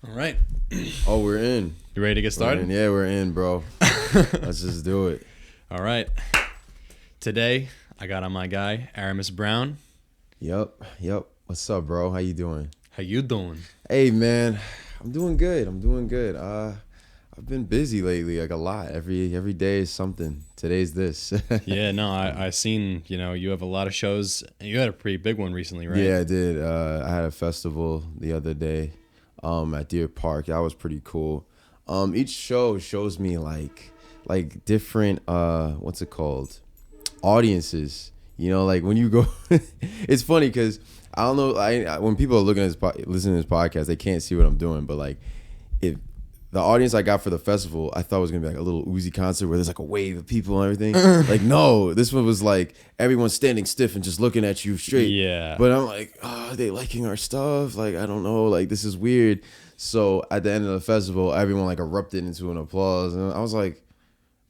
All right. Oh, we're in. You ready to get started? Yeah, we're in, bro. Let's just do it. All right. Today, I got on my guy, Arahmus Brown. Yep. What's up, bro? How you doing? How you doing? Hey, man. I'm doing good. I've been busy lately, like a lot. Every day is something. Today's this. Yeah, no, I seen, you have a lot of shows. You had a pretty big one recently, right? Yeah, I did. I had a festival the other day at Deer Park. That was pretty cool. Each show shows me like different what's it called? Audiences. You know, like when you go it's funny because I don't know, when people are looking at listening to this podcast, they can't see what I'm doing, but like if the audience I got for the festival, I thought it was gonna be like a little Uzi concert where there's like a wave of people and everything. Like, no, this one was like everyone standing stiff and just looking at you straight. Yeah. But I'm like, oh, are they liking our stuff? Like, I don't know. Like, this is weird. So at the end of the festival, everyone like erupted into an applause, and I was like,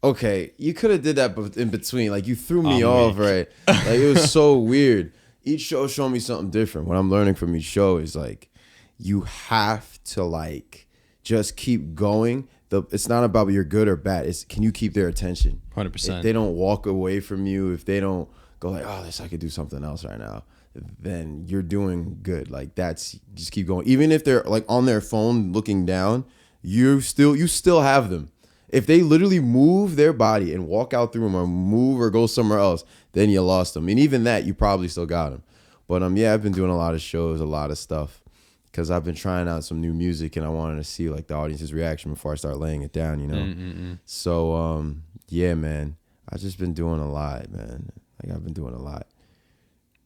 okay, you could have did that in between. Like, you threw me off, right? Like, it was so weird. Each show showed me something different. What I'm learning from each show is like, you have to like just keep going. It's not about you're good or bad. It's can you keep their attention? 100%. If they don't walk away from you, if they don't go like, oh, I could do something else right now, then you're doing good. Like that's just keep going. Even if they're like on their phone looking down, you still have them. If they literally move their body and walk out through them or move or go somewhere else, then you lost them. And even that, you probably still got them. But yeah, I've been doing a lot of shows, a lot of stuff. Because I've been trying out some new music and I wanted to see like the audience's reaction before I start laying it down, you know? So, yeah, man, I've just been doing a lot, man. Like I've been doing a lot.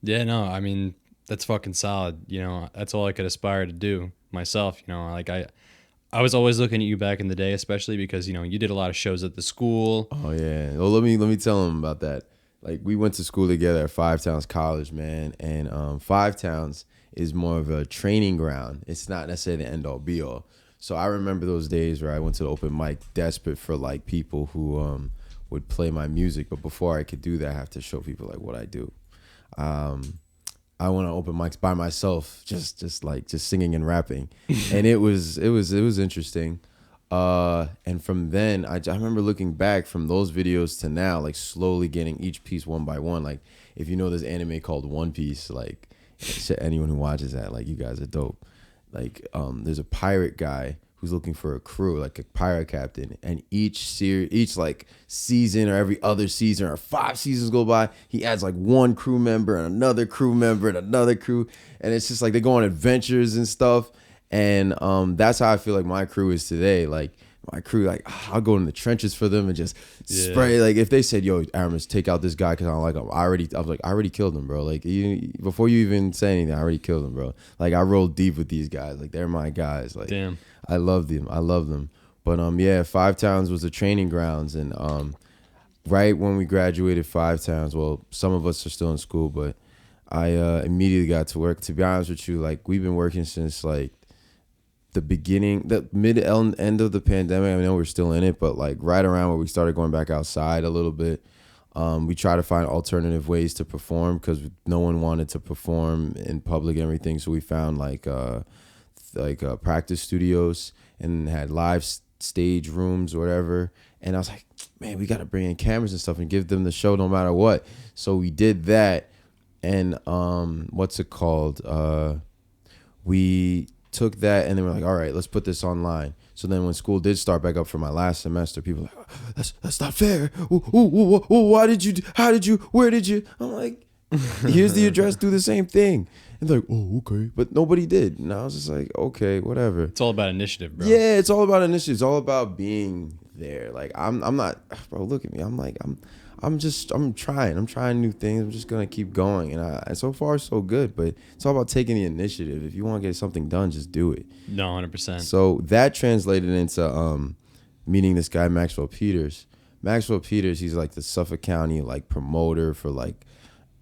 Yeah, no, I mean, that's fucking solid. That's all I could aspire to do myself. Like I was always looking at you back in the day, especially because, you did a lot of shows at the school. Oh, yeah. Well, let me tell them about that. Like we went to school together at Five Towns College, man. And Five Towns is more of a training ground. It's not necessarily the end all be all. So I remember those days where I went to the open mic desperate for like people who would play my music. But before I could do that, I have to show people like what I do. I went on open mics by myself, just singing and rapping. And it was interesting. And from then I remember looking back from those videos to now, like slowly getting each piece one by one. Like if you know this anime called One Piece, like anyone who watches that, like you guys are dope. Like there's a pirate guy who's looking for a crew, like a pirate captain, and each like season or every other season or 5 seasons go by, he adds like one crew member and another crew member and another crew, and it's just like they go on adventures and stuff. And that's how I feel like my crew is today. Like my crew, like I'll go in the trenches for them and just spray. Like if they said, "Yo, Arahmus, take out this guy because I don't like him," I was like, I already killed him, bro. Like before you even say anything, I already killed him, bro. Like I rolled deep with these guys. Like they're my guys. Like damn, I love them. But yeah, Five Towns was the training grounds, and right when we graduated Five Towns, well, some of us are still in school, but I immediately got to work. To be honest with you, like we've been working since like the mid end of the pandemic. I know we're still in it, but like right around where we started going back outside a little bit, we try to find alternative ways to perform because no one wanted to perform in public and everything. So we found like practice studios and had live stage rooms or whatever. And I was like, man, we got to bring in cameras and stuff and give them the show no matter what. So we did that. And what's it called? We took that and then we're like, all right, let's put this online. So then when school did start back up for my last semester, people were like, oh, that's not fair. Ooh, why did you, how did you, where did you? I'm like, here's the address, do the same thing. And they're like, oh, okay. But nobody did. And I was just like, okay, whatever. It's all about initiative, bro. Yeah, it's all about initiative. It's all about being there. Like I'm not, bro, look at me. I'm trying new things. I'm just gonna keep going, and so far so good. But it's all about taking the initiative. If you want to get something done, just do it. No, 100%. So that translated into meeting this guy Maxwell Peters. Maxwell Peters, he's like the Suffolk County like promoter for like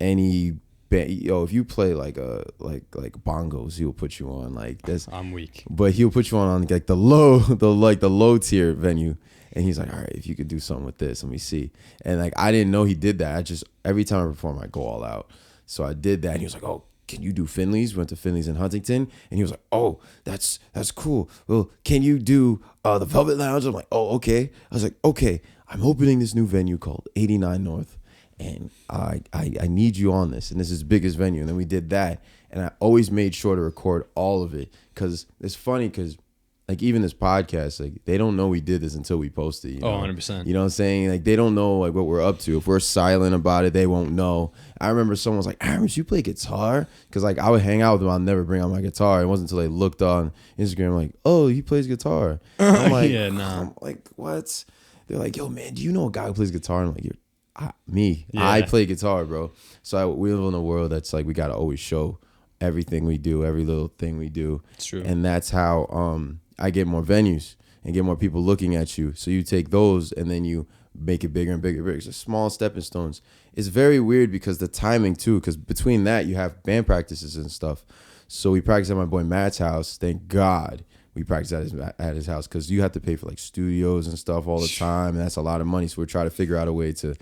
any band. Yo, if you play like bongos, he'll put you on like this. I'm weak, but he'll put you on like the low tier venue. And he's like, all right, if you could do something with this, let me see. And like, I didn't know he did that. Every time I perform, I go all out. So I did that. And he was like, oh, can you do Finley's? We went to Finley's in Huntington, and he was like, oh, that's cool. Well, can you do the Velvet Lounge? I'm like, oh, okay. I was like, okay, I'm opening this new venue called 89 North, and I need you on this, and this is the biggest venue. And then we did that, and I always made sure to record all of it, because it's funny, because like even this podcast, like they don't know we did this until we post it. You know? 100%. You know what I'm saying? Like they don't know like what we're up to. If we're silent about it, they won't know. I remember someone was like, Arahmus, you play guitar? Because like I would hang out with them, I'll never bring out my guitar. It wasn't until they looked on Instagram like, oh, he plays guitar. I'm like, Yeah, nah. I'm like, what? They're like, yo, man, do you know a guy who plays guitar? I'm like, me. Yeah. I play guitar, bro. So we live in a world that's like we gotta always show everything we do, every little thing we do. It's true. And that's how I get more venues and get more people looking at you. So you take those and then you make it bigger and bigger and bigger. It's just small stepping stones. It's very weird because the timing too, because between that you have band practices and stuff. So we practice at my boy Matt's house. Thank God we practice at his house, because you have to pay for like studios and stuff all the time. And that's a lot of money. So we're trying to figure out a way to,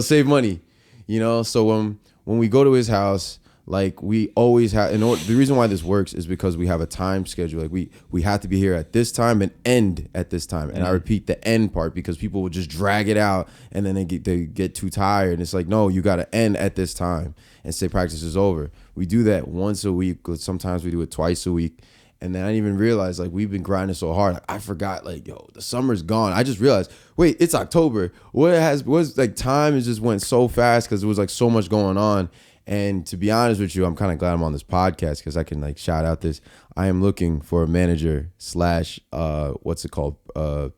save money, So when we go to his house, like we always have, the reason why this works is because we have a time schedule. Like we have to be here at this time and end at this time. And I repeat the end part because people will just drag it out and then they get too tired. And it's like, no, you got to end at this time and say practice is over. We do that once a week. Sometimes we do it twice a week. And then I didn't even realize, like, we've been grinding so hard. Like, I forgot, like, yo, the summer's gone. I just realized, wait, it's October. Time has just went so fast because there was like so much going on. And to be honest with you, I'm kind of glad I'm on this podcast because I can like shout out this. I am looking for a manager / what's it called? A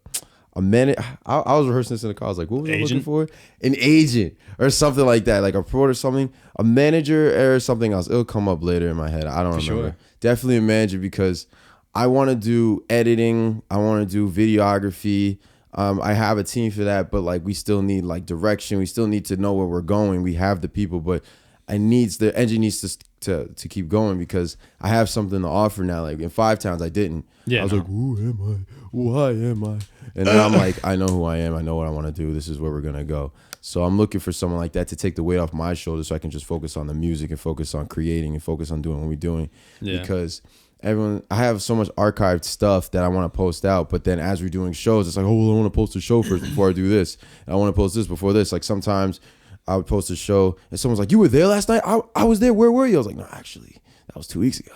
manager. I was rehearsing this in the car. I was like, what was I looking for? An agent or something like that, like a pro or something. A manager or something else. It'll come up later in my head. I don't remember. Sure. Definitely a manager because I want to do editing. I want to do videography. I have a team for that, but like we still need like direction. We still need to know where we're going. We have the people, but the engine needs to keep going because I have something to offer now. Like in 5 towns, I didn't. Yeah, I was like, who am I? Why am I? And then I'm like, I know who I am. I know what I want to do. This is where we're gonna go. So I'm looking for someone like that to take the weight off my shoulders, so I can just focus on the music and focus on creating and focus on doing what we're doing. Yeah. Because I have so much archived stuff that I want to post out, but then as we're doing shows, it's like, oh, well, I want to post a show first before I do this. And I want to post this before this. Like sometimes I would post a show and someone's like, you were there last night? I was there. Where were you? I was like, no, actually, that was 2 weeks ago.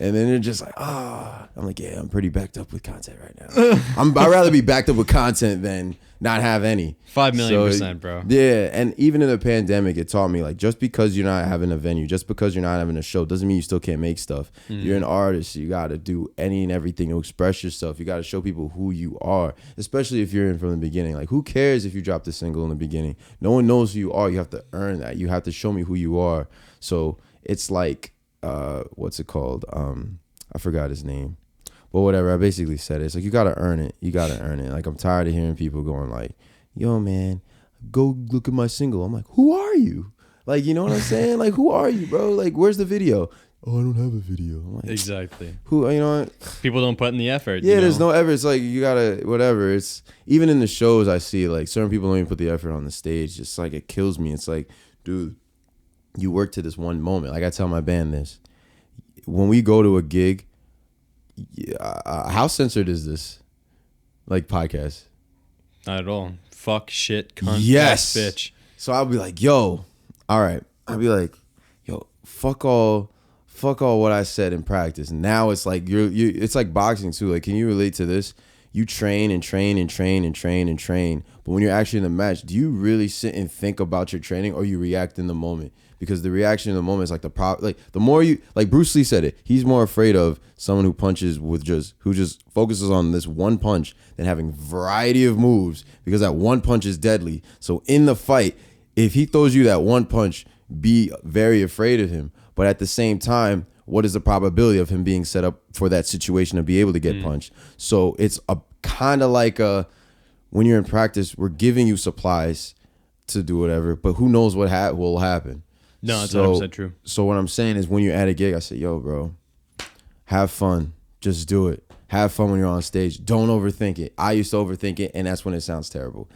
And then they're just like, I'm like, yeah, I'm pretty backed up with content right now. I'd rather be backed up with content than not have any. 5 million%, bro. Yeah. And even in the pandemic, it taught me like, just because you're not having a venue, just because you're not having a show doesn't mean you still can't make stuff. You're an artist. You got to do any and everything to express yourself. You got to show people who you are, especially if you're in from the beginning. Like who cares if you dropped a single in the beginning? No one knows who you are. You have to earn that. You have to show me who you are. So it's like, what's it called? I forgot his name, but whatever. I basically said it. It's like, you got to earn it. You got to earn it. Like, I'm tired of hearing people going like, yo, man, go look at my single. I'm like, who are you? Like, you know what I'm saying? Like, who are you, bro? Like, where's the video? Oh, I don't have a video. I'm like, exactly. Who, you know what? People don't put in the effort. Yeah, there's no effort. It's like, you got to, whatever. It's, even in the shows I see, like, certain people don't even put the effort on the stage. It's like, it kills me. It's like, dude, you work to this one moment. Like, I tell my band this. When we go to a gig, how censored is this? Like podcast? Not at all. Fuck, shit, cunt, yes, bitch. So I'll be like, yo, all right. I'll be like, yo, fuck all what I said in practice. Now it's like it's like boxing too. Like, can you relate to this? You train and train and train and train and train, but when you're actually in the match, do you really sit and think about your training, or you react in the moment? Because the reaction in the moment is like the more you, like Bruce Lee said it, he's more afraid of someone who punches who just focuses on this one punch than having variety of moves, because that one punch is deadly. So in the fight, if he throws you that one punch, be very afraid of him. But at the same time, what is the probability of him being set up for that situation to be able to get punched? So it's a kind of like when you're in practice, we're giving you supplies to do whatever, but who knows what will happen. No, it's 100% true. So what I'm saying is, when you're at a gig, I say, yo, bro, have fun. Just do it. Have fun when you're on stage. Don't overthink it. I used to overthink it, and that's when it sounds terrible.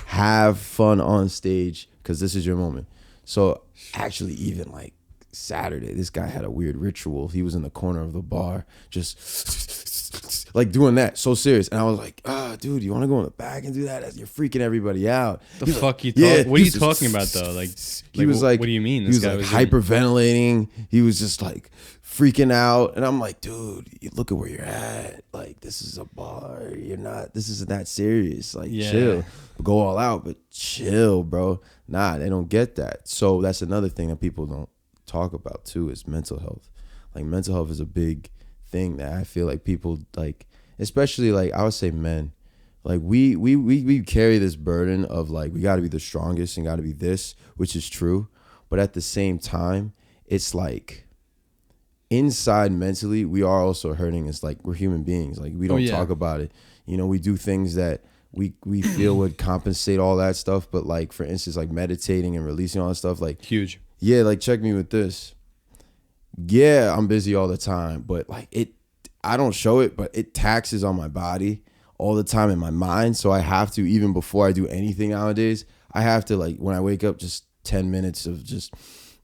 Have fun on stage, because this is your moment. So actually, even like Saturday, this guy had a weird ritual. He was in the corner of the bar, just like doing that, so serious. And I was like, dude, you want to go in the back and do that? You're freaking everybody out. The fuck you talk? What are you talking about though? Like, he was like, what do you mean? This guy was hyperventilating. He was just like freaking out, and I'm like, dude, you look at where you're at. Like, this is a bar. You're not. This isn't that serious. Like, chill. Go all out, but chill, bro. Nah, they don't get that. So that's another thing that people don't talk about too, is mental health. Like, mental health is a big thing that I feel like people, like, especially like I would say men, like we carry this burden of like we got to be the strongest and got to be this, which is true, but at the same time it's like inside mentally we are also hurting. It's like we're human beings. Like, we don't talk about it. You know, we do things that we feel would compensate all that stuff, but like, for instance, like meditating and releasing all that stuff, like, huge. Yeah, like, check me with this. Yeah, I'm busy all the time, but like I don't show it, but it taxes on my body all the time in my mind. So I have to, even before I do anything nowadays, I have to, like, when I wake up, just 10 minutes of just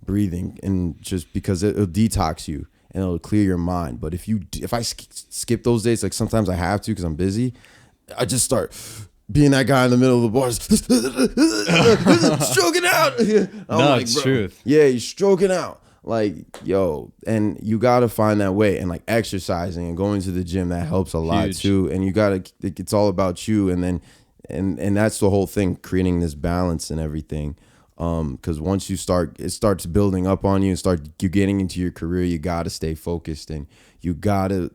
breathing, and just because it'll detox you and it'll clear your mind. But if I skip those days, like sometimes I have to because I'm busy, I just start being that guy in the middle of the bar, stroking out. No, like, it's truth. Yeah, you're stroking out. Like, yo, and you got to find that way, and like exercising and going to the gym, that helps a lot too. And you got to, it's all about you. And then, and that's the whole thing, creating this balance and everything. Cause once you start, it starts building up on you and you getting into your career, you got to stay focused, and you got to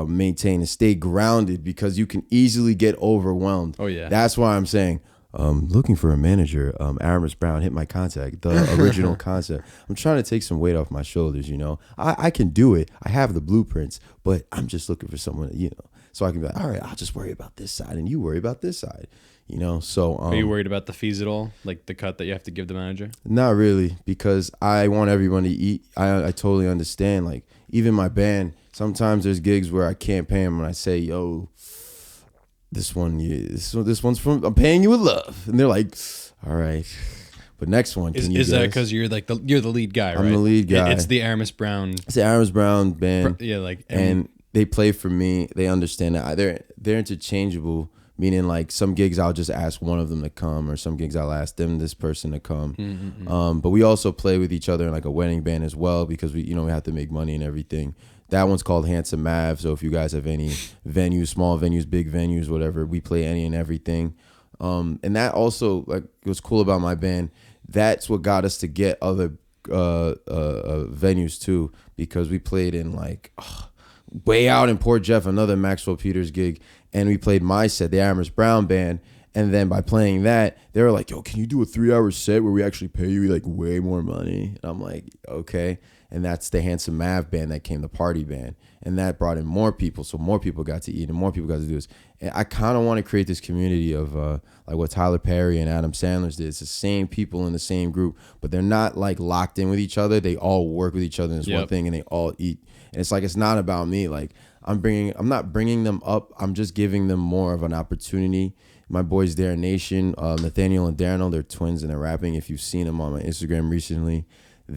maintain and stay grounded, because you can easily get overwhelmed. Oh yeah. That's why I'm saying, looking for a manager. Arahmus Brown, hit my contact. The original concept. I'm trying to take some weight off my shoulders. You know, I can do it. I have the blueprints, but I'm just looking for someone. You know, so I can be like, all right, I'll just worry about this side, and you worry about this side. You know, so are you worried about the fees at all? Like the cut that you have to give the manager? Not really, because I want everyone to eat. I totally understand. Like, even my band, sometimes there's gigs where I can't pay them, and I say, yo, this one's from, I'm paying you with love, and they're like, all right, but next one, is that because you're like you're the lead guy, right? I'm the lead guy. It's the Arahmus Brown. It's the Arahmus Brown band. Yeah, like, and they play for me. They understand that they're interchangeable. Meaning, like, some gigs I'll just ask one of them to come, or some gigs I'll ask this person to come. Mm-hmm. But we also play with each other in like a wedding band as well, because we have to make money and everything. That one's called Handsome Mav. So if you guys have any venues, small venues, big venues, whatever, we play any and everything. And that also, like, what's cool about my band, that's what got us to get other venues too, because we played in like way out in Port Jeff, another Maxwell Peters gig. And we played my set, the Arahmus Brown band. And then by playing that, they were like, yo, can you do a 3-hour set where we actually pay you like way more money? And I'm like, okay. And that's the Handsome Mav band that came, the party band. And that brought in more people. So more people got to eat and more people got to do this. And I kind of want to create this community of like what Tyler Perry and Adam Sandler did. It's the same people in the same group, but they're not like locked in with each other. They all work with each other in this one thing, and they all eat. And it's like, it's not about me. Like, I'm not bringing them up. I'm just giving them more of an opportunity. My boys, Darren Nation, Nathaniel and Darnell, they're twins and they're rapping. If you've seen them on my Instagram recently,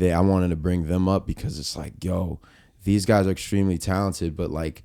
I wanted to bring them up because it's like, yo, these guys are extremely talented, but like,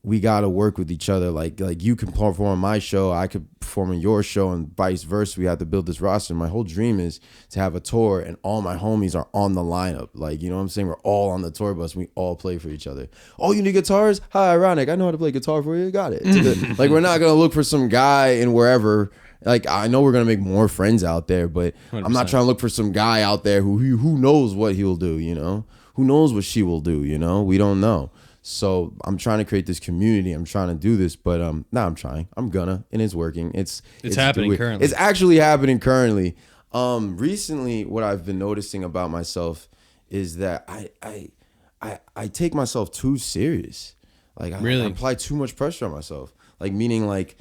we got to work with each other. Like you can perform on my show, I could perform on your show, and vice versa. We have to build this roster. My whole dream is to have a tour and all my homies are on the lineup. Like, you know what I'm saying? We're all on the tour bus and we all play for each other. Oh, you need guitars? How ironic. I know how to play guitar for you. Got it. Like, we're not going to look for some guy in wherever. Like, I know we're going to make more friends out there, but 100%. I'm not trying to look for some guy out there who knows what he'll do, you know? Who knows what she will do, you know? We don't know. So I'm trying to create this community. I'm trying to do this, but I'm trying. I'm gonna, and it's working. It's happening currently. It's actually happening currently. Recently, what I've been noticing about myself is that I take myself too serious. Like, I apply too much pressure on myself. Like, meaning like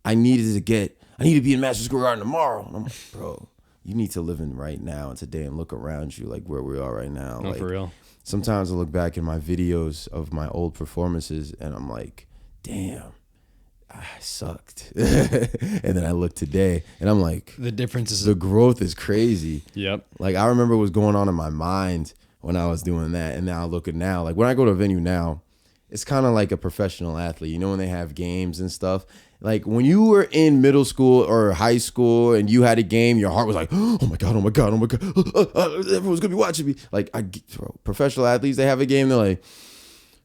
I need to be in Madison Square Garden tomorrow. And I'm like, bro, you need to live in right now and today and look around you, like where we are right now. No, like, for real. Sometimes I look back in my videos of my old performances and I'm like, damn, I sucked. And then I look today and I'm like, the difference is the growth is crazy. Yep. Like, I remember what was going on in my mind when I was doing that. And now look at now, like when I go to a venue now, it's kind of like a professional athlete. You know, when they have games and stuff. Like when you were in middle school or high school and you had a game, your heart was like, oh my God, oh my God, oh my God. Everyone's going to be watching me. Like professional athletes, they have a game. They're like,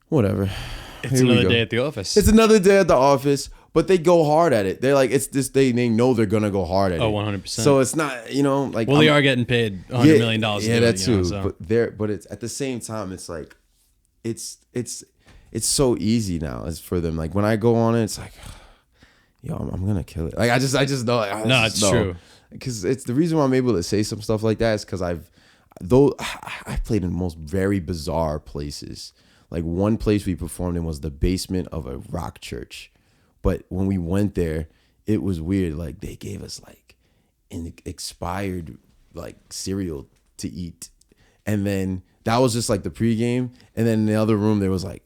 whatever. It's another day at the office. It's another day at the office, but they go hard at it. They're like, it's this day. They know they're going to go hard at it. 100%. So it's not, you know, like. Well, they are getting paid $100 million. Yeah, that too. So. But it's at the same time, it's like, it's so easy now as for them. Like when I go on it, it's like, yo, I'm gonna kill it. Like I just know. Like, it's true. Because it's the reason why I'm able to say some stuff like that is because I've played in most very bizarre places. Like one place we performed in was the basement of a rock church, but when we went there, it was weird. Like they gave us like an expired like cereal to eat, and then that was just like the pregame, and then in the other room there was like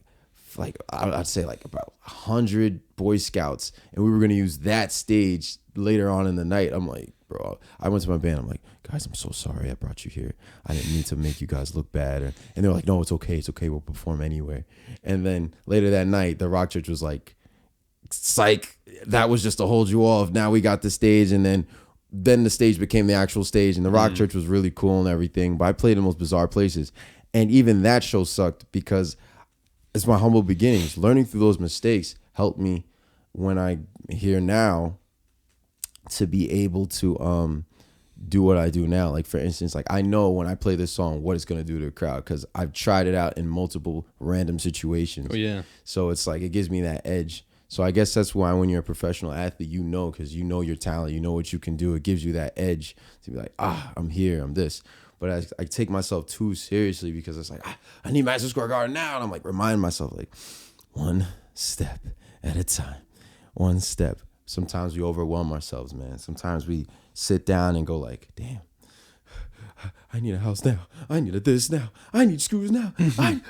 I'd say like about 100 Boy Scouts, and we were gonna use that stage later on in the night. I'm like, bro, I went to my band. I'm like, guys, I'm so sorry I brought you here. I didn't mean to make you guys look bad. And they're like, no, it's okay. We'll perform anyway. And then later that night, the rock church was like, psych, that was just to hold you off. Now we got the stage, and then the stage became the actual stage, and the rock church was really cool and everything. But I played in the most bizarre places, and even that show sucked because it's my humble beginnings. Learning through those mistakes helped me when I here now to be able to do what I do now. Like for instance, like I know when I play this song what it's gonna do to the crowd because I've tried it out in multiple random situations. Oh yeah. So it's like it gives me that edge. So I guess that's why when you're a professional athlete, you know, because you know your talent, you know what you can do. It gives you that edge to be like, I'm here, I'm this. But I take myself too seriously because it's like, I need Madison Square Garden now. And I'm like, remind myself like one step at a time, one step. Sometimes we overwhelm ourselves, man. Sometimes we sit down and go like, damn, I need a house now. I need a this now. I need screws now. And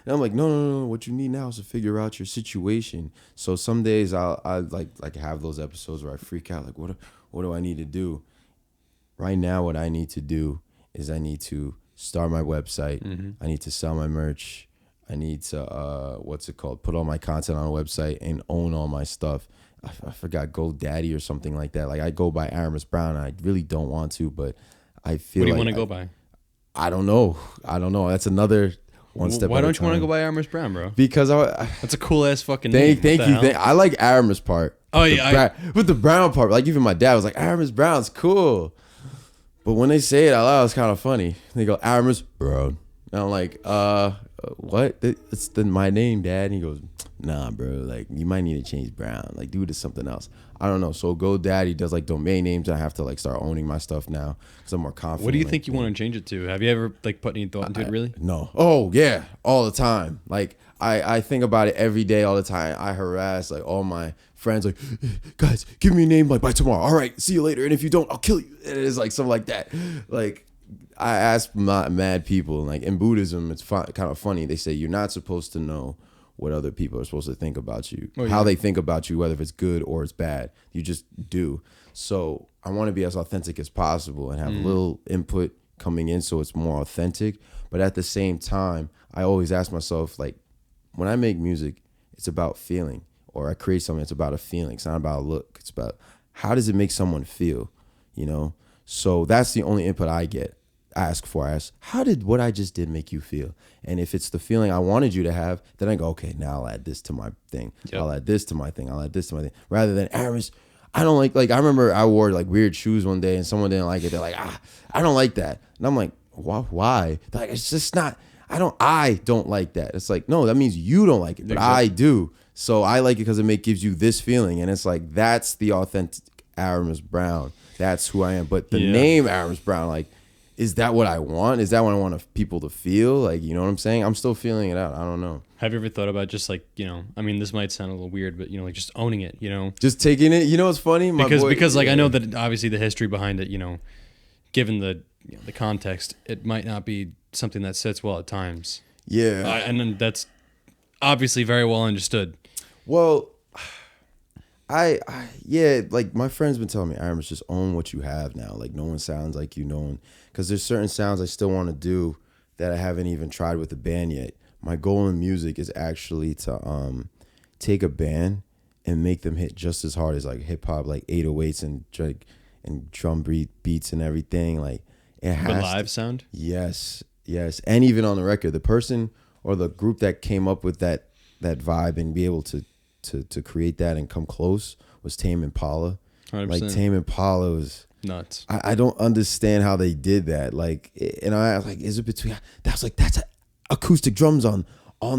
I'm like, no. What you need now is to figure out your situation. So some days I like have those episodes where I freak out. Like, what do I need to do? Right now, what I need to do is I need to start my website. Mm-hmm. I need to sell my merch. I need to, put all my content on a website and own all my stuff. I forgot GoDaddy or something like that. Like I go by Arahmus Brown. I really don't want to, but I feel. What do you like want to go by? I don't know. That's another one step. Why don't you want to go by Arahmus Brown, bro? Because that's a cool ass fucking name. Thank you. I like Arahmus part. Oh yeah, but the Brown part, like even my dad was like, Arahmus Brown's cool. But when they say it out loud, it's kind of funny. They go, Arahmus Brown. And I'm like, what? It's my name, Dad. And he goes, nah, bro. Like, you might need to change Brown. Like, do it to something else. I don't know. So GoDaddy does like domain names. I have to like start owning my stuff now because I'm more confident. What do you think you want to change it to? Have you ever like put any thought into it? Really? No. Oh yeah, all the time. Like I think about it every day, all the time. I harass like all my friends, like, guys, give me a name like by tomorrow. All right, see you later. And if you don't, I'll kill you. And it is like something like that. Like I ask mad people. Like in Buddhism, it's kind of funny. They say you're not supposed to know what other people are supposed to think about you, how they think about you, whether it's good or it's bad. You just do. So I want to be as authentic as possible and have little input coming in so it's more authentic. But at the same time, I always ask myself, like, when I make music, it's about feeling, or I create something, it's about a feeling. It's not about a look. It's about how does it make someone feel, you know? So that's the only input I ask for. I ask, how did what I just did make you feel? And if it's the feeling I wanted you to have, then I go, okay, now I'll add this to my thing. Yep. I'll add this to my thing. I'll add this to my thing. Rather than Arahmus, I don't like I remember I wore like weird shoes one day and someone didn't like it. They're like, I don't like that. And I'm like, why? They're like, it's just not, I don't like that. It's like, no, that means you don't like it, but exactly. I do. So I like it because it gives you this feeling. And it's like, that's the authentic Arahmus Brown. That's who I am. But the name Arahmus Brown, like, is that what I want? Is that what I want people to feel? Like, you know what I'm saying? I'm still feeling it out. I don't know. Have you ever thought about just like, you know, I mean, this might sound a little weird, but, you know, like just owning it, you know? Just taking it. You know what's funny? Because like, I know that obviously the history behind it, you know, given the context, it might not be something that sits well at times. Yeah. And then that's obviously very well understood. Well, like my friend's been telling me, Arahmus, just own what you have now. Like no one sounds like you, because there's certain sounds I still want to do that I haven't even tried with a band yet. My goal in music is actually to take a band and make them hit just as hard as like hip hop, like 808s and drum beats and everything. Like it has The live sound. Yes, and even on the record, the person or the group that came up with that vibe and be able to create that and come close was Tame Impala. 100%. Like Tame Impala was Nuts. I don't understand how they did that. Like, and I was like, is it between? That's acoustic drums on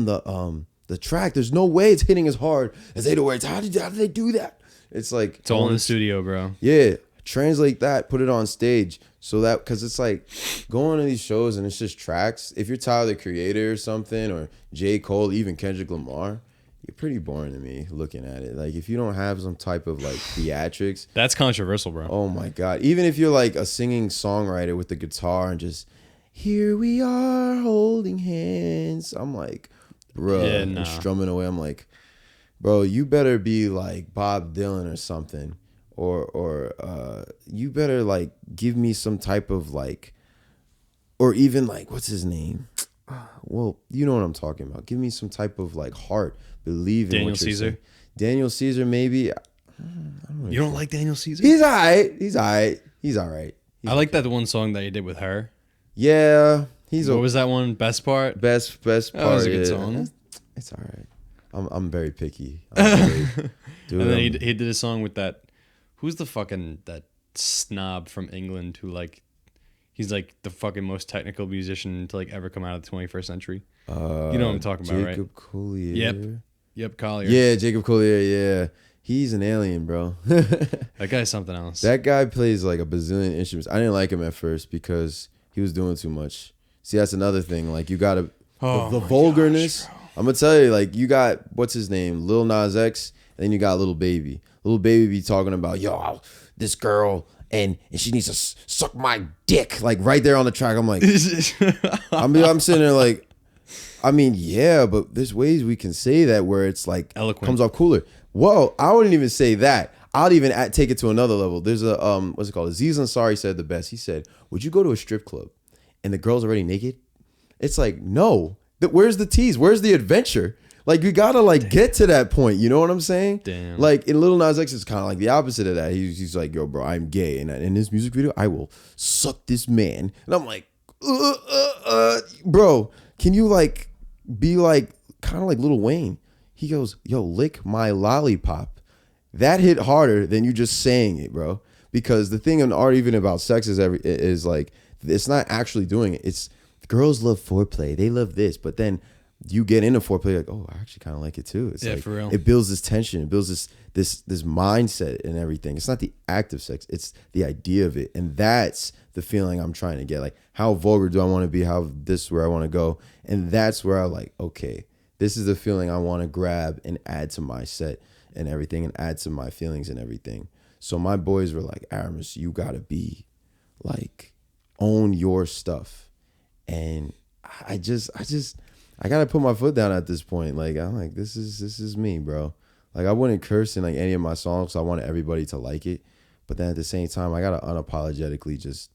the track. There's no way it's hitting as hard as 808s. How did they do that? It's like It's all in the studio, bro. Yeah, translate that, put it on stage, so that because it's like going to these shows and it's just tracks. If you're Tyler the Creator or something, or J. Cole, even Kendrick Lamar, you're pretty boring to me looking at it. Like if you don't have some type of like theatrics, That's controversial, bro. oh my god. Even if you're like a singing songwriter with the guitar and just here we are holding hands, I'm like, bro, Yeah, and nah. strumming away. I'm like, bro, you better be like Bob Dylan or something, or you better like give me some type of like, or even like what's his name? Well, you know what I'm talking about. Give me some type of like heart. Believe in Daniel what you're Caesar? saying. Daniel Caesar, maybe. You don't like Daniel Caesar? He's all right. I like that one song that he did with her. Yeah, What was that one? Best part? best part. That was a good yeah. song. It's all right. I'm very picky. Dude, And then he did a song with that. Who's the fucking that snob from England who like he's like the fucking most technical musician to like ever come out of the 21st century. You know what I'm talking about, right? Jacob Collier. Yep, Collier. Yeah, Jacob Collier. Yeah, he's an alien, bro. That guy's something else. That guy plays like a bazillion instruments. I didn't like him at first because he was doing too much. See, that's another thing. Like you gotta the vulgarness. Gosh, I'm gonna tell you, like you got what's his name, Lil Nas X, and then you got Lil Baby. Lil Baby be talking about this girl and she needs to suck my dick, like right there on the track. I'm like, I'm sitting there like, I mean, yeah, but there's ways we can say that where it's like Eloquent. comes off cooler. Whoa, I wouldn't even say that. I'll even take it to another level. There's a what's it called? Aziz Ansari said the best. He said, "Would you go to a strip club and the girl's already naked?" It's like, no. Where's the tease? Where's the adventure? Like you gotta like get to that point. You know what I'm saying? Damn. Like in Lil Nas X, it's kind of like the opposite of that. He's like, yo, bro, I'm gay, and in this music video, I will suck this man. And I'm like, bro, can you like be like kind of like Lil Wayne? He goes, yo, lick my lollipop. That hit harder than you just saying it, bro. Because the thing in art, even about sex, is like it's not actually doing it. It's girls love foreplay. They love this, but then you get into foreplay like, oh, I actually kind of like it too. It's Yeah, like, for real. it builds this tension. It builds this mindset and everything. It's not the act of sex. It's the idea of it. And that's the feeling I'm trying to get. Like, how vulgar do I want to be? How this is where I want to go? And that's where I'm like, okay, this is the feeling I want to grab and add to my set and everything and add to my feelings and everything. So my boys were like, Arahmus, you got to be like, own your stuff. And I gotta put my foot down at this point. Like I'm like, this is me, bro. Like I wouldn't curse in like any of my songs. So I wanted everybody to like it, but then at the same time, I gotta unapologetically just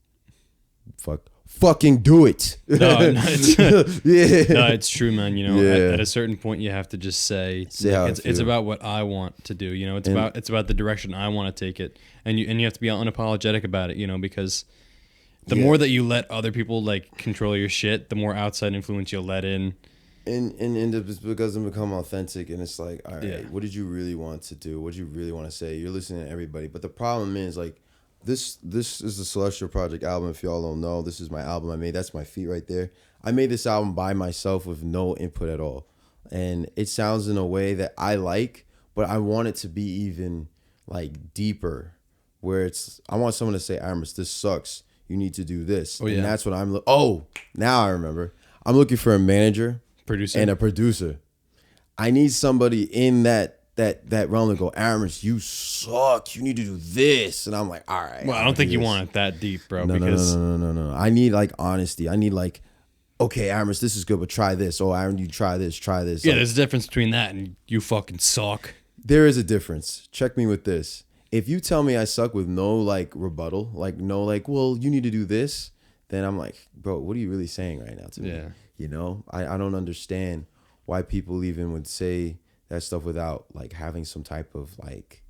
fucking do it. No, it's, Yeah. no, it's true, man. You know, Yeah. at a certain point, you have to just say how I it's feel. about what I want to do. You know, it's And- about the direction I want to take it, and you have to be unapologetic about it. You know, because the Yeah. more that you let other people like control your shit, the more outside influence you'll let in. And it doesn't become authentic, and it's like, all right, Yeah. what did you really want to do? What did you really want to say? You're listening to everybody, but the problem is like, this is the Celestial Project album. If y'all don't know, this is my album I made. That's my feet right there. I made this album by myself with no input at all, and it sounds in a way that I like, but I want it to be even like deeper, where I want someone to say, Arahmus, this sucks. You need to do this. Oh, yeah. And that's what I'm now I remember. I'm looking for a manager Producer. and a producer. I need somebody in that realm to go, Arahmus, you suck. You need to do this. And I'm like, all right. Well, I I'll don't think do you this. want it that deep, bro. No. I need like honesty. I need like, okay, Arahmus, this is good, but try this. Oh, Aaron, you try this. Yeah, Like, there's a difference between that and you fucking suck. there is a difference. Check me with this. If you tell me I suck with no like rebuttal, like no like, well, you need to do this, then I'm like, bro, what are you really saying right now to me? Yeah. You know, I don't understand why people even would say that stuff without like having some type of like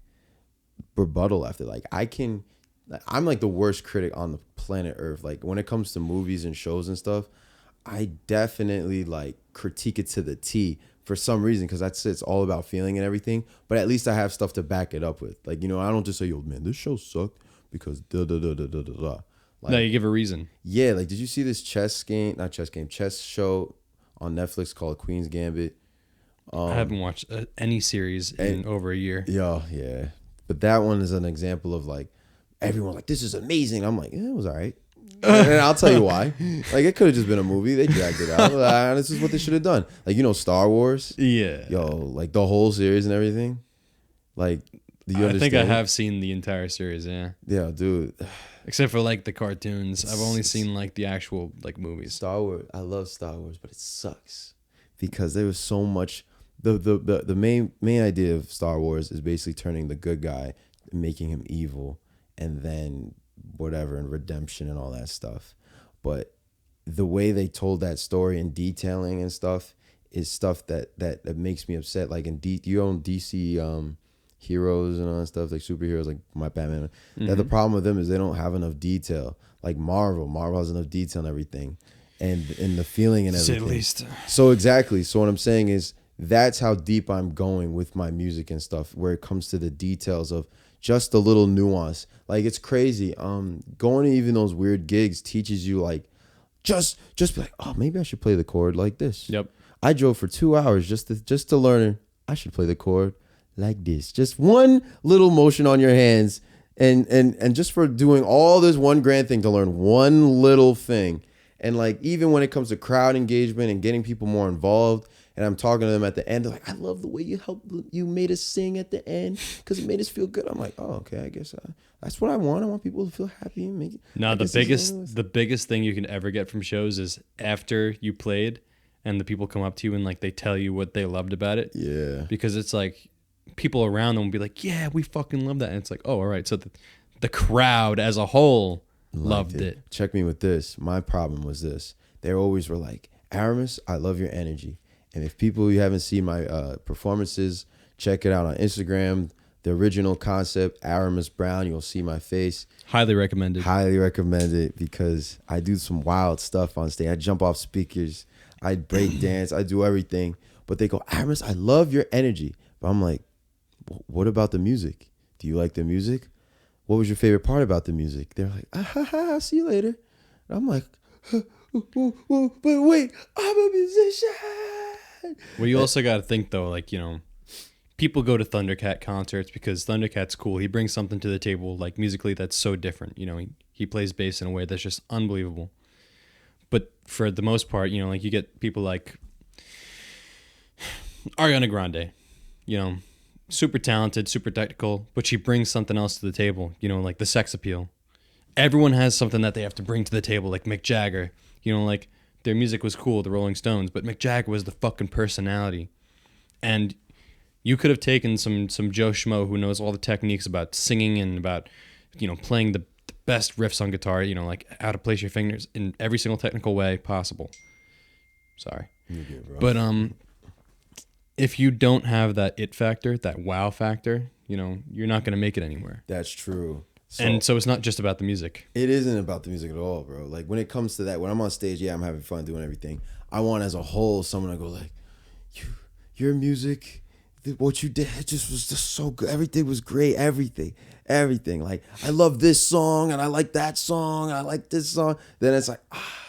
rebuttal after. Like I'm like the worst critic on the planet Earth. Like when it comes to movies and shows and stuff, I definitely like critique it to the T for some reason, because it's all about feeling and everything. But at least I have stuff to back it up with. Like, you know, I don't just say, yo, man, this show sucked because da da da da da da da. Like, No, you give a reason. yeah, like did you see this chess show on Netflix called Queen's Gambit? I haven't watched any series in over a year. Yeah. But that one is an example of like everyone like, this is amazing. I'm like, yeah, it was all right. And I'll tell you why. Like it could have just been a movie. They dragged it out. This is what they should have done. Like, you know, Star Wars. Yeah. Yo, like the whole series and everything. Like, do you I think understand? I have seen the entire series, yeah. Yeah, dude. Except for like the cartoons. I've only seen like the actual like movies. Star Wars. I love Star Wars, but it sucks because there was so much. The main idea of Star Wars is basically turning the good guy, making him evil, and then whatever, and redemption and all that stuff. But the way they told that story and detailing and stuff is stuff that makes me upset. Like you own DC heroes and all that stuff, like superheroes, like my Batman. Mm-hmm. The problem with them is they don't have enough detail. Like Marvel has enough detail and everything, and the feeling and everything. At least. So exactly. So what I'm saying is that's how deep I'm going with my music and stuff, where it comes to the details of just a little nuance. Like it's crazy. Going to even those weird gigs teaches you like just be like, oh, maybe I should play the chord like this. Yep. I drove for 2 hours just to learn I should play the chord like this. Just one little motion on your hands, and just for doing all this one grand thing to learn one little thing. And like even when it comes to crowd engagement and getting people more involved, and I'm talking to them at the end, they're like, I love the way you made us sing at the end because it made us feel good. I'm like, oh, okay, I guess that's what I want. I want people to feel happy and make it. No, the biggest thing you can ever get from shows is after you played and the people come up to you and like they tell you what they loved about it. Yeah. Because it's like people around them will be like, yeah, we fucking love that. And it's like, oh, all right. So the crowd as a whole loved it. Check me with this. My problem was this. They always were like, Arahmus, I love your energy. And if you haven't seen my performances, check it out on Instagram. The original concept, Arahmus Brown, you'll see my face. Highly recommended. Highly recommend it because I do some wild stuff on stage. I jump off speakers. I break dance. I do everything. But they go, Arahmus, I love your energy. But I'm like, what about the music? Do you like the music? What was your favorite part about the music? They're like, I'll see you later. And I'm like, but wait, I'm a musician. Well, you also got to think though, like, you know, people go to Thundercat concerts because Thundercat's cool. He brings something to the table, like musically, that's so different. You know, he plays bass in a way that's just unbelievable. But for the most part, you know, like you get people like Ariana Grande, you know, super talented, super technical, but she brings something else to the table, you know, like the sex appeal. Everyone has something that they have to bring to the table, like Mick Jagger, you know, like their music was cool, the Rolling Stones, but Mick Jagger was the fucking personality. And you could have taken some Joe Schmo who knows all the techniques about singing and about, you know, playing the best riffs on guitar, you know, like how to place your fingers in every single technical way possible. Sorry. You're good, bro. But if you don't have that it factor, that wow factor, you know, you're not going to make it anywhere. That's true. And so it's not just about the music. It isn't about the music at all, bro. Like when it comes to that, when I'm on stage, yeah, I'm having fun doing everything. I want as a whole someone to go like, your music, what you did was just so good. Everything was great. Everything. Like I love this song and I like that song and I like this song. Then it's like,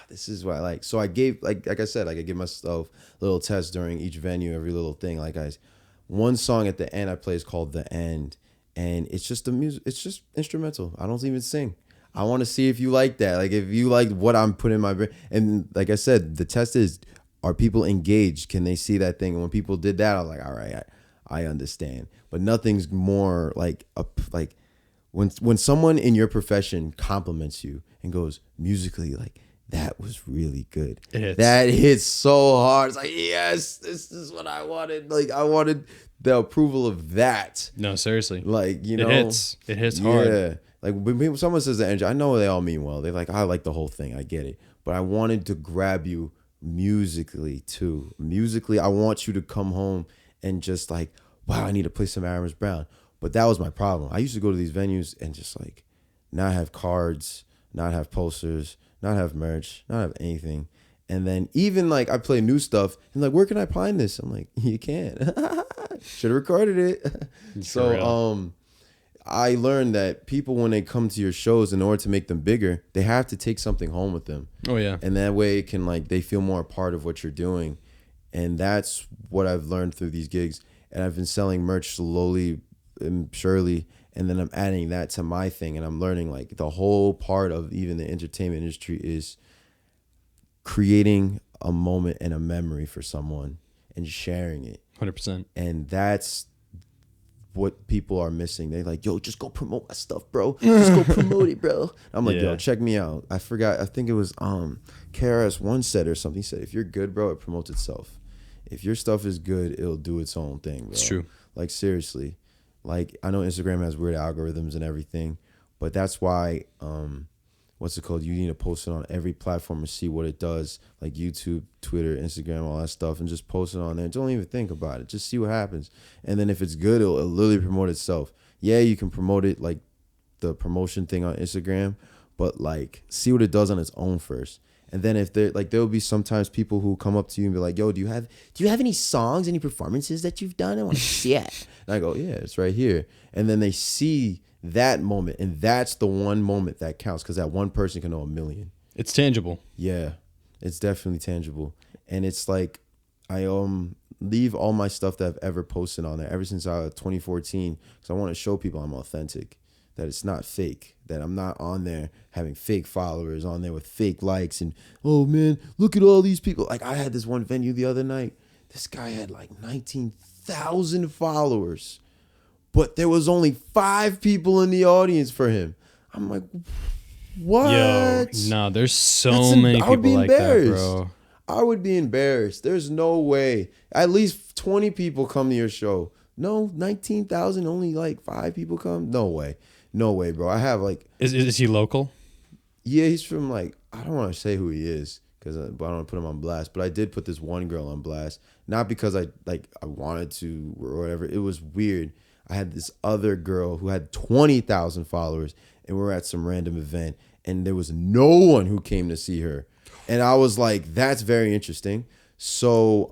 this is what I like. So I gave, like I said, like I give myself little tests during each venue, every little thing. Like guys, one song at the end I play is called The End. And it's just the music. It's just instrumental. I don't even sing. I want to see if you like that. Like if you like what I'm putting in my brain. And like I said, the test is, are people engaged? Can they see that thing? And when people did that, I was like, all right, I understand. But nothing's more like when someone in your profession compliments you and goes musically, like that was really good. It hits. That hits so hard. It's like, yes, this is what I wanted. Like I wanted the approval of that. No, seriously. Like, you know. It hits hard. Yeah. Like when people, someone says the energy, I know they all mean well. They're like, I like the whole thing. I get it. But I wanted to grab you musically too. Musically, I want you to come home and just like, wow, I need to play some Arahmus Brown. But that was my problem. I used to go to these venues and just like not have cards, not have posters, not have merch, not have anything. And then even like I play new stuff and like, where can I find this? I'm like, you can't. Should have recorded it. So I learned that people, when they come to your shows, in order to make them bigger, they have to take something home with them. Oh yeah. And that way it can like, they feel more a part of what you're doing. And that's what I've learned through these gigs. And I've been selling merch slowly and surely. And then I'm adding that to my thing. And I'm learning like the whole part of even the entertainment industry is creating a moment and a memory for someone and sharing it. 100%. And that's what people are missing. They're like, yo, just go promote my stuff, bro. Just go promote it, bro. I'm like, yo, check me out. I forgot. I think it was KRS-One said or something. He said, if you're good, bro, it promotes itself. If your stuff is good, it'll do its own thing, bro. It's true. Like, seriously. Like, I know Instagram has weird algorithms and everything, but that's why what's it called? You need to post it on every platform and see what it does, like YouTube, Twitter, Instagram, all that stuff, and just post it on there. Don't even think about it. Just see what happens. And then if it's good, it'll literally promote itself. Yeah, you can promote it like the promotion thing on Instagram, but like see what it does on its own first. And then if there like there'll be sometimes people who come up to you and be like, yo, do you have any songs, any performances that you've done? I want to see it. And I go, yeah, it's right here. And then they see that moment, and that's the one moment that counts, because that one person can know a million. It's tangible. Yeah, it's definitely tangible. And it's like I leave all my stuff that I've ever posted on there ever since 2014, because I want to show people I'm authentic, that it's not fake, that I'm not on there having fake followers on there with fake likes and, oh man, look at all these people. Like I had this one venue the other night, this guy had like 19,000 followers, but there was only 5 people in the audience for him. I'm like, what? Yo, no, there's so many people like that, bro. I would be embarrassed. There's no way. At least 20 people come to your show. No, 19,000, only like 5 people come? No way. No way, bro. I have like... Is he local? Yeah, he's from like... I don't want to say who he is, because I don't want to put him on blast. But I did put this one girl on blast. Not because I wanted to or whatever. It was weird. I had this other girl who had 20,000 followers, and we were at some random event, and there was no one who came to see her. And I was like, that's very interesting. So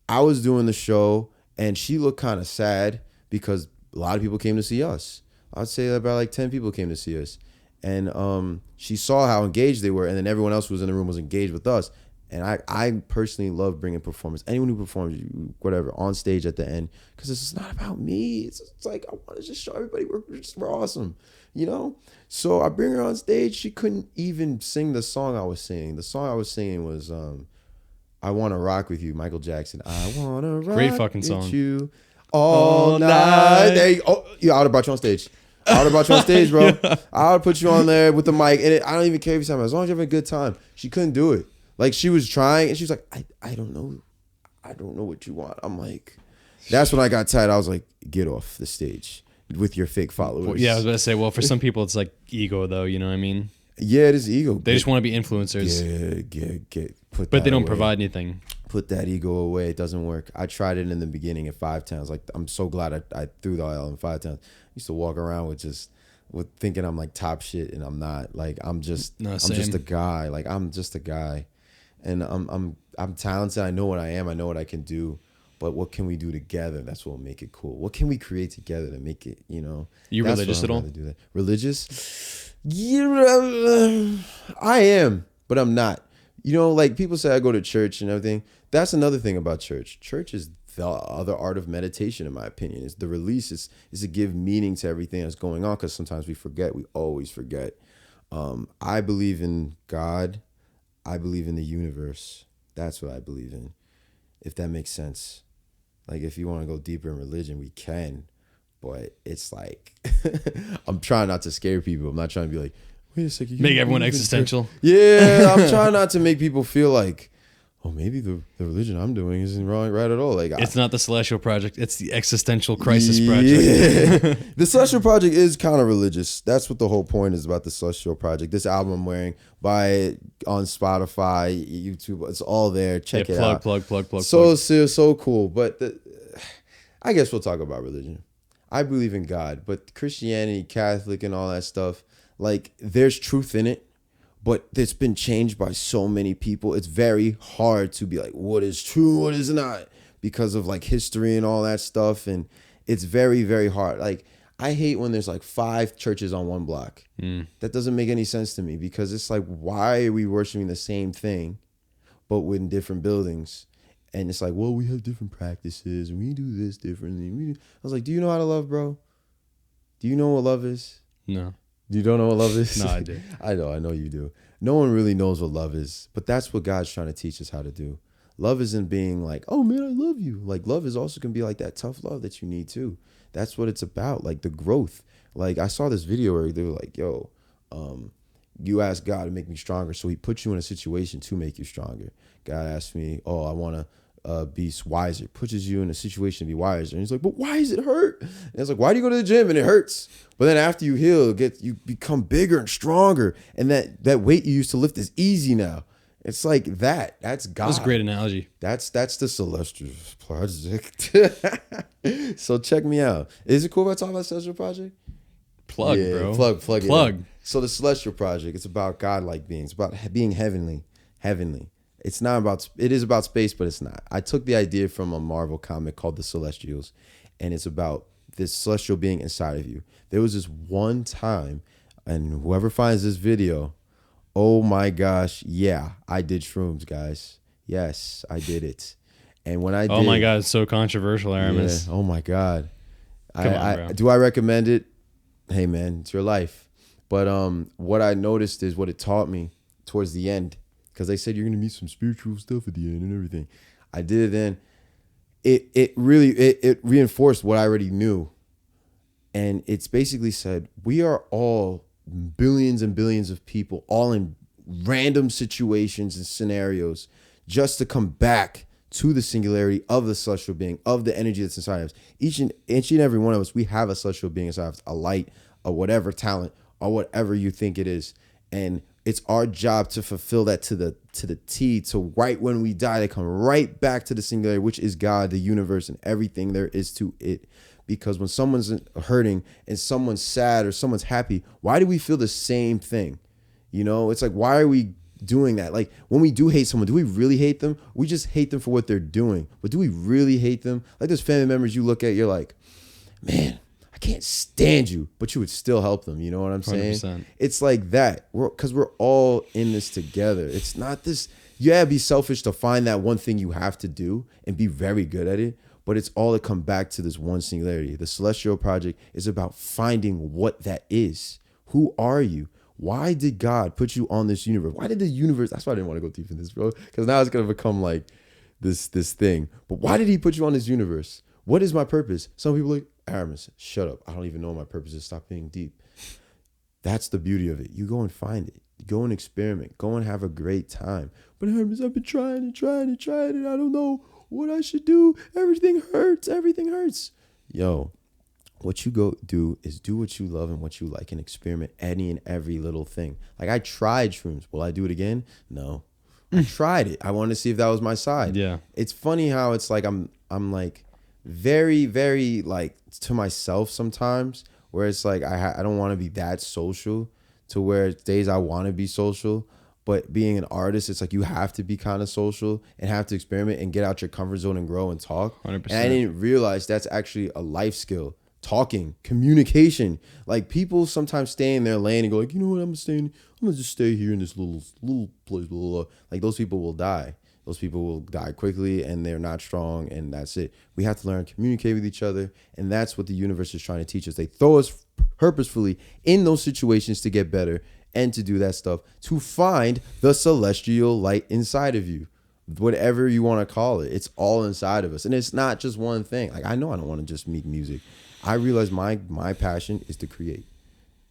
I was doing the show, and she looked kind of sad because a lot of people came to see us. I'd say about like 10 people came to see us. And she saw how engaged they were, and then everyone else who was in the room was engaged with us. And I personally love bringing performers, anyone who performs, whatever, on stage at the end, because it's not about me. It's like I want to just show everybody we're awesome, you know? So I bring her on stage. She couldn't even sing the song I was singing. The song I was singing was I Want to Rock With You, Michael Jackson. I want to rock Great fucking song. with you all night. There you go. Yeah, I would have brought you on stage. I would have brought you on stage, bro. I would have put you on there with the mic. And I don't even care if you're talking about, as long as you're having a good time. She couldn't do it. Like, she was trying, and she was like, I don't know. I don't know what you want. I'm like, that's when I got tired. I was like, get off the stage with your fake followers. Well, yeah, I was about to say, well, for some people, it's like ego, though. You know what I mean? Yeah, it is ego. They just want to be influencers. But they don't provide anything. Put that ego away. It doesn't work. I tried it in the beginning at 5 Towns. Like, I'm so glad I threw the oil in 5 Towns. I used to walk around with thinking I'm like top shit, and I'm not. Like, I'm just a guy. Like, I'm just a guy. And I'm talented. I know what I am. I know what I can do. But what can we do together? That's what will make it cool. What can we create together to make it, you know? You religious at all? Religious? Yeah, I am, but I'm not. You know, like people say I go to church and everything. That's another thing about church. Church is the other art of meditation, in my opinion. Is the release is to give meaning to everything that's going on, because sometimes we forget. We always forget. I believe in God. I believe in the universe. That's what I believe in, if that makes sense. Like, if you want to go deeper in religion, we can. But it's like, I'm trying not to scare people. I'm not trying to be like, wait a second. Make everyone existential. Yeah, I'm trying not to make people feel like, oh, maybe the religion I'm doing isn't wrong, right at all. Like, It's not the Celestial Project. It's the Existential Crisis yeah. Project. The Celestial Project is kind of religious. That's what the whole point is about the Celestial Project. This album I'm wearing, buy it on Spotify, YouTube. It's all there. Check it out. Plug. So serious, so cool. But I guess we'll talk about religion. I believe in God, but Christianity, Catholic, and all that stuff, like, there's truth in it, but it's been changed by so many people. It's very hard to be like, what is true, what is not, because of like history and all that stuff. And it's very, very hard. Like, I hate when there's like 5 churches on one block. That doesn't make any sense to me, because it's like, why are we worshiping the same thing, but in different buildings? And it's like, well, we have different practices and we do this differently. I was like, do you know how to love, bro? Do you know what love is? No. You don't know what love is? No, I do. I know you do. No one really knows what love is, but that's what God's trying to teach us how to do. Love isn't being like, oh man, I love you. Like, love is also going to be like that tough love that you need too. That's what it's about. Like, the growth. Like, I saw this video where they were like, yo, you asked God to make me stronger, so he put you in a situation to make you stronger. God asked me, oh, I want to be wiser. Pushes you in a situation to be wiser. And he's like, but why does it hurt? And it's like, why do you go to the gym and it hurts? But then after you heal, you become bigger and stronger. And that weight you used to lift is easy now. It's like that. That's God. That's a great analogy. That's the Celestial Project. So check me out. Is it cool if I talk about Celestial Project? Plug, yeah, bro. Plug. Plug. So the Celestial Project, it's about God-like beings. It's about being heavenly. It's not about, it is about space, but it's not. I took the idea from a Marvel comic called The Celestials, and it's about this celestial being inside of you. There was this one time, and whoever finds this video, oh my gosh, yeah, I did shrooms, guys. Yes, I did it. And when I did, Oh my God, it's so controversial, Arahmus. yeah, oh my God. Come on, bro. Do I recommend it? Hey man, it's your life. But what I noticed is what it taught me towards the end, because they said you're gonna meet some spiritual stuff at the end and everything. I did it then. It really reinforced what I already knew. And it's basically said, we are all billions and billions of people, all in random situations and scenarios, just to come back to the singularity of the celestial being, of the energy that's inside of us. Each and every one of us, we have a celestial being inside of us, a light, a whatever talent, or whatever you think it is. And it's our job to fulfill that to the T, to right when we die, they come right back to the singularity, which is God, the universe, and everything there is to it. Because when someone's hurting and someone's sad or someone's happy, why do we feel the same thing? You know, it's like, why are we doing that? Like, when we do hate someone, do we really hate them? We just hate them for what they're doing. But do we really hate them? Like, those family members you look at, you're like, man, I can't stand you, but you would still help them. You know what I'm saying? 100%. It's like that. Because we're all in this together. It's not this, yeah, be selfish to find that one thing you have to do and be very good at it. But it's all to come back to this one singularity. The Celestial Project is about finding what that is. Who are you? Why did God put you on this universe? Why did the universe? That's why I didn't want to go deep in this, bro. Because now it's gonna become like this thing. But why did He put you on this universe? What is my purpose? Some people are like, Arahmus, shut up. I don't even know what my purpose is. Stop being deep. That's the beauty of it. You go and find it. Go and experiment. Go and have a great time. But Arahmus, I've been trying and I don't know what I should do. Everything hurts. Yo, what you go do is do what you love and what you like and experiment any and every little thing. Like, I tried shrooms. Will I do it again? No. I tried it. I wanted to see if that was my side. Yeah. It's funny how it's like I'm like very, very like to myself sometimes, where it's like I don't want to be that social, to where days I want to be social. But being an artist, it's like you have to be kind of social and have to experiment and get out your comfort zone and grow and talk. 100%. And I didn't realize that's actually a life skill. Talking, communication. Like, people sometimes stay in their lane and go like, you know what, I'm gonna just stay here in this little place, blah, blah, blah. Like, those people will die. Those people will die quickly and they're not strong, and that's it. We have to learn to communicate with each other, and that's what the universe is trying to teach us. They throw us purposefully in those situations to get better and to do that stuff, to find the celestial light inside of you. Whatever you want to call it, it's all inside of us. And it's not just one thing. Like, I know I don't want to just make music. I realize my passion is to create.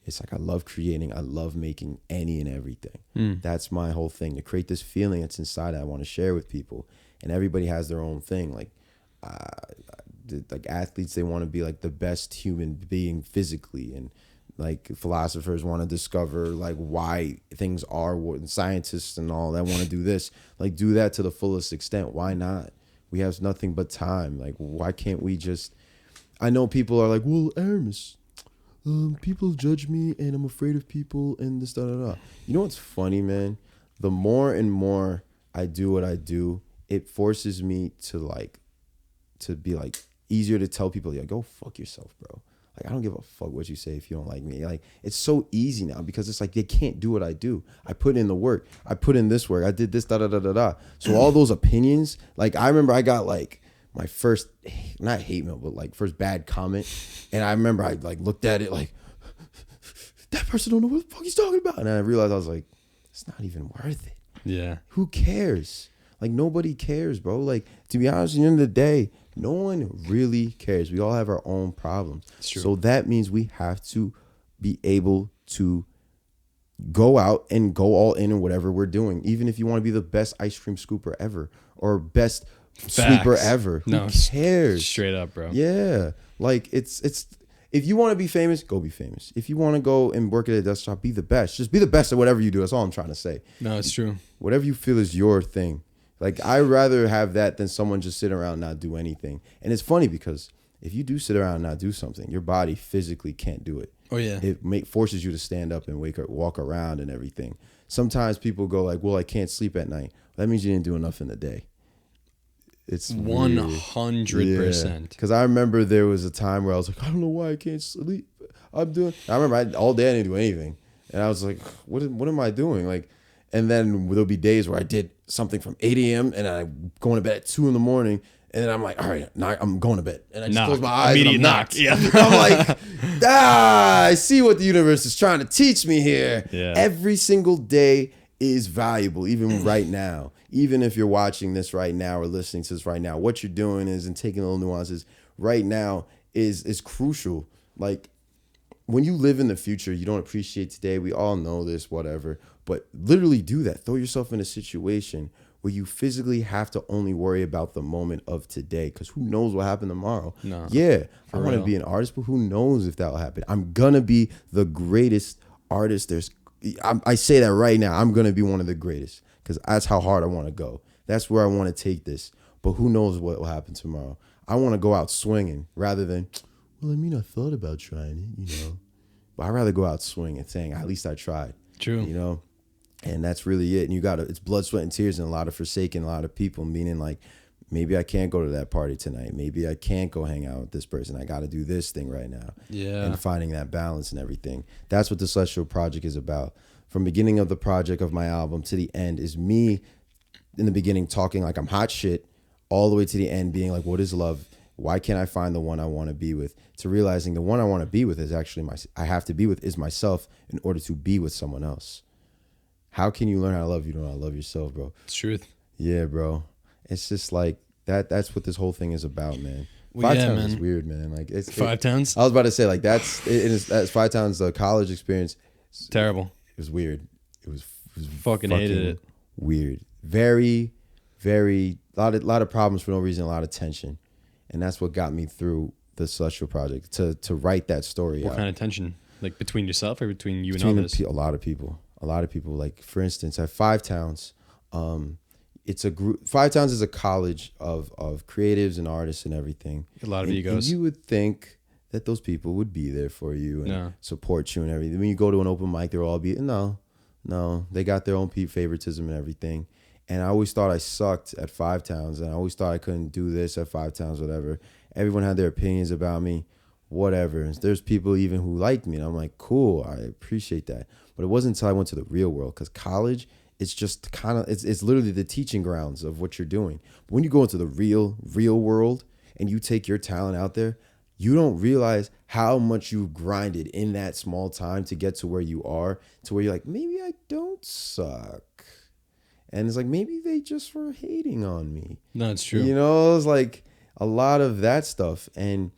It's like I love creating. I love making any and everything. That's my whole thing, to create this feeling that's inside that I want to share with people. And everybody has their own thing. Like athletes, they want to be like the best human being physically, and like philosophers want to discover like why things are what, and scientists and all that want to do this, like do that to the fullest extent. Why not? We have nothing but time. Like, why can't we just, I know people are like, well, Arahmus, people judge me and I'm afraid of people and this, da, da, da. You know what's funny, man? The more and more I do what I do, it forces me to be like easier to tell people, like, go fuck yourself, bro. Like, I don't give a fuck what you say if you don't like me. Like, it's so easy now because it's like they can't do what I do. I put in the work. I put in this work. I did this, da da da da da. So all those opinions, like, I remember I got like my first, not hate mail, but like first bad comment, and I remember I like looked at it like, that person don't know what the fuck he's talking about, and I realized I was like, it's not even worth it. Yeah. Who cares? Like, nobody cares, bro. Like, to be honest, at the end of the day, no one really cares. We all have our own problems. It's true. So that means we have to be able to go out and go all in whatever we're doing. Even if you want to be the best ice cream scooper ever or best sweeper ever. Who cares? Straight up, bro. Yeah. Like, it's if you want to be famous, go be famous. If you want to go and work at a desk shop, be the best. Just be the best at whatever you do. That's all I'm trying to say. No, it's true. Whatever you feel is your thing. Like, I'd rather have that than someone just sit around and not do anything. And it's funny because if you do sit around and not do something, your body physically can't do it. Oh, yeah. It forces you to stand up and walk around and everything. Sometimes people go like, well, I can't sleep at night. That means you didn't do enough in the day. It's 100%. Because I remember there was a time where I was like, I don't know why I can't sleep. I remember all day I didn't do anything. And I was like, what am I doing? Like, and then there'll be days where I did something from 8 a.m. and I go to bed at 2 in the morning. And then I'm like, all right, now I'm going to bed. And I just close my eyes and I'm knocked. Yeah. I'm like, I see what the universe is trying to teach me here. Yeah. Every single day is valuable, even right now. Even if you're watching this right now or listening to this right now, what you're doing is, and taking little nuances right now is crucial. Like, when you live in the future, you don't appreciate today. We all know this, whatever. But literally do that. Throw yourself in a situation where you physically have to only worry about the moment of today, because who knows what happened tomorrow. No, yeah, I want to be an artist, but who knows if that will happen. I'm going to be the greatest artist. I say that right now. I'm going to be one of the greatest because that's how hard I want to go. That's where I want to take this. But who knows what will happen tomorrow. I want to go out swinging rather than, well, I mean, I thought about trying it, you know. But I'd rather go out swinging and saying, at least I tried. True. You know? And that's really it. And it's blood, sweat, and tears, and a lot of forsaking a lot of people, meaning like, maybe I can't go to that party tonight. Maybe I can't go hang out with this person. I got to do this thing right now. Yeah. And finding that balance and everything. That's what the Celestial Project is about. From beginning of the project of my album to the end is me in the beginning talking like I'm hot shit, all the way to the end being like, what is love? Why can't I find the one I want to be with? To realizing the one I want to be with is actually I have to be with is myself in order to be with someone else. How can you learn how to love if you don't know how to love yourself, bro? It's truth. Yeah, bro. It's just like that's what this whole thing is about, man. Well, Five yeah, Towns man. is weird, man. Like, it's Five Towns? I was about to say, like, that's 5 Towns, the college experience. Terrible. It was weird. It was Fucking hated it. Weird. Very, very, lot of problems for no reason, a lot of tension. And that's what got me through the Celestial Project, to write that story out. What kind of tension? Like, between yourself or between you Between and others? a lot of people. A lot of people. Like, for instance, at 5 Towns, it's a group. 5 Towns is a college of creatives and artists and everything. A lot of egos. And you would think that those people would be there for you and support you and everything. When you go to an open mic, they'll all be, no, they got their own favoritism and everything. And I always thought I sucked at 5 Towns, and I always thought I couldn't do this at 5 Towns, whatever. Everyone had their opinions about me, whatever. And there's people even who liked me, and I'm like, cool, I appreciate that. But it wasn't until I went to the real world, because college, it's just kind of, it's literally the teaching grounds of what you're doing. But when you go into the real world and you take your talent out there, you don't realize how much you've grinded in that small time to get to where you are, to where you're like, maybe I don't suck. And it's like, maybe they just were hating on me. No, it's true. You know, it's like a lot of that stuff. And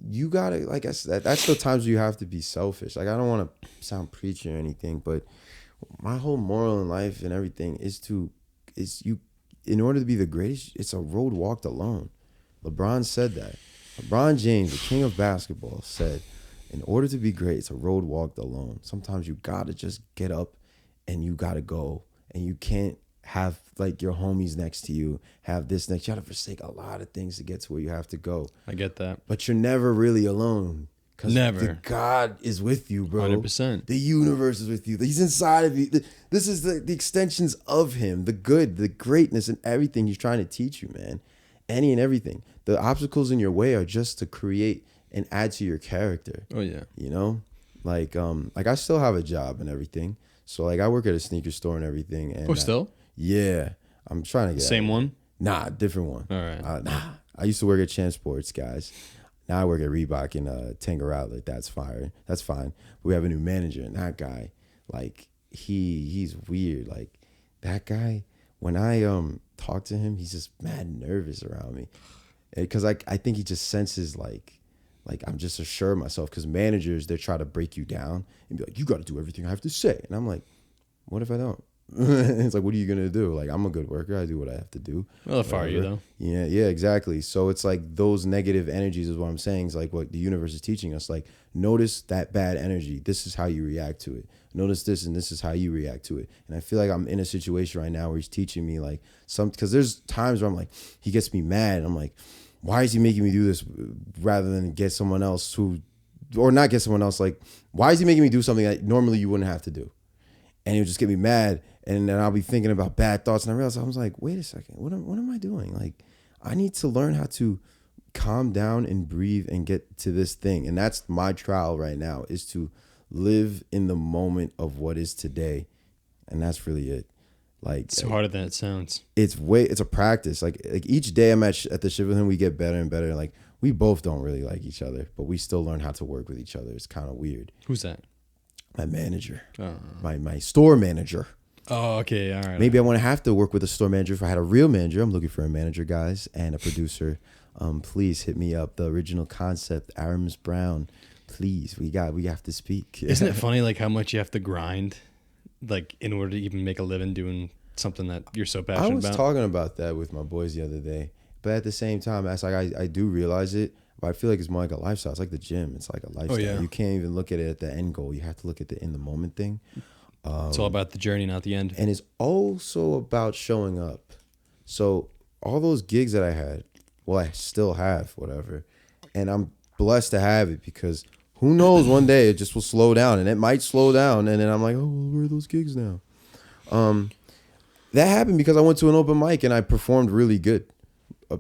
you gotta, like I said, that's the times you have to be selfish. Like, I don't want to sound preachy or anything, but my whole moral in life and everything is you, in order to be the greatest, it's a road walked alone. LeBron said that. LeBron James, the king of basketball, said, in order to be great, it's a road walked alone. Sometimes you gotta just get up and you gotta go, and you can't have like your homies next to you, have this next. You gotta forsake a lot of things to get to where you have to go. I get that. But you're never really alone. Never. The God is with you, bro. 100%. The universe is with you. He's inside of you. This is the extensions of him, the good, the greatness, and everything he's trying to teach you, man. Any and everything. The obstacles in your way are just to create and add to your character. Oh yeah. You know? Like I still have a job and everything. So like I work at a sneaker store and everything. And still? Yeah. I'm trying to get Same one? Nah, different one. All right. Nah. I used to work at Champ Sports, guys. Now I work at Reebok in Tanger Outlet. That's fire. That's fine. But we have a new manager, and that guy, like, he's weird. Like, that guy, when I talk to him, he's just mad nervous around me. Because I think he just senses, like I'm just assured myself. Because managers, they try to break you down and be like, you got to do everything I have to say. And I'm like, what if I don't? It's like, what are you gonna do? Like, I'm a good worker. I do what I have to do. Well, they'll fire you though. Yeah, exactly. So it's like those negative energies is what I'm saying. Is like what the universe is teaching us. Like, notice that bad energy. This is how you react to it. Notice this, and this is how you react to it. And I feel like I'm in a situation right now where he's teaching me like because there's times where I'm like, he gets me mad. And I'm like, why is he making me do this rather than get someone else or not get someone else? Like, why is he making me do something that normally you wouldn't have to do? And he'll just get me mad. And then I'll be thinking about bad thoughts. And I realize I was like, wait a second, what am I doing? Like, I need to learn how to calm down and breathe and get to this thing. And that's my trial right now, is to live in the moment of what is today. And that's really it. Like, it's harder than it sounds. It's a practice. Like each day I'm at the ship with him, we get better and better. Like, we both don't really like each other, but we still learn how to work with each other. It's kind of weird. Who's that? My manager. My store manager. Oh, okay. All right. Maybe I want to have to work with a store manager. If I had a real manager, I'm looking for a manager, guys, and a producer. Please hit me up. The original concept, Arahmus Brown. Please, we have to speak. Isn't it funny, like, how much you have to grind, like, in order to even make a living doing something that you're so passionate about? I was talking about that with my boys the other day, but at the same time, as like I do realize it, but I feel like it's more like a lifestyle. It's like the gym. It's like a lifestyle. Oh, yeah. You can't even look at it at the end goal. You have to look at the in the moment thing. It's all about the journey, not the end. And it's also about showing up. So all those gigs that I had, well, I still have, whatever. And I'm blessed to have it because who knows, one day it just will slow down. And it might slow down. And then I'm like, oh, well, where are those gigs now? That happened because I went to an open mic and I performed really good.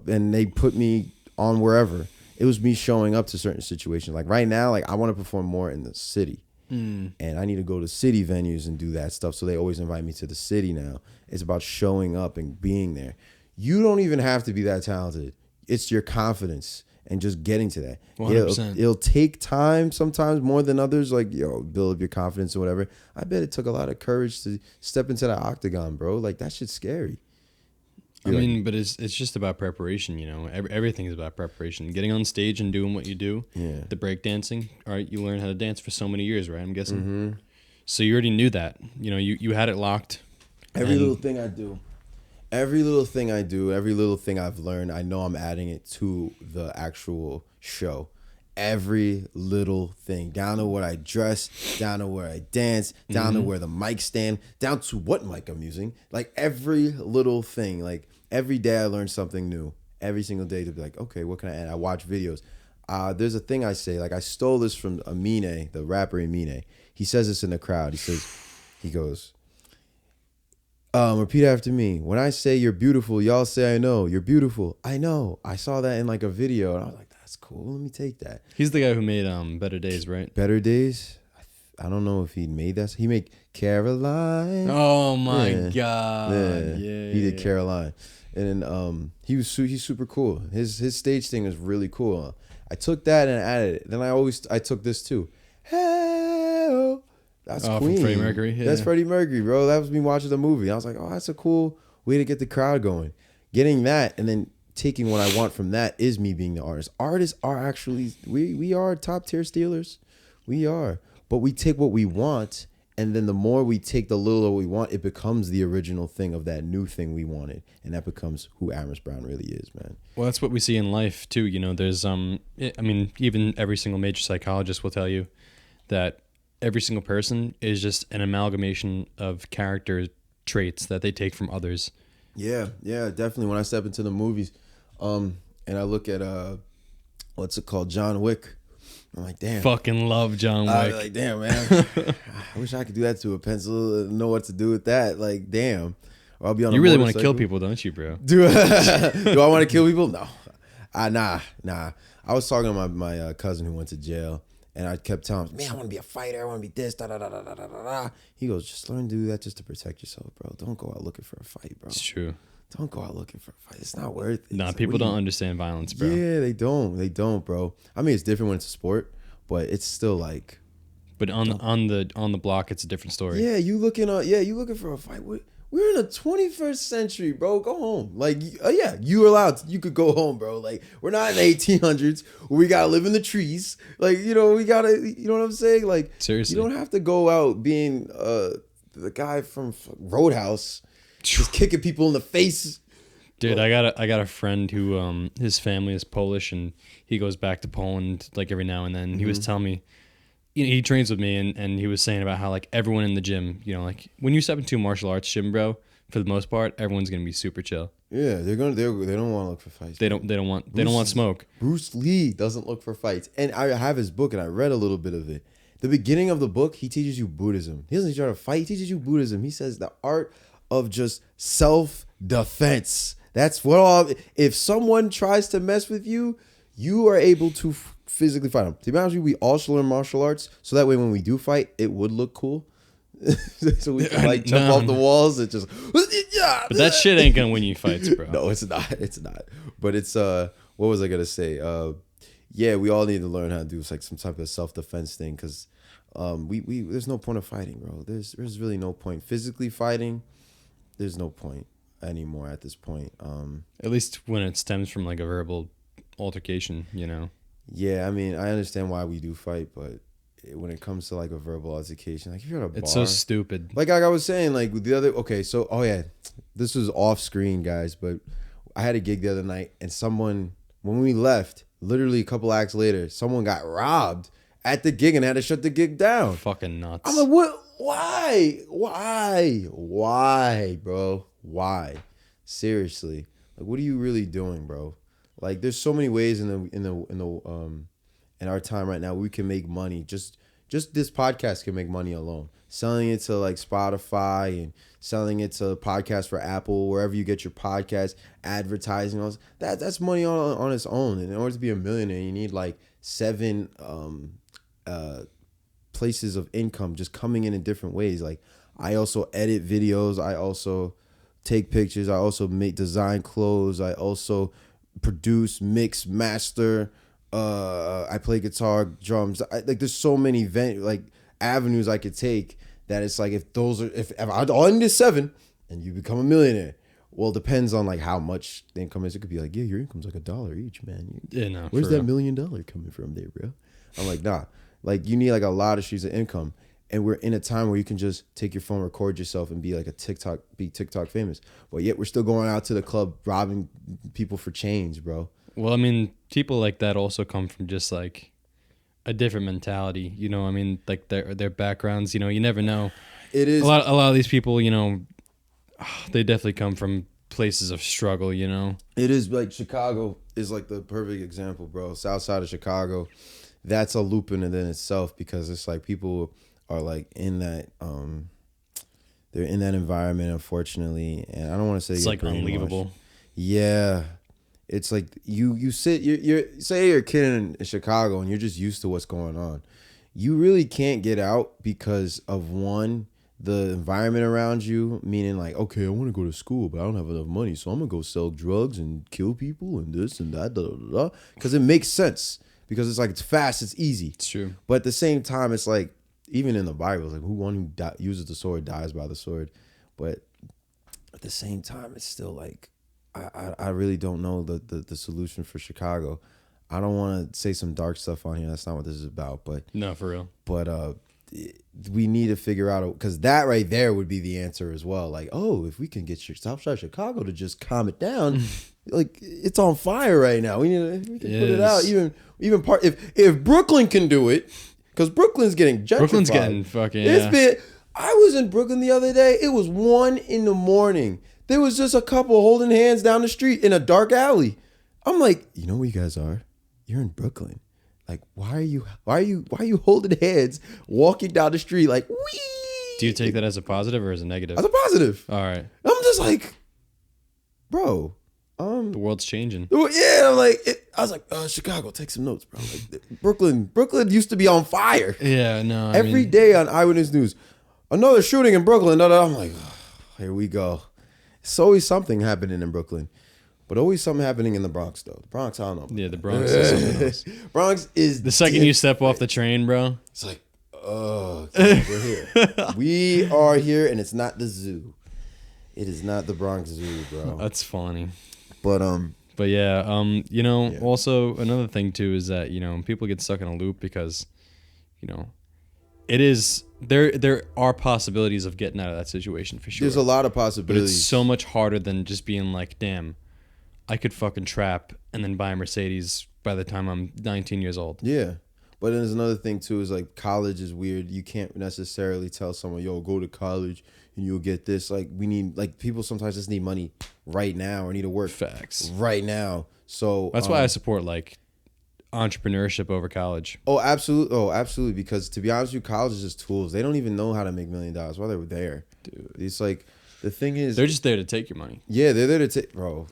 And they put me on wherever. It was me showing up to certain situations. Like right now, like I want to perform more in the city. And I need to go to city venues and do that stuff. So they always invite me to the city now. It's about showing up and being there. You don't even have to be that talented. It's your confidence and just getting to that. 100%. It'll take time sometimes more than others. Like, build up your confidence or whatever. I bet it took a lot of courage to step into that octagon, bro. Like, that shit's scary. I mean, but it's just about preparation, you know. Everything is about preparation. Getting on stage and doing what you do. Yeah. The break dancing. All right, you learned how to dance for so many years, right? I'm guessing. Mm-hmm. So you already knew that. You know, you had it locked. Every little thing I do, every little thing I've learned, I know I'm adding it to the actual show. Every little thing, down to what I dress, down to where I dance, down to where the mic stand, down to what mic I'm using. Like every little thing, like every day I learn something new. Every single day to be like, okay, what can I add? I watch videos. There's a thing I say, like I stole this from Amine, the rapper Amine. He says this in the crowd. He goes, repeat after me. When I say you're beautiful, y'all say I know. You're beautiful. I know. I saw that in like a video and I was like, that's cool. Let me take that. He's the guy who made Better Days, right? Better Days? I don't know if he made that. He made Caroline. Oh my God. Yeah. He did Caroline. And then he's super cool. His stage thing is really cool. I took that and added it. Then I took this too. Hey, that's Queen. From Freddie Mercury. Yeah. That's Freddie Mercury, bro. That was me watching the movie. I was like, oh, that's a cool way to get the crowd going. Getting that and then taking what I want from that is me being the artist. Artists are actually, we are top tier stealers. We are. But we take what we want, and then the more we take the little we want, it becomes the original thing of that new thing we wanted. And that becomes who Arahmus Brown really is, man. Well, that's what we see in life too. You know, there's I mean, even every single major psychologist will tell you that every single person is just an amalgamation of character traits that they take from others. Yeah, definitely. When I step into the movies, and I look at what's it called, John Wick, I'm like, damn. Fucking love John Wick. I'm like, damn, man. I wish I could do that to a pencil and know what to do with that. Like, damn. Or I'll be on. You really want to kill people, don't you, bro? Do I want to kill people? No. Nah. I was talking to my cousin who went to jail, and I kept telling him, man, I want to be a fighter. I want to be this, da da da da da da da. He goes, just learn to do that just to protect yourself, bro. Don't go out looking for a fight, bro. It's true. Don't go out looking for a fight. It's not worth it. Nah, people don't understand violence, bro. Yeah, they don't, bro. I mean, it's different when it's a sport, but it's still like. But on the block, it's a different story. Yeah, you looking for a fight. We're in the 21st century, bro. Go home. Like, yeah, you're allowed. You could go home, bro. Like, we're not in the 1800s where we gotta live in the trees. Like, you know, we gotta. You know what I'm saying? Like, seriously, you don't have to go out being the guy from Roadhouse. Just kicking people in the face. Dude, I got a friend who his family is Polish, and he goes back to Poland like every now and then. Mm-hmm. He was telling me, you know, he trains with me, and he was saying about how like everyone in the gym, you know, like when you step into a martial arts gym, bro, for the most part, everyone's gonna be super chill. Yeah, they don't want to look for fights. They don't want smoke. Bruce Lee doesn't look for fights, and I have his book, and I read a little bit of it. The beginning of the book, he teaches you Buddhism. He doesn't teach you how to fight. He teaches you Buddhism. He says the art of just self-defense. That's what all. If someone tries to mess with you, you are able to physically fight them. To be honest with you, we all should learn martial arts, so that way when we do fight, it would look cool. So we can like jump off the walls and just. But that shit ain't gonna win you fights, bro. No, it's not. It's not. But it's what was I gonna say? Yeah, we all need to learn how to do like some type of self-defense thing, because we there's no point of fighting, bro. There's really no point physically fighting. There's no point anymore at this point. At least when it stems from like a verbal altercation, you know. Yeah, I mean, I understand why we do fight, but when it comes to like a verbal altercation, like if you're at a bar, it's so stupid. Like I was saying, like with the other. Okay, so this was off screen, guys, but I had a gig the other night, and someone, when we left, literally a couple acts later, someone got robbed at the gig and had to shut the gig down. Fucking nuts. I'm like, what? Why, bro? Why? Seriously, like, what are you really doing, bro? Like, there's so many ways in our time right now we can make money. Just this podcast can make money alone. Selling it to like Spotify and selling it to podcasts for Apple, wherever you get your podcast, advertising, all that's money on its own. And in order to be a millionaire, you need like 7 places of income just coming in different ways. Like, I also edit videos. I also take pictures. I also design clothes. I also produce, mix, master. I play guitar, drums. Like, there's so many avenues I could take that it's like, if I all need is 7 and you become a millionaire. Well, it depends on like how much the income is. It could be like, yeah, your income's like $1 each, man. Yeah, no. Where's that $1 million coming from there, bro? I'm like, nah. Like, you need like a lot of streams of income. And we're in a time where you can just take your phone, record yourself, and be like TikTok famous. But yet we're still going out to the club robbing people for change, bro. Well, I mean, people like that also come from just like a different mentality, you know. I mean, like their backgrounds, you know. You never know. It is a lot of these people, you know, they definitely come from places of struggle, you know. It is like Chicago is like the perfect example, bro. South side of Chicago, that's a loop in it in itself, because it's like people are like in that they're in that environment, unfortunately, and I don't want to say it's like unleavable. Yeah, it's like you say you're a kid in Chicago and you're just used to what's going on. You really can't get out because of the environment around you, meaning like, okay, I want to go to school, but I don't have enough money, so I'm gonna go sell drugs and kill people and this and that, because it makes sense, because it's like, it's fast, it's easy. It's true. But at the same time, it's like, even in the Bible, it's like, who uses the sword dies by the sword. But at the same time, it's still like, I really don't know the solution for Chicago. I don't want to say some dark stuff on here. That's not what this is about. But No, for real. But we need to figure out, because that right there would be the answer as well. Like, oh, if we can get Southside Chicago to just calm it down, like it's on fire right now. We can put it out. Even part if Brooklyn can do it, because Brooklyn's getting gentrified. Brooklyn's getting fucking. I was in Brooklyn the other day. It was 1 a.m. There was just a couple holding hands down the street in a dark alley. I'm like, you know where you guys are? You're in Brooklyn. Like, why are you holding hands walking down the street like, wee? Do you take that as a positive or as a negative? As a positive. All right. I'm just like, bro. The world's changing. Yeah, I'm like, I was like, Chicago, take some notes, bro. Like, Brooklyn used to be on fire. Yeah, no. Every day on Eyewitness News, another shooting in Brooklyn. I'm like, oh, here we go. It's always something happening in Brooklyn. But always something happening in the Bronx, though. The Bronx, I don't know. Yeah, the Bronx is something else. Bronx is... The second you step off the train, bro. It's like, oh, we're here. We are here, and it's not the zoo. It is not the Bronx Zoo, bro. That's funny. But yeah, also another thing, too, is that, people get stuck in a loop because, it is... There are possibilities of getting out of that situation, for sure. There's a lot of possibilities. But it's so much harder than just being like, damn, I could fucking trap and then buy a Mercedes by the time I'm 19 years old. Yeah. But then there's another thing, too, is like college is weird. You can't necessarily tell someone, yo, go to college and you'll get this. Like, people sometimes just need money right now or need to work Facts. right now. So that's why I support, like, entrepreneurship over college. Oh, absolutely. Because to be honest with you, college is just tools. They don't even know how to make $1 million while they were there. Dude. It's like, the thing is, they're just there to take your money. Yeah, they're there to take, bro.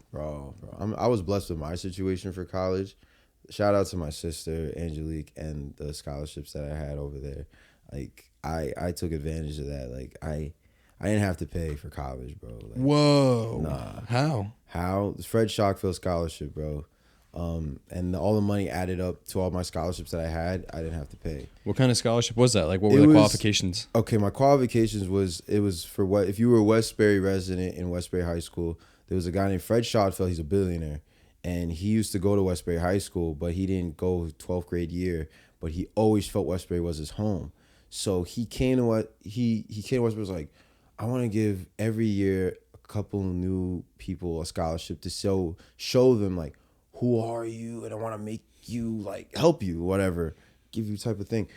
I was blessed with my situation for college. Shout out to my sister Angelique and the scholarships that I had over there. Like, I took advantage of that. Like, I didn't have to pay for college, bro. Like, whoa. Nah. How? It's Fred Shockfield scholarship, bro. And all the money added up to all my scholarships that I had, I didn't have to pay. What kind of scholarship was that? Like, what were the qualifications? Okay, my qualifications was for what, if you were a Westbury resident in Westbury High School, there was a guy named Fred Shotfeld. He's a billionaire, and he used to go to Westbury High School, but he didn't go 12th grade year, but he always felt Westbury was his home. So he came to Westbury, was like, I want to give every year a couple new people a scholarship to show them, like, who are you? And I want to make you, like, help you, whatever, give you type of thing.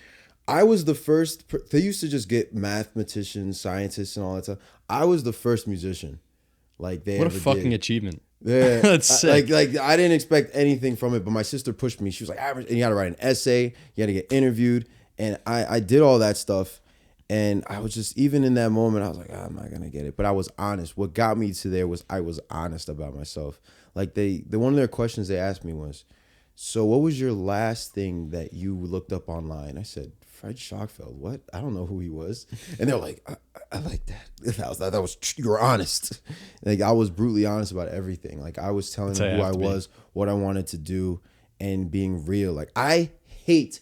I was the first. They used to just get mathematicians, scientists, and all that stuff. I was the first musician. Like, they. What a fucking achievement! Yeah, that's sick. Like I didn't expect anything from it, but my sister pushed me. She was like, "Average," and you had to write an essay. You had to get interviewed, and I did all that stuff. And I was just, even in that moment, I was like, I'm not gonna get it. But I was honest. What got me to there was I was honest about myself. Like, the one of their questions they asked me was, so what was your last thing that you looked up online? I said, Fred Shockfeld. What? I don't know who he was. And they're like, I like that. That was you were honest. Like, I was brutally honest about everything. Like, I was telling them who I was, what I wanted to do, and being real. Like, I hate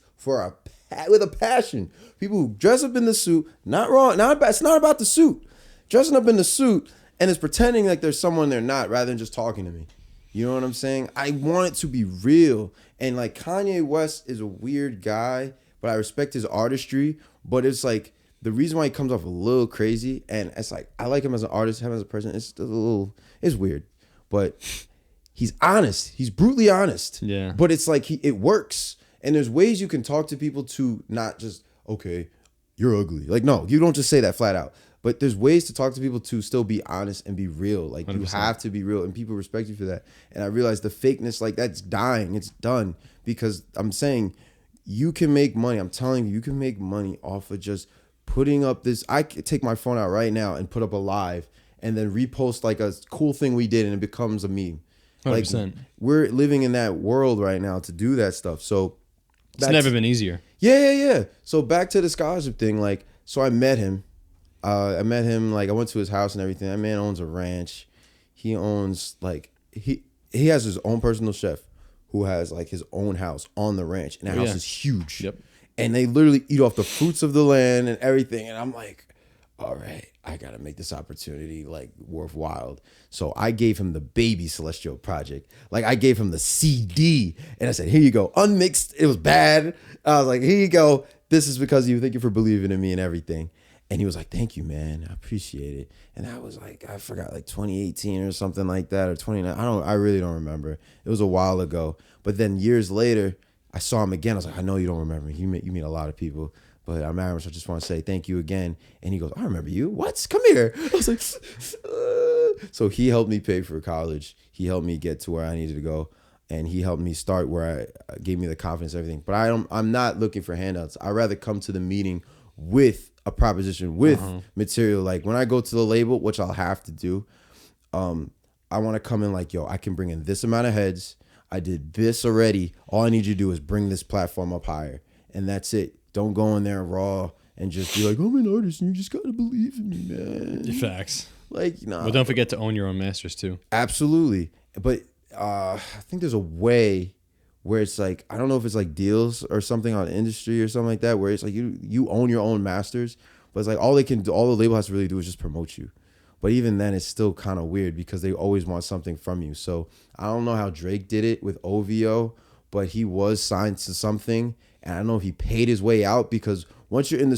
with a passion people who dress up in the suit. Not wrong. It's not about the suit. Dressing up in the suit and it's pretending like there's someone they're not, rather than just talking to me. You know what I'm saying? I want it to be real. And like, Kanye West is a weird guy, but I respect his artistry. But it's like, the reason why he comes off a little crazy, and it's like, I like him as an artist, him as a person, it's weird. But he's honest. He's brutally honest. Yeah. But it's like, it works. And there's ways you can talk to people to not just, okay, you're ugly. Like, no, you don't just say that flat out. But there's ways to talk to people to still be honest and be real. Like, 100%. You have to be real, and people respect you for that. And I realized the fakeness, like, that's dying. It's done. Because I'm saying, you can make money. I'm telling you, you can make money off of just putting up this. I could take my phone out right now and put up a live and then repost, like, a cool thing we did, and it becomes a meme. 100%. Like, we're living in that world right now to do that stuff. So it's never been easier. Yeah. So back to the scholarship thing. Like, so I met him. Like, I went to his house and everything. That man owns a ranch. He owns, like, he has his own personal chef who has, like, his own house on the ranch. And that house is huge. Yep. And they literally eat off the fruits of the land and everything. And I'm like, all right, I gotta make this opportunity like worthwhile. So I gave him the baby Celestial Project. Like I gave him the CD and I said, here you go, unmixed. It was bad. I was like, here you go. This is because of you. Thank you for believing in me and everything. And he was like, thank you, man. I appreciate it. And I was like, I forgot, like 2018 or something like that, or 29. I really don't remember. It was a while ago. But then years later, I saw him again. I was like, I know you don't remember me. You meet a lot of people. But I'm Arahmus. I just want to say thank you again. And he goes, I remember you. What? Come here. I was like, So he helped me pay for college. He helped me get to where I needed to go. And he helped me start where I gave me the confidence and everything. But I'm not looking for handouts. I'd rather come to the meeting with a proposition, with material. Like when I go to the label, which I'll have to do, I want to come in like, yo, I can bring in this amount of heads. I did this already. All I need you to do is bring this platform up higher. And that's it. Don't go in there raw and just be like, I'm an artist and you just got to believe in me, man. Facts. Like, nah. Well, don't forget to own your own masters too. Absolutely. But I think there's a way where it's like, I don't know if it's like deals or something on industry or something like that, where it's like you own your own masters, but it's like all the label has to really do is just promote you. But even then, it's still kind of weird because they always want something from you. So I don't know how Drake did it with OVO, but he was signed to something. And I don't know if he paid his way out, because once you're in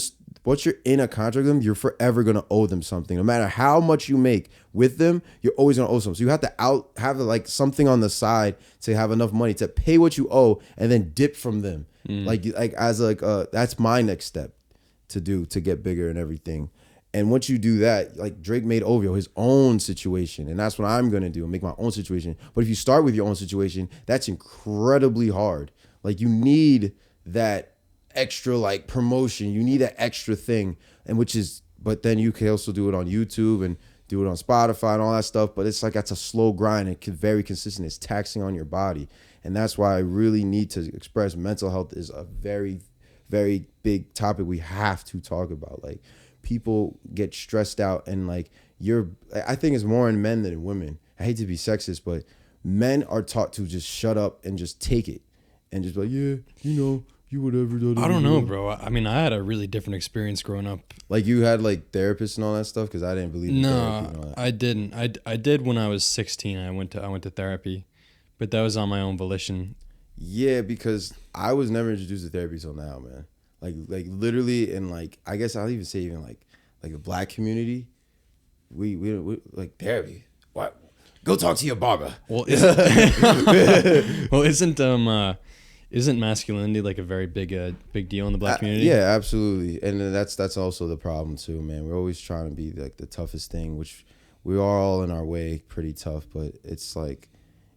a contract with them, you're forever gonna owe them something. No matter how much you make with them, you're always gonna owe something. So you have to have like something on the side to have enough money to pay what you owe and then dip from them. That's my next step to do to get bigger and everything. And once you do that, like Drake made OVO his own situation, and that's what I'm gonna do, make my own situation. But if you start with your own situation, that's incredibly hard. Like you need that extra like promotion, you need that extra thing, but then you can also do it on YouTube and do it on Spotify and all that stuff. But it's like that's a slow grind and very consistent. It's taxing on your body, and that's why I really need to express mental health is a very, very big topic we have to talk about. Like people get stressed out, and like I think it's more in men than in women. I hate to be sexist, but men are taught to just shut up and just take it and just be like, yeah, you whatever. I don't know, bro. I mean, I had a really different experience growing up. Like you had like therapists and all that stuff, because I didn't believe in therapy and all that. I didn't. I did when I was 16. I went to therapy, but that was on my own volition. Yeah, because I was never introduced to therapy till now, man. Like literally, and like I guess I'll even say even like the black community, we like therapy. What? Go talk to your barber. Well, isn't masculinity like a very big deal in the black community? Yeah, absolutely. And that's also the problem too, man. We're always trying to be like the toughest thing, which we are all in our way pretty tough, but it's like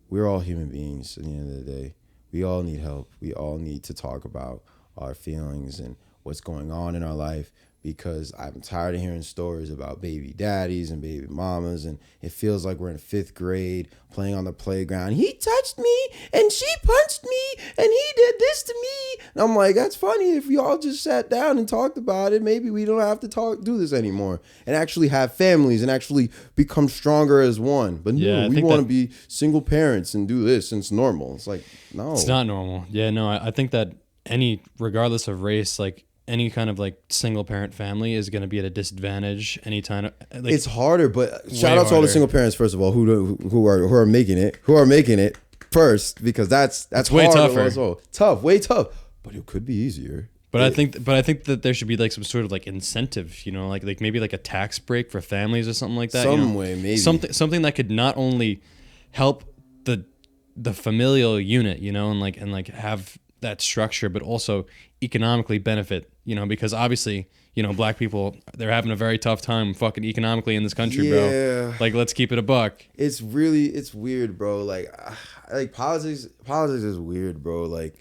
we're all human beings at the end of the day. We all need help. We all need to talk about our feelings and what's going on in our life, because I'm tired of hearing stories about baby daddies and baby mamas, and it feels like we're in 5th grade playing on the playground. He touched me and she punched me and he did this to me. And I'm like, that's funny. If we all just sat down and talked about it, maybe we don't have to do this anymore and actually have families and actually become stronger as one. But no, we want to be single parents and do this, and it's normal. It's like, no. It's not normal. Yeah, no, I think that regardless of race, like any kind of like single parent family is going to be at a disadvantage anytime. Like, it's harder, but shout out to all the single parents, first of all, who are making it first, because that's way hard tougher. Also. Way tough, but it could be easier. But I think that there should be like some sort of like incentive, like maybe like a tax break for families or something like that. Way, maybe something that could not only help the familial unit, and like have that structure, but also economically benefit, because obviously, black people, they're having a very tough time fucking economically in this country, bro. Like, let's keep it a buck. It's weird, bro. Like politics is weird, bro. Like,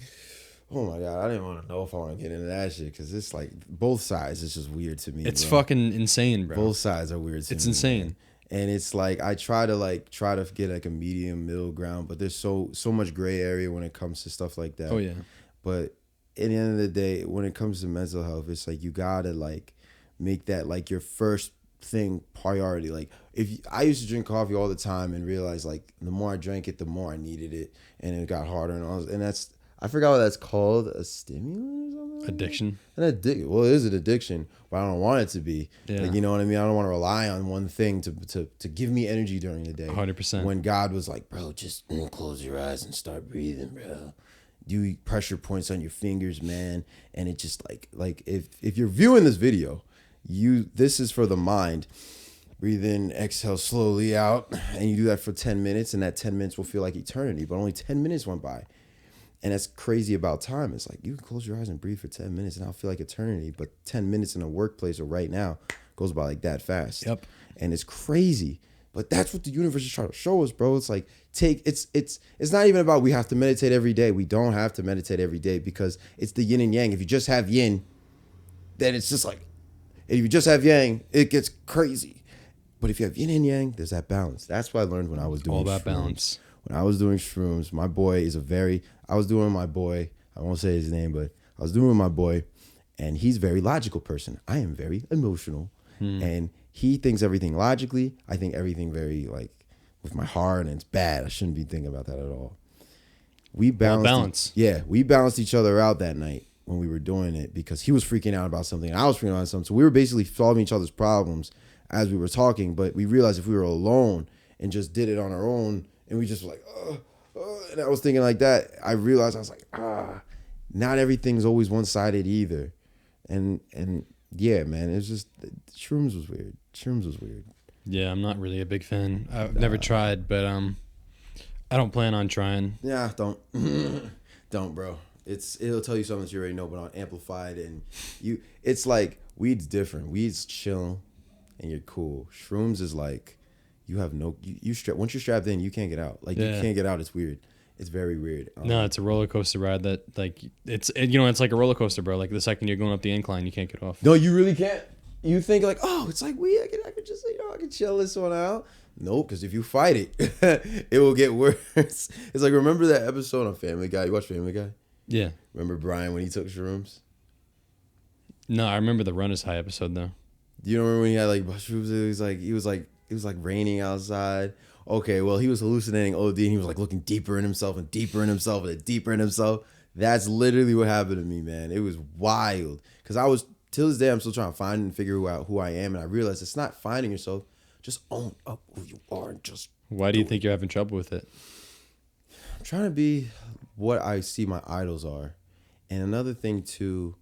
oh my God, I didn't want to know if I want to get into that shit, because it's like both sides. It's just weird to me. It's fucking insane, bro. Both sides are weird to me. It's insane. Man. And it's like I try to get like a medium middle ground, but there's so much gray area when it comes to stuff like that. Oh yeah. But at the end of the day, when it comes to mental health, it's like you gotta like make that like your first thing priority. Like I used to drink coffee all the time and realized like the more I drank it, the more I needed it, and it got harder and that's I forgot what that's called, a stimulant or something Addiction. Well, it is an addiction, but I don't want it to be. Yeah. Like, you know what I mean? I don't want to rely on one thing to give me energy during the day. 100%. When God was like, bro, just close your eyes and start breathing, bro. Do pressure points on your fingers, man. And it just like if you're viewing this video, this is for the mind. Breathe in, exhale slowly out, and you do that for 10 minutes, and that 10 minutes will feel like eternity, but only 10 minutes went by. And that's crazy about time. It's like, you can close your eyes and breathe for 10 minutes, and I'll feel like eternity, but 10 minutes in a workplace or right now goes by like that fast. Yep. And it's crazy. But that's what the universe is trying to show us, bro. It's like, it's not even about we have to meditate every day. We don't have to meditate every day because it's the yin and yang. If you just have yin, then it's just like, if you just have yang, it gets crazy. But if you have yin and yang, there's that balance. That's what I learned when I was doing all about shrooms. balance. When I was doing shrooms, my boy I was doing my boy, I won't say his name, but I was doing my boy, and he's a very logical person. I am very emotional. And he thinks everything logically. I think everything very like with my heart, and it's bad. I shouldn't be thinking about that at all. We balanced. We balanced each other out that night when we were doing it because he was freaking out about something and I was freaking out about something. So we were basically solving each other's problems as we were talking, but we realized if we were alone and just did it on our own and we just were like, and I was thinking like that, I realized I was like, not everything's always one-sided either. And yeah, man, it's just, shrooms was weird. Yeah, I'm not really a big fan. I've never tried, but I don't plan on trying. Yeah, don't. Don't, bro. It'll tell you something that you already know, but on amplified, and it's like weed's different. Weed's chill and you're cool. Shrooms is like you have no once you're strapped in, you can't get out. Like you can't get out. It's weird. It's very weird. No, it's a roller coaster ride that like it's like a roller coaster, bro. Like the second you're going up the incline, you can't get off. No, you really can't. You think like, oh, it's like weed. I could just I can chill this one out. Nope, because if you fight it, it will get worse. It's like, remember that episode on Family Guy? You watch Family Guy? Yeah. Remember Brian when he took shrooms? No, I remember the Run is High episode though. Do you remember when he had like shrooms? It was like raining outside. Okay, well, he was hallucinating OD, and he was like looking deeper in himself and deeper in himself and deeper in himself. That's literally what happened to me, man. It was wild. Because I was, till this day, I'm still trying to find and figure out who I am. And I realized it's not finding yourself. Just own up who you are and just. Why do you think you're having trouble with it? I'm trying to be what I see my idols are. And another thing, too,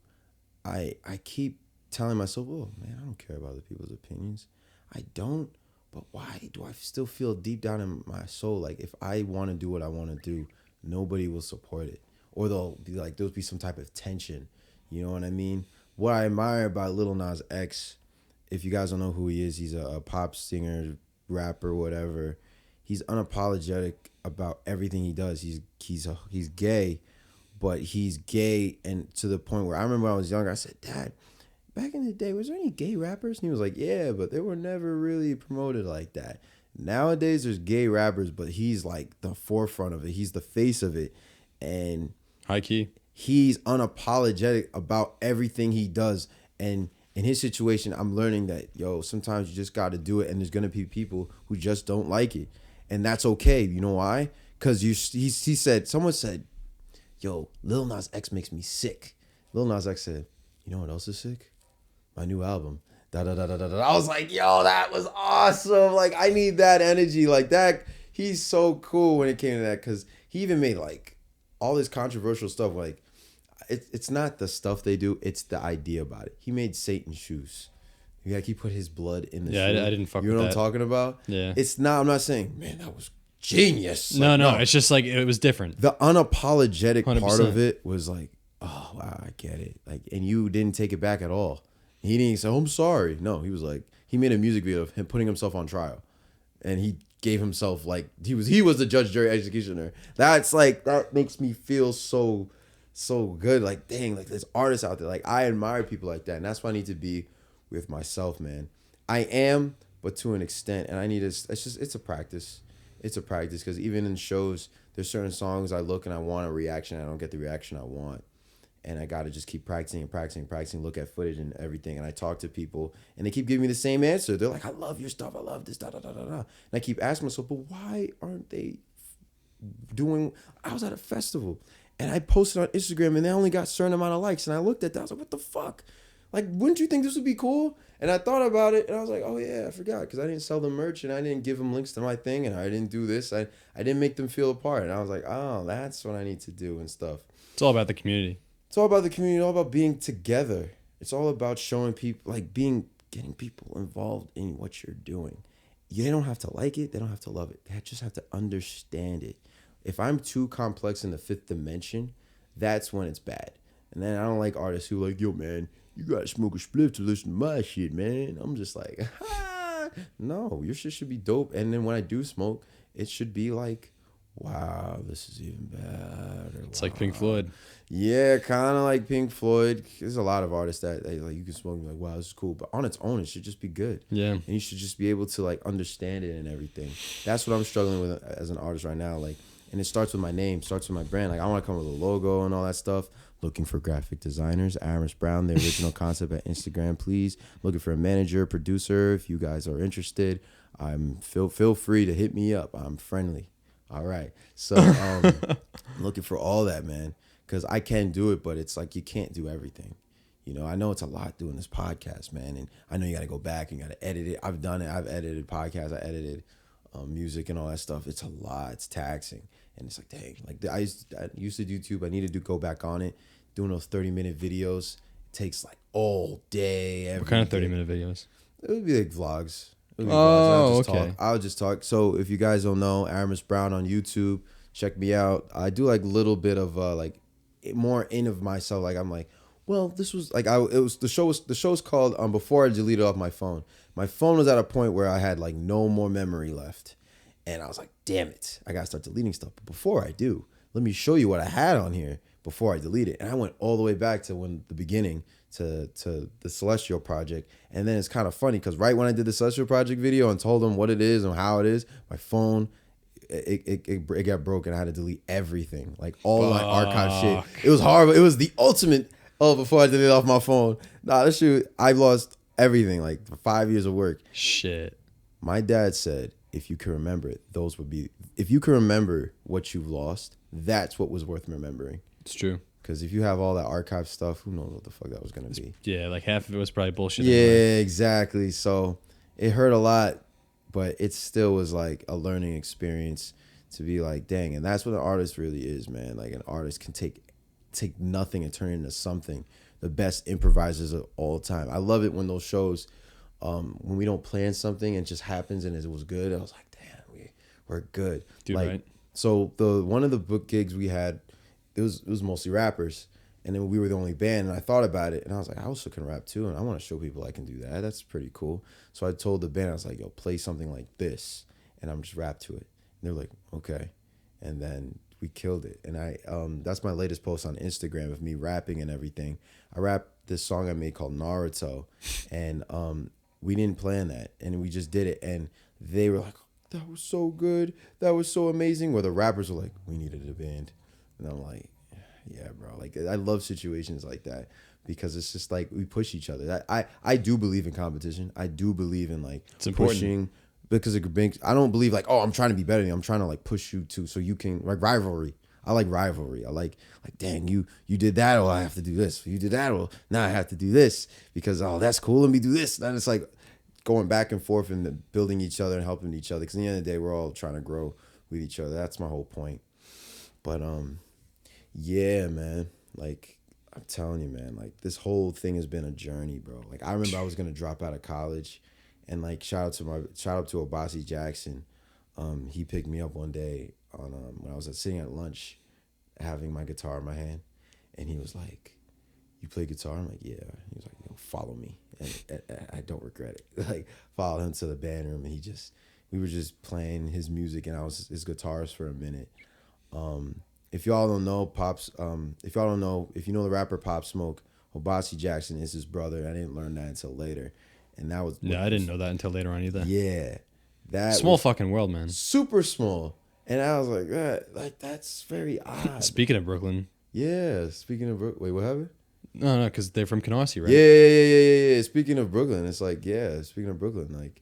I keep telling myself, oh, man, I don't care about other people's opinions. I don't. But why do I still feel deep down in my soul like if I want to do what I want to do, nobody will support it? Or there'll be some type of tension. You know what I mean? What I admire about Lil Nas X, if you guys don't know who he is, he's a pop singer, rapper, whatever. He's unapologetic about everything he does. He's gay, but he's gay and to the point where I remember when I was younger, I said, Dad, back in the day, was there any gay rappers? And he was like, yeah, but they were never really promoted like that. Nowadays, there's gay rappers, but he's like the forefront of it. He's the face of it. And high key, he's unapologetic about everything he does. And in his situation, I'm learning that, sometimes you just got to do it. And there's going to be people who just don't like it. And that's okay. You know why? Because someone said, Lil Nas X makes me sick. Lil Nas X said, you know what else is sick? My new album. Da da da da da da. I was like, that was awesome. Like, I need that energy. Like that. He's so cool when it came to that because he even made like all this controversial stuff. Like, it's not the stuff they do, it's the idea about it. He made Satan's shoes. He put his blood in the shoe. I didn't fuck with that. You know what I'm talking about? Yeah. I'm not saying, man, that was genius. No, it's just like it was different. The unapologetic 100%. part of it was like, oh wow, I get it. Like, and you didn't take it back at all. He didn't say, oh, I'm sorry. No, he was like, he made a music video of him putting himself on trial. And he gave himself like, he was the judge, jury, executioner. That's like, that makes me feel so good. Like, dang, like there's artists out there. Like, I admire people like that. And that's why I need to be with myself, man. I am, but to an extent. And I need to, it's a practice. It's a practice because even in shows, there's certain songs I look and I want a reaction. I don't get the reaction I want. And I got to just keep practicing, look at footage and everything. And I talk to people and they keep giving me the same answer. They're like, I love your stuff. I love this, da, da, da, da, da. And I keep asking myself, but why aren't they doing, I was at a festival And I posted on Instagram and they only got a certain amount of likes. And I looked at that, I was like, what the fuck? Like, wouldn't you think this would be cool? And I thought about it and I was like, oh yeah, I forgot, because I didn't sell them merch and I didn't give them links to my thing and I didn't do this. I didn't make them feel a part. And I was like, oh, that's what I need to do and stuff. It's all about the community. It's all about the community, all about being together. It's all about showing people, like getting people involved in what you're doing. They don't have to like it. They don't have to love it. They just have to understand it. If I'm too complex in the fifth dimension, that's when it's bad. And then I don't like artists who like, yo, man, you gotta smoke a spliff to listen to my shit, man. I'm just like, no, your shit should be dope. And then when I do smoke, it should be like, wow, this is even better. It's like Pink Floyd. Yeah, kind of like Pink Floyd. There's a lot of artists that like you can smoke and be like, wow, this is cool. But on its own, it should just be good. Yeah. And you should just be able to like understand it and everything. That's what I'm struggling with as an artist right now. Like, and it starts with my name, starts with my brand. Like, I want to come with a logo and all that stuff. Looking for graphic designers, Arahmus Brown, the original concept at Instagram, please. Looking for a manager, producer. If you guys are interested, feel free to hit me up. I'm friendly. All right. So looking for all that, man, because I can do it, but it's like you can't do everything. You know, I know it's a lot doing this podcast, man, and I know you got to go back and got to edit it. I've done it. I've edited podcasts. I edited music and all that stuff. It's a lot. It's taxing, and it's like, dang. Like I used to do YouTube. I need to go back on it. Doing those 30-minute videos takes like all day. What kind of 30-minute videos? It would be like vlogs. Okay. I'll just talk. So if you guys don't know, Arahmus Brown on YouTube, check me out. I do like a little bit of like more in of myself. Like I'm like, well, this was like the show's called Before I Deleted Off My Phone. My phone was at a point where I had like no more memory left, and I was like, damn it, I gotta start deleting stuff. But before I do, let me show you what I had on here before I delete it. And I went all the way back to the beginning to the Celestial Project. And then it's kind of funny because right when I did the Celestial Project video and told them what it is and how it is, my phone, it got broken. I had to delete everything, like all my archive shit. It was horrible. It was the ultimate before I deleted off my phone. Nah, this shit, I lost everything, like 5 years of work. Shit. My dad said, if you can remember it, if you can remember what you've lost, that's what was worth remembering. It's true. Because if you have all that archive stuff, who knows what the fuck that was going to be. Yeah, like half of it was probably bullshit. Yeah, anyway. exactly. So it hurt a lot, but it still was like a learning experience to be like, dang. And that's what an artist really is, man. Like an artist can take nothing and turn it into something. The best improvisers of all time. I love it when those shows, when we don't plan something and it just happens and it was good. I was like, damn, we're good. Dude, like, right? So one of the book gigs we had, it was mostly rappers, and then we were the only band. And I thought about it, and I was like, I also can rap too, and I want to show people I can do that. That's pretty cool. So I told the band, I was like, yo, play something like this, and I'm just rap to it. And they're like, okay, and then we killed it. And I that's my latest post on Instagram of me rapping and everything. I rapped this song I made called Naruto, and we didn't plan that, and we just did it, and they were like, that was so good, that was so amazing. Where the rappers were like, we needed a band. And I'm like, yeah, bro. Like, I love situations like that because it's just like we push each other. I do believe in competition. I do believe in like pushing because it makes. I don't believe like, oh, I'm trying to be better than you. I'm trying to like push you too so you can like rivalry. I like rivalry. I like dang, you did that, or I have to do this. You did that, or now I have to do this because oh, that's cool. Let me do this. Then it's like going back and forth and building each other and helping each other. Because at the end of the day, we're all trying to grow with each other. That's my whole point. But yeah, man. Like I'm telling you, man. Like this whole thing has been a journey, bro. Like I remember I was gonna drop out of college, and like shout out to Obasi Jackson. He picked me up one day on when I was sitting at lunch, having my guitar in my hand, and he was like, "You play guitar?" I'm like, "Yeah." He was like, "Yo, follow me," and I don't regret it. Like followed him to the band room, and we were just playing his music, and I was his guitarist for a minute. If y'all don't know, if you know the rapper Pop Smoke, Obasi Jackson is his brother. I didn't learn that until later, and that was I didn't know that until later on either. Yeah, that small fucking world, man. Super small, and I was like that's very odd. Speaking of Brooklyn, yeah. Speaking of Brooklyn, wait, what happened? No, because they're from Canarsie, right? Yeah. Speaking of Brooklyn, it's like speaking of Brooklyn, like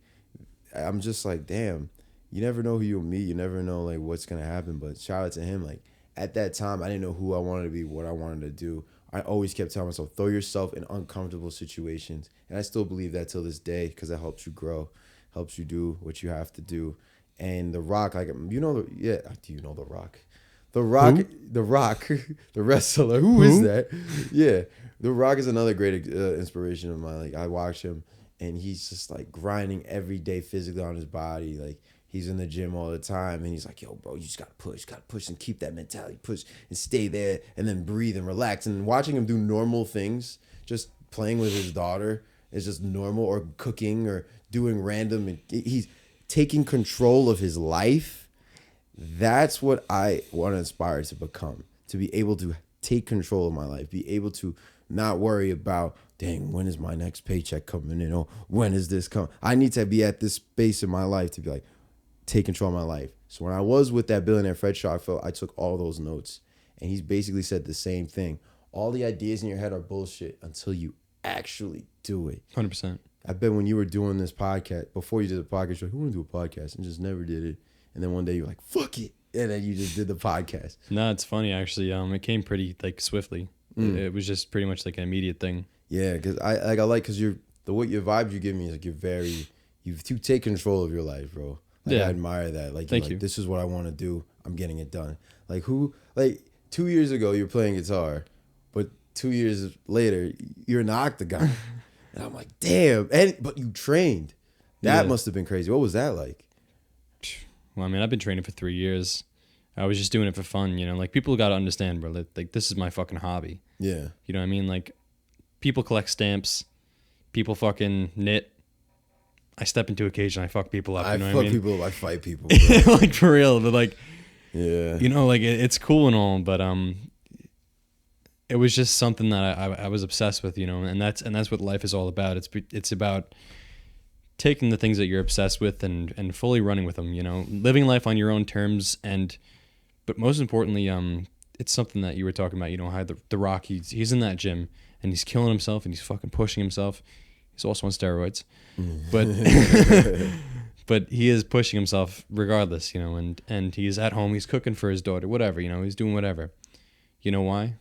I'm just like damn. You never know who you'll meet. You never know like what's gonna happen. But shout out to him, like. at that time, I didn't know who I wanted to be, what I wanted to do. I always kept telling myself, throw yourself in uncomfortable situations. And I still believe that till this day because that helps you grow, helps you do what you have to do. And The Rock, like, do you know The Rock? The Rock, Who? The Rock, the wrestler. Who is that? Yeah. The Rock is another great inspiration of mine. Like, I watch him and he's just like grinding every day physically on his body. Like, he's in the gym all the time, and he's like, yo, bro, you just gotta push and keep that mentality, push and stay there, and then breathe and relax. And watching him do normal things, just playing with his daughter is just normal, or cooking, or doing random, and he's taking control of his life. That's what I want to aspire to become, to be able to take control of my life, be able to not worry about, dang, when is my next paycheck coming in, or when is this coming? I need to be at this space in my life to be like, take control of my life. So when I was with that billionaire Fred Shaw, I took all those notes, and he's basically said the same thing. All the ideas in your head are bullshit until you actually do it. 100%. I bet when you were doing this podcast, before you did the podcast, you're like, who want to do a podcast? And just never did it. And then one day you're like, fuck it. And then you just did the podcast. No, it's funny actually. It came pretty like swiftly. It was just pretty much like an immediate thing. Yeah, because because your vibe you give me is like you take control of your life, bro. Like, yeah. I admire that. Like, Thank you. This is what I want to do. I'm getting it done. Like 2 years ago you're playing guitar, but 2 years later you're in the octagon. And I'm like, damn. But you trained. That must have been crazy. What was that like? Well, I mean, I've been training for 3 years. I was just doing it for fun, you know. Like, people got to understand, bro. Like, this is my fucking hobby. Yeah. You know what I mean? Like, people collect stamps. People fucking knit. I step into a cage and I fuck people up. You know what I mean? People up. I fight people. Like, for real. But like, yeah. You know, like, it's cool and all, but it was just something that I was obsessed with, you know. And that's what life is all about. It's about taking the things that you're obsessed with and fully running with them, you know, living life on your own terms. But most importantly, it's something that you were talking about, you know, how the Rock, he's in that gym and he's killing himself and he's fucking pushing himself. He's also on steroids, but but he is pushing himself regardless, you know, and he's at home, he's cooking for his daughter, whatever, you know, he's doing whatever. You know why?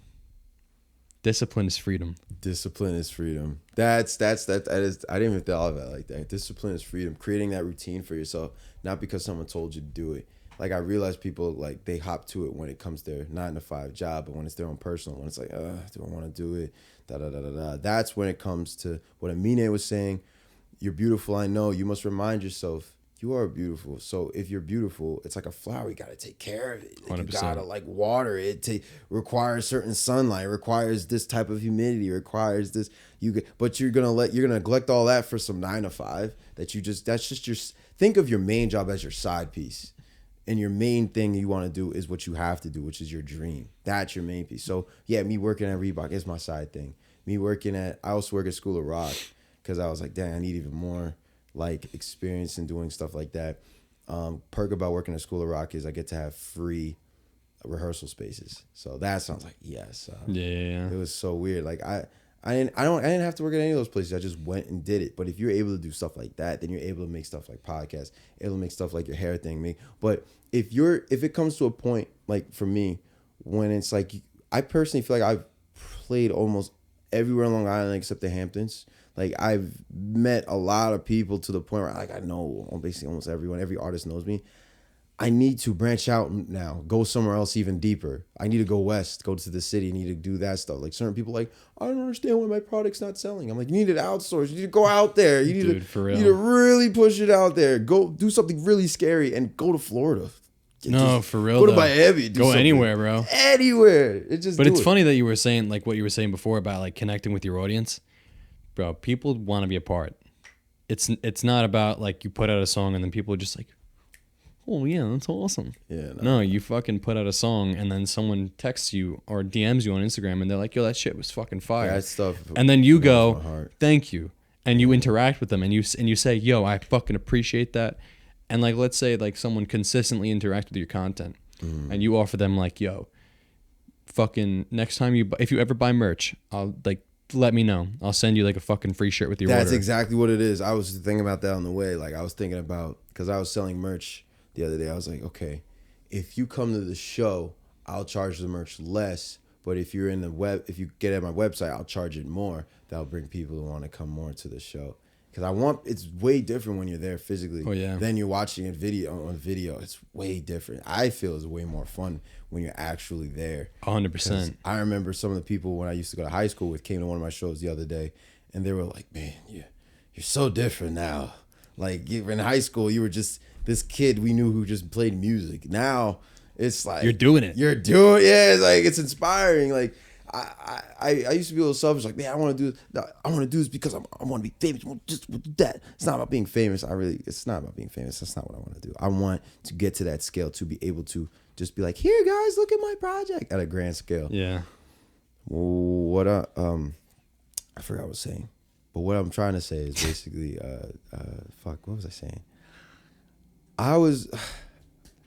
Discipline is freedom. Discipline is freedom. That is. I didn't even thought of it like that. Discipline is freedom. Creating that routine for yourself, not because someone told you to do it. Like, I realize people, like, they hop to it when it comes to their 9-to-5 job, but when it's their own personal, when it's like, do I want to do it? That's when it comes to what Amine was saying. You're beautiful. I know. You must remind yourself you are beautiful. So if you're beautiful, it's like a flower. You got to take care of it. Like, you got to, like, water it. Requires certain sunlight. Requires this type of humidity. Requires this. But you're gonna neglect all that for some 9-to-5. Think of your main job as your side piece. And your main thing you want to do is what you have to do, which is your dream. That's your main piece. So, yeah, me working at Reebok is my side thing. I also work at School of Rock because I was like, dang, I need even more, like, experience in doing stuff like that. Perk about working at School of Rock is I get to have free rehearsal spaces. So that sounds like, yes. Yeah. It was so weird. Like, I didn't have to work at any of those places. I just went and did it. But if you're able to do stuff like that, then you're able to make stuff like podcasts, able to make stuff like your hair thing. But if it comes to a point, like for me, when it's like, I personally feel like I've played almost everywhere on Long Island except the Hamptons. Like, I've met a lot of people to the point where, like, I know basically almost everyone. Every artist knows me. I need to branch out now, go somewhere else even deeper. I need to go west, go to the city, need to do that stuff. Like, certain people are like, I don't understand why my product's not selling. I'm like, you need to outsource. You need to go out there. You need to really push it out there. Go do something really scary and go to Florida. For real. Go to Miami. Go anywhere, bro. Anywhere. But it's funny that you were saying, like, what you were saying before about, like, connecting with your audience. Bro, people want to be a part. It's not about, like, you put out a song and then people are just like, oh, yeah, that's awesome. Yeah. No, you fucking put out a song and then someone texts you or DMs you on Instagram and they're like, yo, that shit was fucking fire. That stuff. And then you go, thank you. And you interact with them and you say, yo, I fucking appreciate that. And, like, let's say, like, someone consistently interacts with your content and you offer them, like, yo, fucking next time if you ever buy merch, I'll, like, let me know. I'll send you, like, a fucking free shirt with your order. That's exactly what it is. I was thinking about that on the way. Like, I was thinking about, because I was selling merch the other day. I was like, okay, if you come to the show, I'll charge the merch less. But if you're in the web, if you get at my website, I'll charge it more. That'll bring people who want to come more to the show. Because it's way different when you're there physically than you're watching a video on video. It's way different. I feel it's way more fun when you're actually there. 100%. I remember some of the people when I used to go to high school with came to one of my shows the other day, and they were like, "Man, you're so different now. Like in high school, you were just this kid we knew who just played music. Now it's like you're doing it. Yeah, it's like it's inspiring. Like I used to be a little selfish, like, man, I want to do this because I want to be famous. We'll do that. It's not about being famous. It's not about being famous. That's not what I want to do. I want to get to that scale to be able to just be like, here, guys, look at my project at a grand scale. Yeah. What I forgot what I was saying, but what I'm trying to say is basically, what was I saying?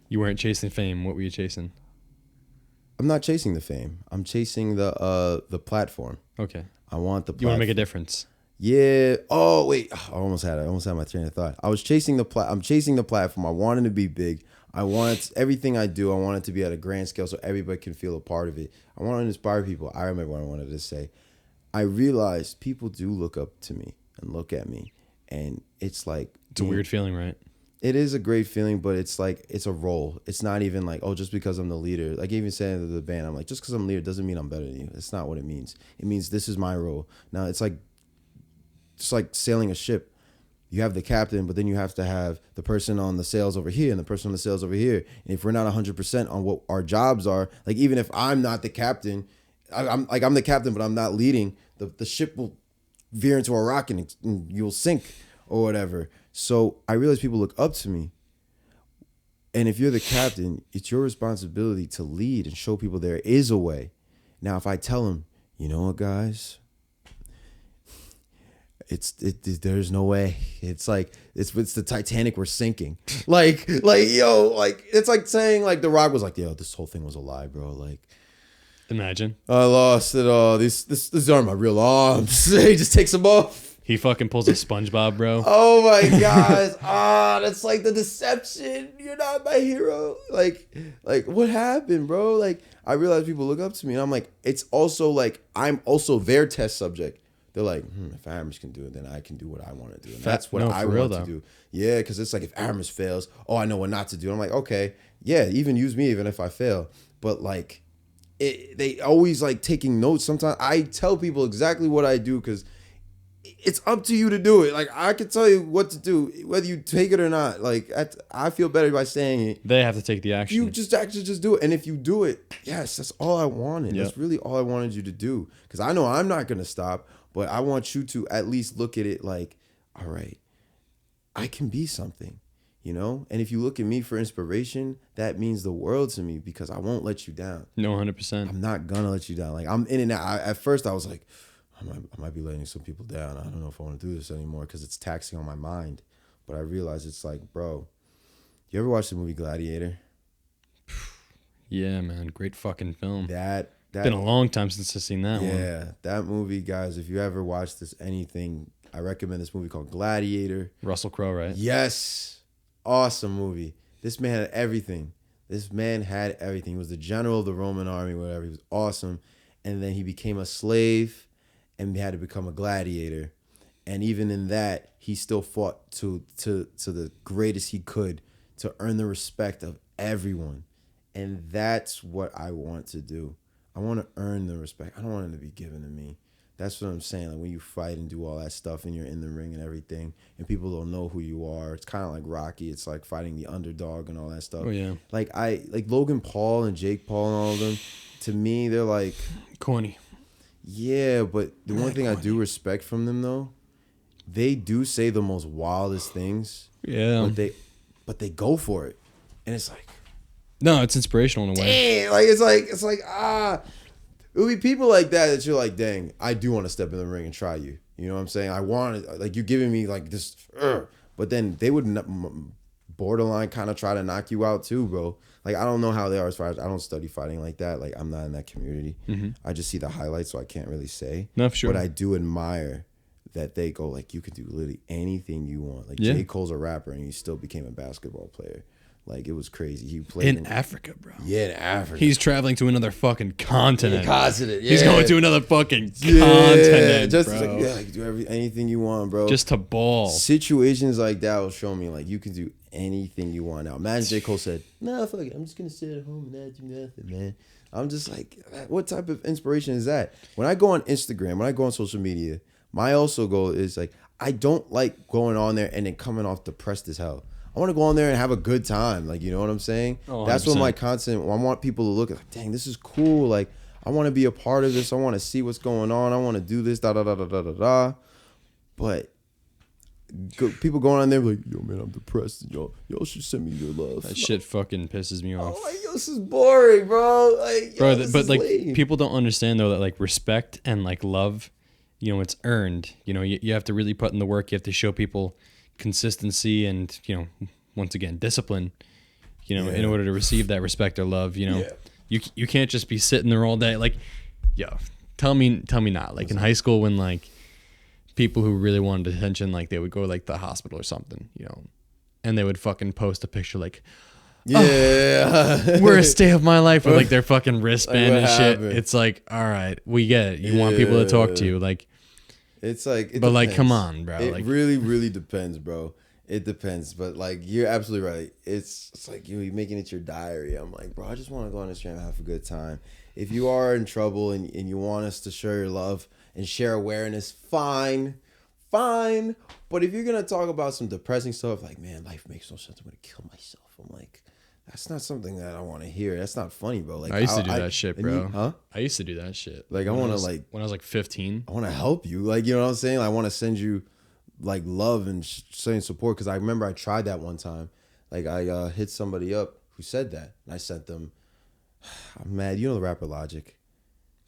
You weren't chasing fame. What were you chasing? I'm not chasing the fame. I'm chasing the platform. Okay. I want the platform. You want to make a difference. Yeah. Oh, wait. I almost had my train of thought. I'm chasing the platform. I want it to be big. Everything I do, I want it to be at a grand scale so everybody can feel a part of it. I want to inspire people. I remember what I wanted to say. I realized people do look up to me and look at me. And it's like... It's a weird feeling, right? It is a great feeling, but it's like, it's a role. It's not even like, oh, just because I'm the leader. Like even saying to the band, I'm like, just because I'm leader doesn't mean I'm better than you. That's not what it means. It means this is my role. Now it's like, just like sailing a ship. You have the captain, but then you have to have the person on the sails over here and the person on the sails over here. And if we're not 100% on what our jobs are, like even if I'm not the captain, I'm the captain, but I'm not leading, the ship will veer into a rock and you'll sink or whatever. So I realize people look up to me. And if you're the captain, it's your responsibility to lead and show people there is a way. Now, if I tell them, you know what, guys, there's no way. It's like, it's the Titanic, we're sinking. Like, it's like saying like The Rock was like, yo, this whole thing was a lie, bro. Like, imagine. I lost it all. These aren't my real arms. He just takes them off. He fucking pulls a SpongeBob, bro. Oh my gosh. That's like the deception. You're not my hero. Like what happened, bro? Like I realize people look up to me and I'm like, it's also like, I'm also their test subject. They're like, if Arahmus can do it, then I can do what I want to do. And that's what I want to do. Yeah, because it's like if Arahmus fails, I know what not to do. I'm like, okay, yeah, even use me even if I fail. But like, they always like taking notes. Sometimes I tell people exactly what I do because it's up to you to do it. Like I can tell you what to do, whether you take it or not. Like I feel better by saying it. They have to take the action. You just actually just do it, and if you do it, yes, that's all I wanted. Yep. That's really all I wanted you to do. Because I know I'm not gonna stop, but I want you to at least look at it like, all right, I can be something, you know. And if you look at me for inspiration, that means the world to me because I won't let you down. No, 100%. I'm not gonna let you down. Like I'm in and out. At first, I was like, I might be letting some people down. I don't know if I want to do this anymore because it's taxing on my mind. But I realized it's like, bro, you ever watch the movie Gladiator? Yeah, man. Great fucking film. That been a long time since I've seen that one. Yeah, that movie, guys, if you ever watch anything, I recommend this movie called Gladiator. Russell Crowe, right? Yes. Awesome movie. This man had everything. He was the general of the Roman army, whatever. He was awesome. And then he became a slave and had to become a gladiator. And even in that, he still fought to the greatest he could to earn the respect of everyone. And that's what I want to do. I want to earn the respect. I don't want it to be given to me. That's what I'm saying. Like when you fight and do all that stuff and you're in the ring and everything and people don't know who you are. It's kind of like Rocky. It's like fighting the underdog and all that stuff. Oh, yeah. Like Logan Paul and Jake Paul and all of them, to me, they're like... corny. Yeah, but the one thing I do respect from them, though, they do say the most wildest things. Yeah. But they go for it. And it's like... No, it's inspirational in a way. Dang, like it's like it would be people like that you're like, dang, I do want to step in the ring and try you. You know what I'm saying? I want it, like you're giving me like this, but then they would borderline kind of try to knock you out too, bro. Like I don't know how they are as far as I don't study fighting like that. Like I'm not in that community. Mm-hmm. I just see the highlights, so I can't really say. No, for sure. But I do admire that they go like, you can do literally anything you want. Like yeah. J. Cole's a rapper and he still became a basketball player. Like, it was crazy. He played In Africa, bro. Yeah, in Africa. He's traveling to another fucking continent. Continent, yeah. He's going to another fucking continent, just bro. like, yeah, like, do anything you want, bro. Just to ball. Situations like that will show me, like, you can do anything you want now. Imagine J. Cole said, nah, fuck it. I'm just going to sit at home and not do nothing, man. I'm just like, what type of inspiration is that? When I go on Instagram, when I go on social media, my also goal is, like, I don't like going on there and then coming off depressed as hell. I want to go on there and have a good time. Like, you know what I'm saying? Oh, that's what my content, I want people to look at, like, dang, this is cool. Like, I want to be a part of this. I want to see what's going on. I want to do this, da, da, da, da, da, da, da. But people going on there like, yo, man, I'm depressed. Y'all should send me your love. That shit fucking pisses me off. Oh, like, yo, this is boring, bro. Like, bro, but like, lame. People don't understand, though, that, like, respect and, like, love, you know, it's earned. You know, you have to really put in the work. You have to show people consistency and, you know, once again, discipline, you know, in order to receive that respect or love. You know, you can't just be sitting there all day. Like, yo, tell me not. Like, in high school, when, like, people who really wanted attention, like, they would go to, like, the hospital or something, you know, and they would fucking post a picture like, worst day of my life, with, like, their fucking wristband and shit. It's like, all right, we get it. You want people to talk to you, like. It's like, but depends. Like, come on, bro. It like, really, really depends, bro. It depends. But, like, you're absolutely right. It's like you're making it your diary. I'm like, bro, I just want to go on Instagram and have a good time. If you are in trouble and you want us to share your love and share awareness, fine. But if you're going to talk about some depressing stuff, like, man, life makes no sense, I'm going to kill myself. I'm like, that's not something that I want to hear. That's not funny, bro. Like, I used to do that shit, bro. Huh? I used to do that shit. Like, I want to, like, when I was like 15. I want to help you. Like, you know what I'm saying? Like, I want to send you, like, love and saying support. Because I remember I tried that one time. Like, I hit somebody up who said that. And I sent them, I'm mad. You know the rapper Logic?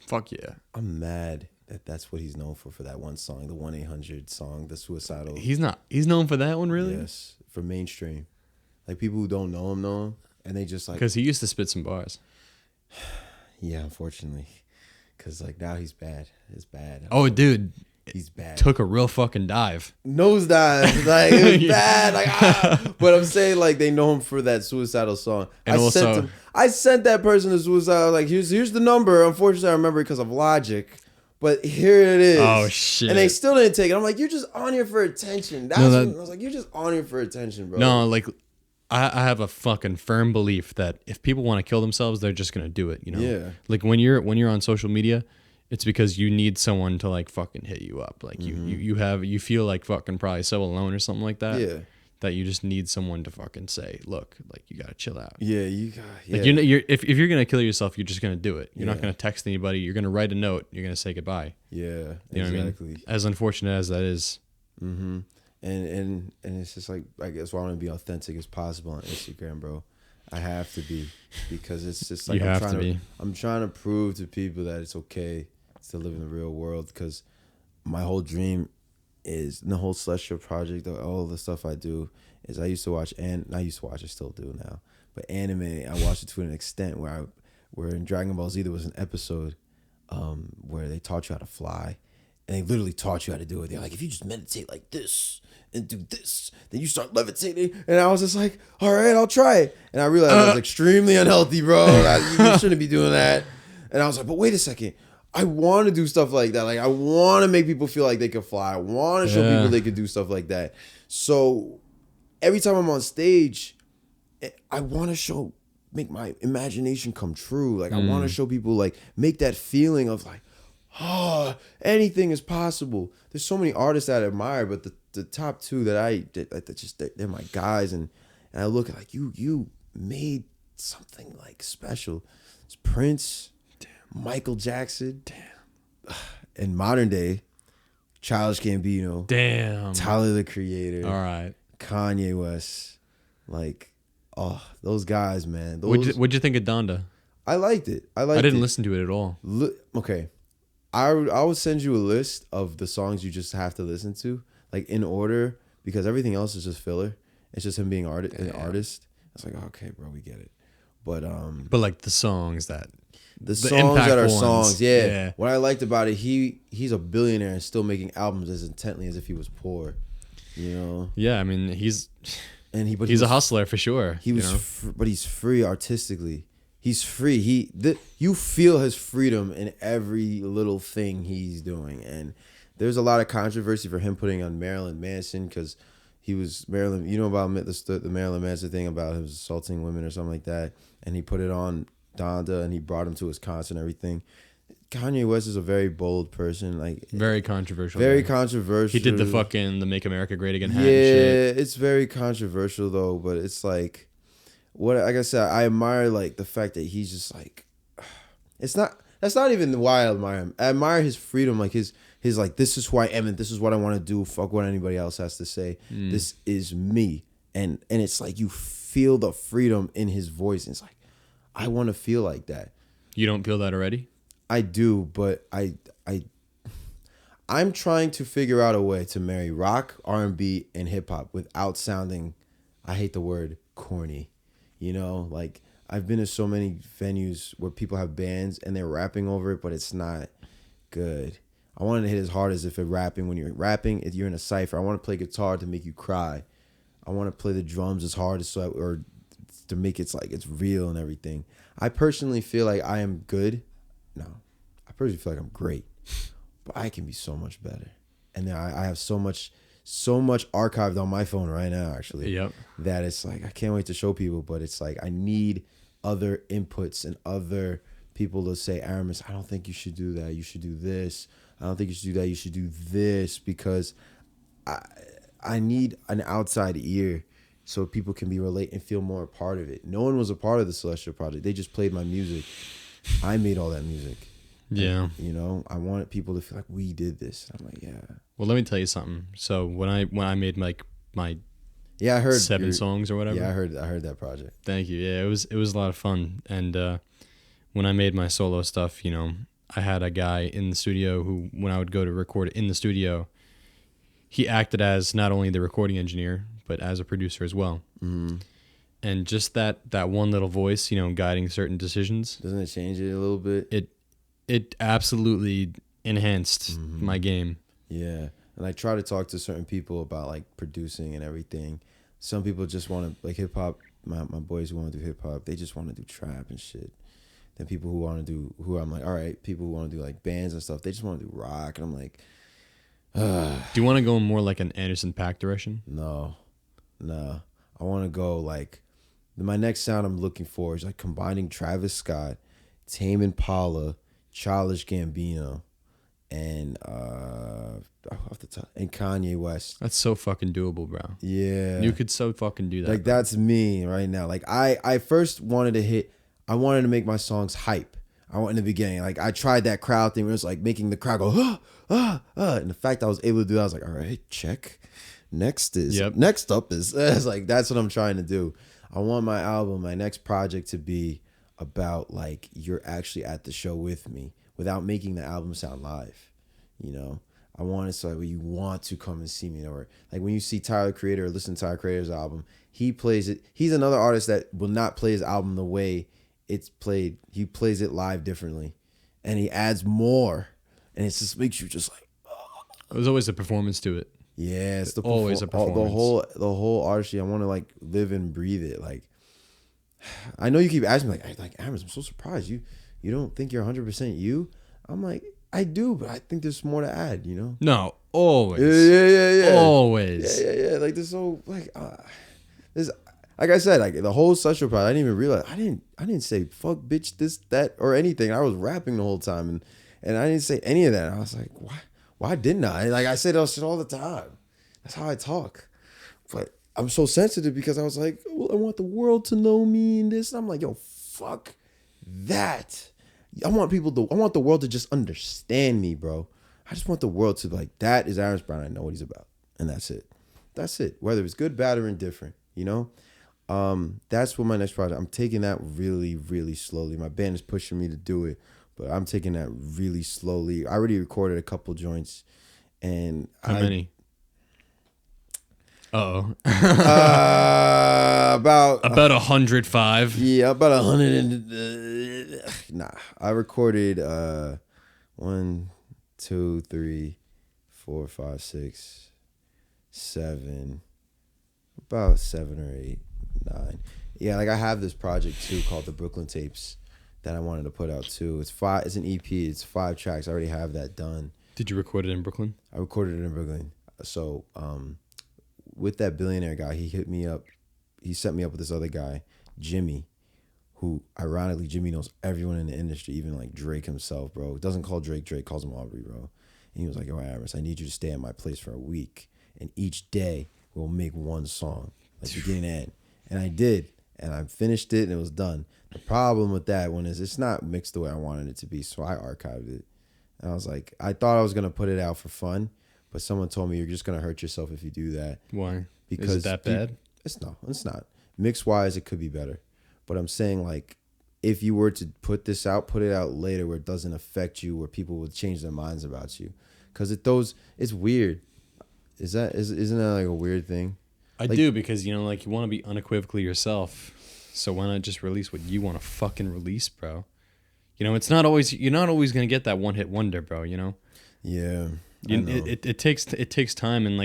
Fuck yeah. I'm mad that that's what he's known for that one song, the 1-800 song, the suicidal. He's known for that one, really? Yes, for mainstream. Like, people who don't know him. And they just, like... Because he used to spit some bars. Yeah, unfortunately. Because, like, now he's bad. It's bad. Oh, dude. He's bad. Took a real fucking dive. Nosedive. Like, it was bad. Like, But I'm saying, like, they know him for that suicidal song. And I sent that person to suicide. Like, here's the number. Unfortunately, I remember it because of Logic. But here it is. Oh, shit. And they still didn't take it. I'm like, you're just on here for attention. I was like, you're just on here for attention, bro. No, like... I have a fucking firm belief that if people want to kill themselves, they're just gonna do it. You know, yeah. Like when you're on social media, it's because you need someone to like fucking hit you up. Like you feel like fucking probably so alone or something like that. Yeah. That you just need someone to fucking say, look, like you gotta chill out. Yeah, you got. Yeah. Like if you're gonna kill yourself, you're just gonna do it. You're not gonna text anybody. You're gonna write a note. You're gonna say goodbye. Yeah, you know exactly. What I mean? As unfortunate as that is. Mm-hmm. And it's just like, I guess, I want to be authentic as possible on Instagram, bro. I have to be, because it's just like I'm trying to prove to people that it's okay to live in the real world. Because my whole dream is the whole Celestial Project, all the stuff I do is I still do now. But anime, I watched it to an extent where in Dragon Ball Z there was an episode where they taught you how to fly. And they literally taught you how to do it. They're like, if you just meditate like this and do this, then you start levitating. And I was just like, all right, I'll try it. And I realized I was extremely unhealthy, bro. You shouldn't be doing that. And I was like, but wait a second. I want to do stuff like that. Like, I want to make people feel like they can fly. I want to show people they can do stuff like that. So every time I'm on stage, I want to make my imagination come true. Like, I want to show people, like, make that feeling of like, oh, anything is possible. There's so many artists that I admire, but the top two that they're my guys, and I look at like you made something like special. It's Prince, Michael Jackson, and modern day, Childish Gambino, Tyler the Creator, all right, Kanye West, like, oh, those guys, man. What'd you think of Donda? I liked it. I didn't listen to it at all. Okay. I would send you a list of the songs you just have to listen to, like, in order, because everything else is just filler. It's just him being an artist. I was like, oh, okay, bro, we get it. But like the songs that are songs, yeah. What I liked about it, he's a billionaire and still making albums as intently as if he was poor, you know. Yeah, I mean, he's and he's a hustler for sure. He was, but he's free artistically. He's free. You feel his freedom in every little thing he's doing, and there's a lot of controversy for him putting on Marilyn Manson because he was Marilyn. You know about the Marilyn Manson thing about him assaulting women or something like that, and he put it on Donda, and he brought him to his concert and everything. Kanye West is a very bold person, like very controversial. Very controversial. He did the Make America Great Again hat. Yeah, and shit. It's very controversial though, but it's like. Like I said, I admire like the fact that he's just like, that's not even why I admire him. I admire his freedom, like his like, this is who I am and this is what I want to do. Fuck what anybody else has to say. This is me, and it's like you feel the freedom in his voice. And it's like, I want to feel like that. You don't feel that already? I do, but I'm trying to figure out a way to marry rock, R&B, and hip hop without sounding, I hate the word, corny. You know, like I've been to so many venues where people have bands and they're rapping over it, but it's not good. I want to hit as hard as if when you're rapping, if you're in a cypher. I want to play guitar to make you cry. I want to play the drums as hard as or to make it like it's real and everything. I personally feel like I am good. No, I personally feel like I'm great, but I can be so much better. And then I have so much archived on my phone right now, actually. Yep. That it's like, I can't wait to show people, but it's like, I need other inputs and other people to say, Arahmus, I don't think you should do that. You should do this. I don't think you should do that. You should do this, because I need an outside ear so people can be relate and feel more a part of it. No one was a part of the Celestial Project. They just played my music. I made all that music. Yeah. And, you know, I wanted people to feel like we did this. I'm like, yeah. Well, let me tell you something. So when I made like my I heard 7 songs or whatever. Yeah, I heard that project. Thank you. Yeah, it was a lot of fun. And when I made my solo stuff, you know, I had a guy in the studio who, when I would go to record in the studio, he acted as not only the recording engineer but as a producer as well. Mm-hmm. And just that one little voice, you know, guiding certain decisions. Doesn't it change it a little bit? It absolutely enhanced my game. Yeah. And I try to talk to certain people about like producing and everything. Some people just want to, like hip hop, my boys who want to do hip hop, they just want to do trap and shit. Then people who want to do, who I'm like, all right, people who want to do like bands and stuff, they just want to do rock. And I'm like, do you want to go more like an Anderson .Paak direction? No. I want to go like, my next sound I'm looking for is like combining Travis Scott, Tame Impala, Childish Gambino, and off the top, and Kanye West. That's so fucking doable, bro. Yeah, you could so fucking do that. Like, bro. That's me right now. Like I first wanted to make my songs hype. I went in the beginning, like I tried that crowd thing where it's like making the crowd go and the fact I was able to do that, I was like, all right, check. Next up is it's like, that's what I'm trying to do. I want my album, my next project, to be about like you're actually at the show with me without making the album sound live. You know, I want it so where you want to come and see me, or like when you see Tyler Creator or listen to Tyler Creator's album, he plays it. He's another artist that will not play his album the way it's played. He plays it live differently, and he adds more, and it just makes you just like. There's always a performance to it. Yeah, it's always a performance. The whole artistry. I want to like live and breathe it. Like, I know you keep asking me like Arahmus, I'm so surprised you don't think you're 100% you. I'm like, I do, but I think there's more to add. You know? No, always. Yeah. Always. Yeah. Like there's so like there's, like I said, like the whole social part. I didn't even realize. I didn't say fuck, bitch, this, that, or anything. I was rapping the whole time, and I didn't say any of that. I was like, why? Why didn't I? Like I say that shit all the time. That's how I talk. But I'm so sensitive because I was like, well, I want the world to know me and this. And I'm like, yo, fuck that. I want the world to just understand me, bro. I just want the world to like, that is Arahmus Brown. I know what he's about. And that's it. That's it. Whether it's good, bad, or indifferent, you know? That's what my next project. I'm taking that really, really slowly. My band is pushing me to do it. But I'm taking that really slowly. I already recorded a couple joints, and how many? About 105. Yeah, about 100. I recorded 1, 2, 3, 4, 5, 6, 7, About 7 or 8, 9. Yeah, like I have this project too called the Brooklyn Tapes that I wanted to put out too. It's an EP. It's 5 tracks. I already have that done. Did you record it in Brooklyn? I recorded it in Brooklyn. So with that billionaire guy, he hit me up. He set me up with this other guy, Jimmy, who ironically Jimmy knows everyone in the industry, even like Drake himself, bro. Doesn't call Drake Drake, calls him Aubrey, bro. And he was like, "Yo, Arahmus, I need you to stay at my place for a week, and each day we'll make one song, like beginning to end." And I did, and I finished it, and it was done. The problem with that one is it's not mixed the way I wanted it to be, so I archived it. And I was like, I thought I was gonna put it out for fun, but someone told me you're just gonna hurt yourself if you do that. Why? Because is it that bad? It's not. Mix wise, it could be better, but I'm saying like, if you were to put it out later where it doesn't affect you, where people will change their minds about you, because it's weird. Isn't that like a weird thing? I do, because you want to be unequivocally yourself. So why not just release what you want to fucking release, bro? It's not always you're not always gonna get that one hit wonder, bro. Yeah. It takes time, and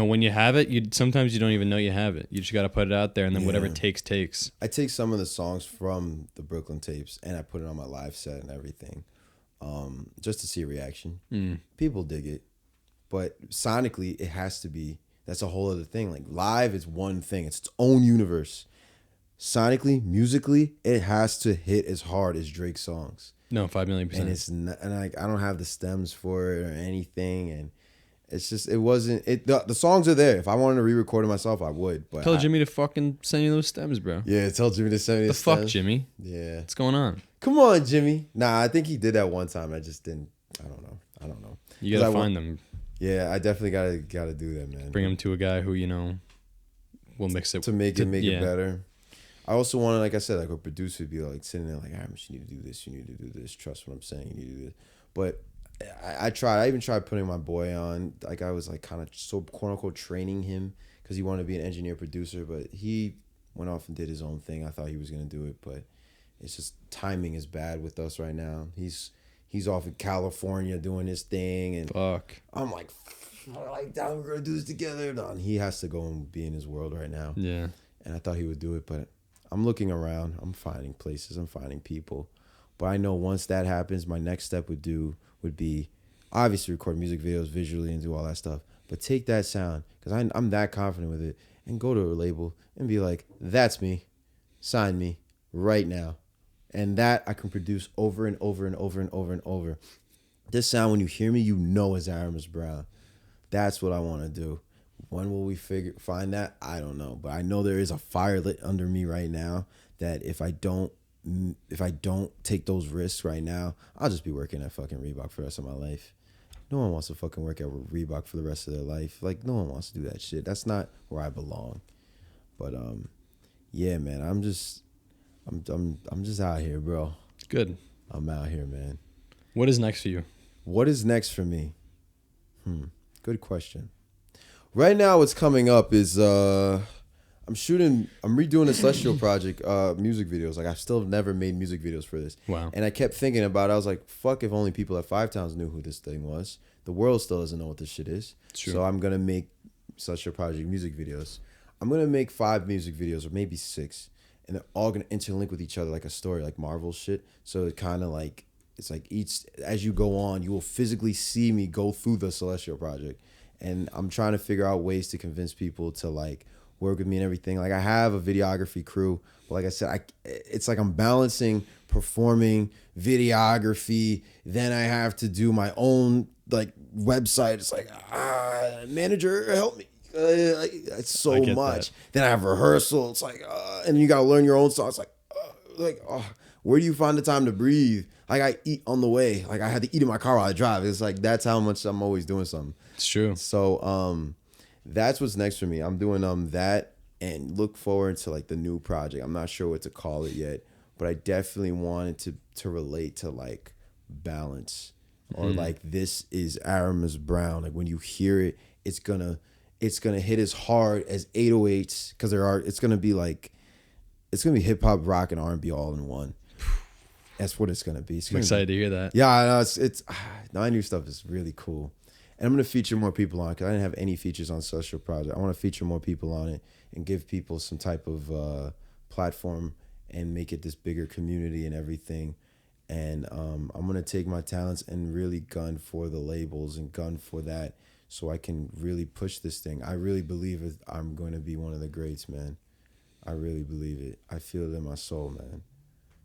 when you have it, sometimes you don't even know you have it. You just got to put it out there, and then whatever it takes. I take some of the songs from the Brooklyn Tapes and I put it on my live set and everything, just to see a reaction. People dig it, but sonically it has to be. That's a whole other thing. Like live is one thing; it's its own universe. Sonically, musically, it has to hit as hard as Drake's songs. No, 5,000,000%. And it's not, and I don't have the stems for it or anything, and it's just it wasn't it. The songs are there. If I wanted to re-record it myself, I would. But tell Jimmy to fucking send you those stems, bro. Yeah, tell Jimmy to send me the stems. fuck, Jimmy. Yeah, what's going on? Come on, Jimmy. Nah, I think he did that one time. I just didn't. I don't know. You gotta find them. Yeah, I definitely gotta do that, man. Bring them to a guy who will mix it to make it better. I also wanted, like I said, like a producer would be like sitting there like, Arahmus, you need to do this, you need to do this. Trust what I'm saying, you need to do this. But I tried. I even tried putting my boy on. Like I was like kind of so quote unquote training him because he wanted to be an engineer producer, but he went off and did his own thing. I thought he was gonna do it, but it's just timing is bad with us right now. He's off in California doing his thing, and fuck. I'm like we're gonna do this together. No, and he has to go and be in his world right now. Yeah. And I thought he would do it, but I'm looking around. I'm finding places. I'm finding people. But I know once that happens, my next step would be obviously record music videos visually and do all that stuff. But take that sound, because I'm that confident with it, and go to a label and be like, that's me. Sign me right now. And that I can produce over and over and over and over and over. This sound, when you hear me, you know it's Arahmus Brown. That's what I want to do. When will we find that? I don't know, but I know there is a fire lit under me right now that if I don't take those risks right now, I'll just be working at fucking Reebok for the rest of my life. No one wants to fucking work at Reebok for the rest of their life. Like no one wants to do that shit. That's not where I belong. But yeah, man, I'm just out here, bro. Good. I'm out here, man. What is next for you? What is next for me? Good question. Right now, what's coming up is I'm redoing the Celestial Project music videos. Like, I've still never made music videos for this. Wow. And I kept thinking about it. I was like, fuck if only people at 5 Towns knew who this thing was. The world still doesn't know what this shit is. True. So I'm going to make Celestial Project music videos. I'm going to make 5 music videos, or maybe 6. And they're all going to interlink with each other like a story, like Marvel shit. So it kind of like, it's like each, as you go on, you will physically see me go through the Celestial Project. And I'm trying to figure out ways to convince people to like work with me and everything. Like I have a videography crew, but like I said, it's like I'm balancing performing, videography. Then I have to do my own like website. It's like, manager, help me. It's so much. That. Then I have rehearsal. It's like, and you got to learn your own songs. Like, where do you find the time to breathe? Like I eat on the way. Like I had to eat in my car while I drive. It's like, that's how much I'm always doing something. It's true. So that's what's next for me. I'm doing that and look forward to like the new project. I'm not sure what to call it yet, but I definitely wanted to relate to like balance or like this is Arahmus Brown. Like when you hear it, it's gonna hit as hard as 808s because it's gonna be hip hop, rock, and R&B all in one. That's what it's gonna be. I'm excited to hear that. Yeah, I know, it's my new stuff is really cool. And I'm going to feature more people on it because I didn't have any features on Social Project. I want to feature more people on it and give people some type of platform and make it this bigger community and everything. And I'm going to take my talents and really gun for the labels and gun for that so I can really push this thing. I really believe I'm going to be one of the greats, man. I really believe it. I feel it in my soul, man.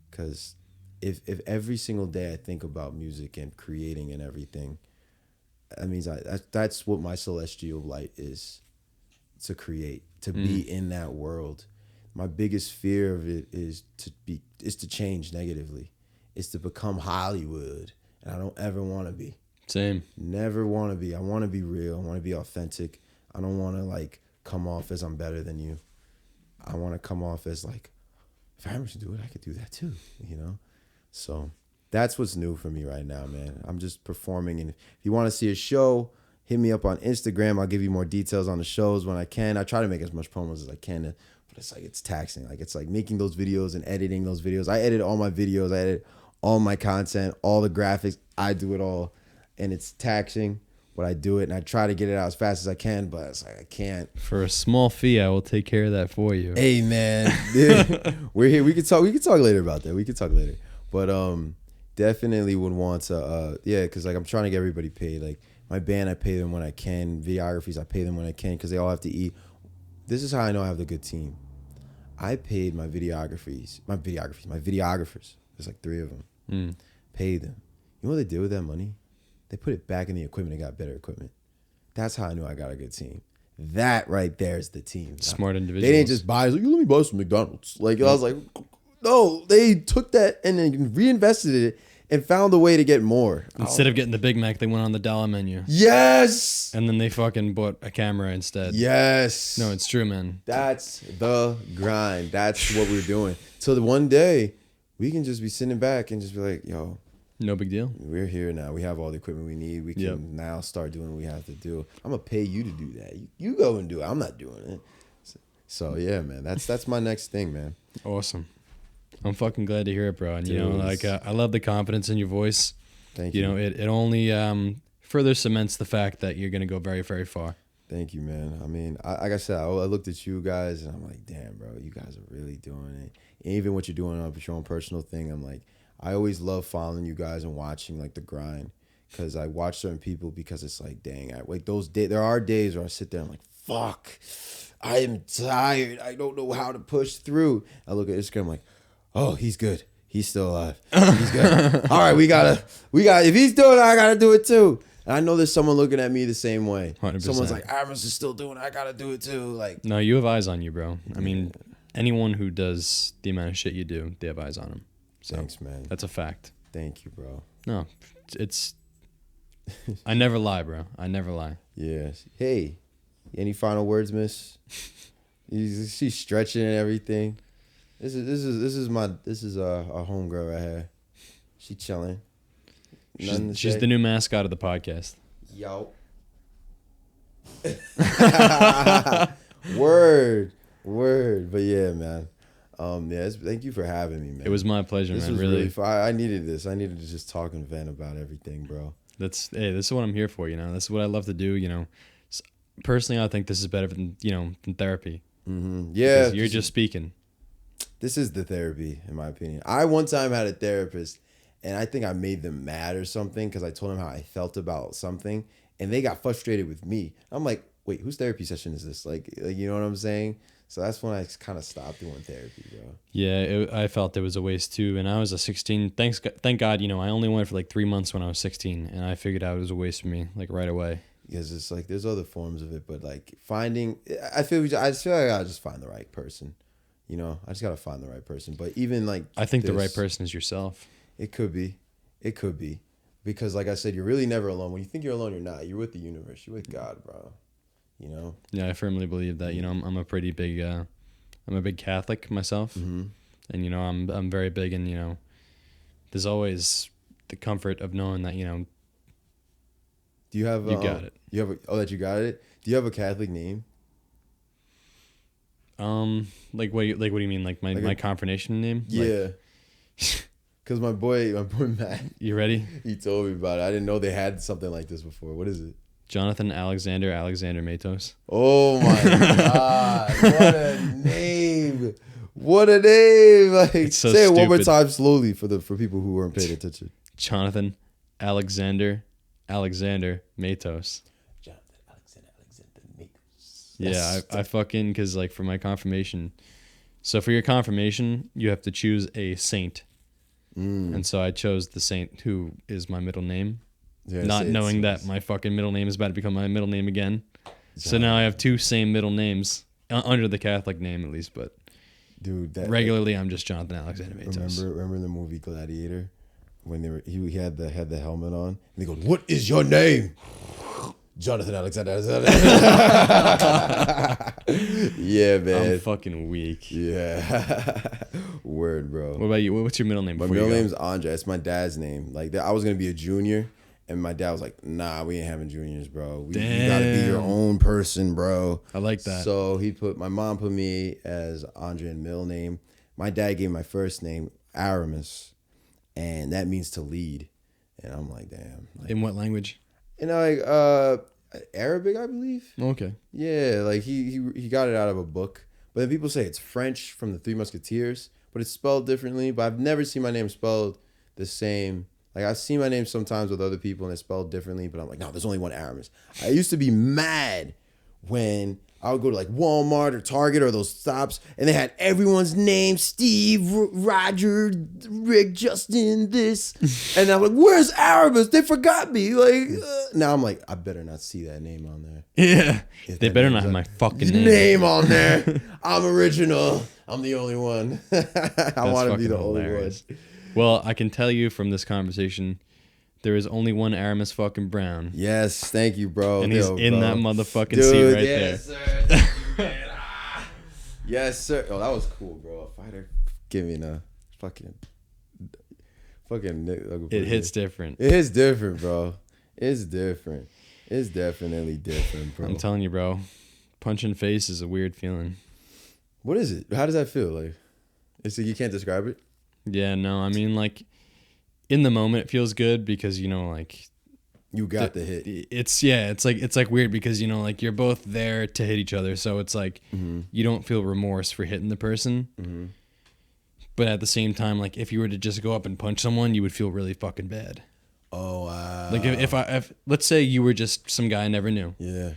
Because if every single day I think about music and creating and everything, that means that's what my celestial light is, to create, to be in that world. My biggest fear of it is to change negatively. It's to become Hollywood, and I don't ever want to be. Same. Never want to be. I want to be real. I want to be authentic. I don't want to like come off as I'm better than you. I want to come off as like, if Arahmus can do it, I could do that too, you know? So that's what's new for me right now, man. I'm just performing. And if you want to see a show, hit me up on Instagram. I'll give you more details on the shows when I can. I try to make as much promos as I can, but it's like, it's taxing. Like, it's like making those videos and editing those videos. I edit all my videos. I edit all my content, all the graphics. I do it all. And it's taxing, but I do it. And I try to get it out as fast as I can, but it's like, I can't. For a small fee, I will take care of that for you. Hey, man. We're here. We can talk later about that. We can talk later. But definitely would want to, because like I'm trying to get everybody paid. Like my band, I pay them when I can. Videographies, I pay them when I can because they all have to eat. This is how I know I have a good team. I paid my videographers. There's like 3 of them. Paid them. You know what they did with that money? They put it back in the equipment and got better equipment. That's how I knew I got a good team. That right there is the team. Smart individuals. They didn't just buy it. Like, let me buy some McDonald's. Like, I was like, no, they took that and then reinvested it and found a way to get more. Instead of getting the Big Mac, they went on the dollar menu. Yes. And then they fucking bought a camera instead. Yes. No, it's true, man. That's the grind. That's what we're doing. So the one day we can just be sitting back and just be like, yo, no big deal. We're here now. We have all the equipment we need. We can now start doing what we have to do. I'm gonna pay you to do that. You go and do it. I'm not doing it. So yeah, man. That's my next thing, man. Awesome. I'm fucking glad to hear it, bro. And you know, like I love the confidence in your voice. Thank you. You know, it only further cements the fact that you're gonna go very, very far. Thank you, man. I mean, like I said, I looked at you guys and I'm like, damn, bro, you guys are really doing it. And even what you're doing on your own personal thing, I'm like, I always love following you guys and watching like the grind, because I watch certain people because it's like, dang, like those days. There are days where I sit there and I'm like, fuck, I am tired. I don't know how to push through. I look at Instagram, I'm like, oh, he's good. He's still alive. He's good. All right, we got. If he's doing it, I gotta do it too. And I know there's someone looking at me the same way. 100%. Someone's like, Arahmus is still doing it. I gotta do it too. Like, no, you have eyes on you, bro. I mean, anyone who does the amount of shit you do, they have eyes on them. So thanks, man. That's a fact. Thank you, bro. No, it's. I never lie, bro. I never lie. Yes. Hey, any final words, miss? She's stretching and everything. This is our homegirl right here. She chilling. She's the new mascot of the podcast. Yo. Word. But yeah, man. Thank you for having me, man. It was my pleasure, this man. Was really fun. I needed this. I needed to just talk and vent about everything, bro. This is what I'm here for. You know, this is what I love to do. You know, personally, I think this is better than than therapy. Mm-hmm. Yeah, you're just speaking. This is the therapy, in my opinion. I one time had a therapist, and I think I made them mad or something because I told them how I felt about something, and they got frustrated with me. I'm like, wait, whose therapy session is this? Like you know what I'm saying? So that's when I kind of stopped doing therapy, bro. Yeah, I felt it was a waste too. And I was 16. Thank God, I only went for like 3 months when I was 16, and I figured out it was a waste for me, like right away. Because it's like there's other forms of it, but like I feel like I gotta just find the right person. I just gotta find the right person. But even like I think the right person is yourself. It could be, because like I said, you're really never alone. When you think you're alone, you're not. You're with the universe. You're with God, bro. Yeah, I firmly believe that. I'm a pretty big I'm a big Catholic myself. Mm-hmm. And I'm very big in there's always the comfort of knowing that do you have you got it. You have that you got it. Do you have a Catholic name? What do you mean, like my confirmation name? Yeah. Because my boy Matt, you ready? He told me about it. I didn't know they had something like this before. What is it? Jonathan Alexander Matos. Oh my god! What a name! What a name! Like, So say it one more stupid. time slowly for people who weren't paying attention. Jonathan Alexander Matos. Jonathan Alexander Matos. Yeah, I fucking, because like for my confirmation. So for your confirmation, you have to choose a saint. And so I chose the saint who is my middle name. Yeah, not say it, knowing say that it. my fucking middle name is about to become my middle name again. So now I have two same middle names under the Catholic name at least, but Dude, that regularly I'm just Jonathan Alexander Matos. remember the movie Gladiator when he had the helmet on and he goes, "What is your name?" Jonathan Alexander. Yeah, man. I'm fucking weak. Yeah. Word, bro. What about you? What's your middle name? My middle name's Andre. It's my dad's name. Like, I was gonna be a junior, and my dad was like, "Nah, we ain't having juniors, bro. You gotta be your own person, bro." I like that. So my mom put me as Andre in middle name. My dad gave my first name Arahmus, and that means to lead. And I'm like, damn. Like, In what language? Arabic, I believe. Okay. Yeah, like he got it out of a book. But then people say it's French from the Three Musketeers, but it's spelled differently. But I've never seen my name spelled the same. Like, I've seen my name sometimes with other people and it's spelled differently, but I'm like, no, there's only one Arahmus. I used to be mad when I would go to like Walmart or Target or those stops and they had everyone's name, Steve, Roger, Rick, Justin, this. And I'm like, where's Arahmus? They forgot me. Like, now I'm like, I better not see that name on there. Yeah. If They that better name's not have on- my fucking name. name on there. I'm original. I'm the only one. I That's want to be fucking the only hilarious. one. Well, I can tell you from this conversation, there is only one Aramis fucking Brown. Yes, thank you, bro. And he's Yo, in bro. that motherfucking Dude, seat right yes, there. Sir. Yes, sir. Oh, that was cool, bro. A fighter giving a fucking. It hits different. It is different, bro. It's different. It's definitely different, bro. I'm telling you, bro. Punching face is a weird feeling. What is it? How does that feel? Like, you can't describe it. Yeah, no, I mean, like, in the moment it feels good because, you know, like, You got the hit. it's like weird because, you know, like, you're both there to hit each other, so it's like you don't feel remorse for hitting the person. But at the same time, like, if you were to just go up and punch someone, you would feel really fucking bad. Oh wow. Like, if let's say you were just some guy I never knew, Yeah.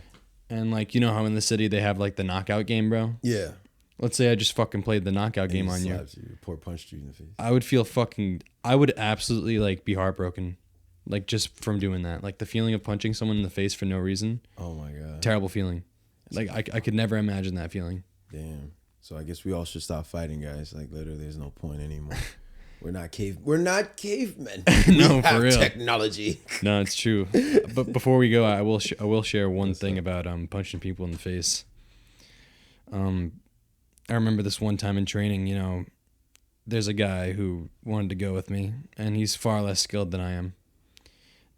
and like, you know how in the city they have like the knockout game, bro. Yeah. Let's say I just fucking played the knockout game on you. Slaps you. Poor punched you in the face. I would absolutely like be heartbroken, like, just from doing that. Like, the feeling of punching someone in the face for no reason. Oh my god. Terrible feeling. Like, I could never imagine that feeling. Damn. So I guess we all should stop fighting, guys. Like, literally, there's no point anymore. We're not cavemen. No, We for have real. technology. No, it's true. But before we go, I will share one thing about punching people in the face. I remember this one time in training, you know, there's a guy who wanted to go with me, and he's far less skilled than I am.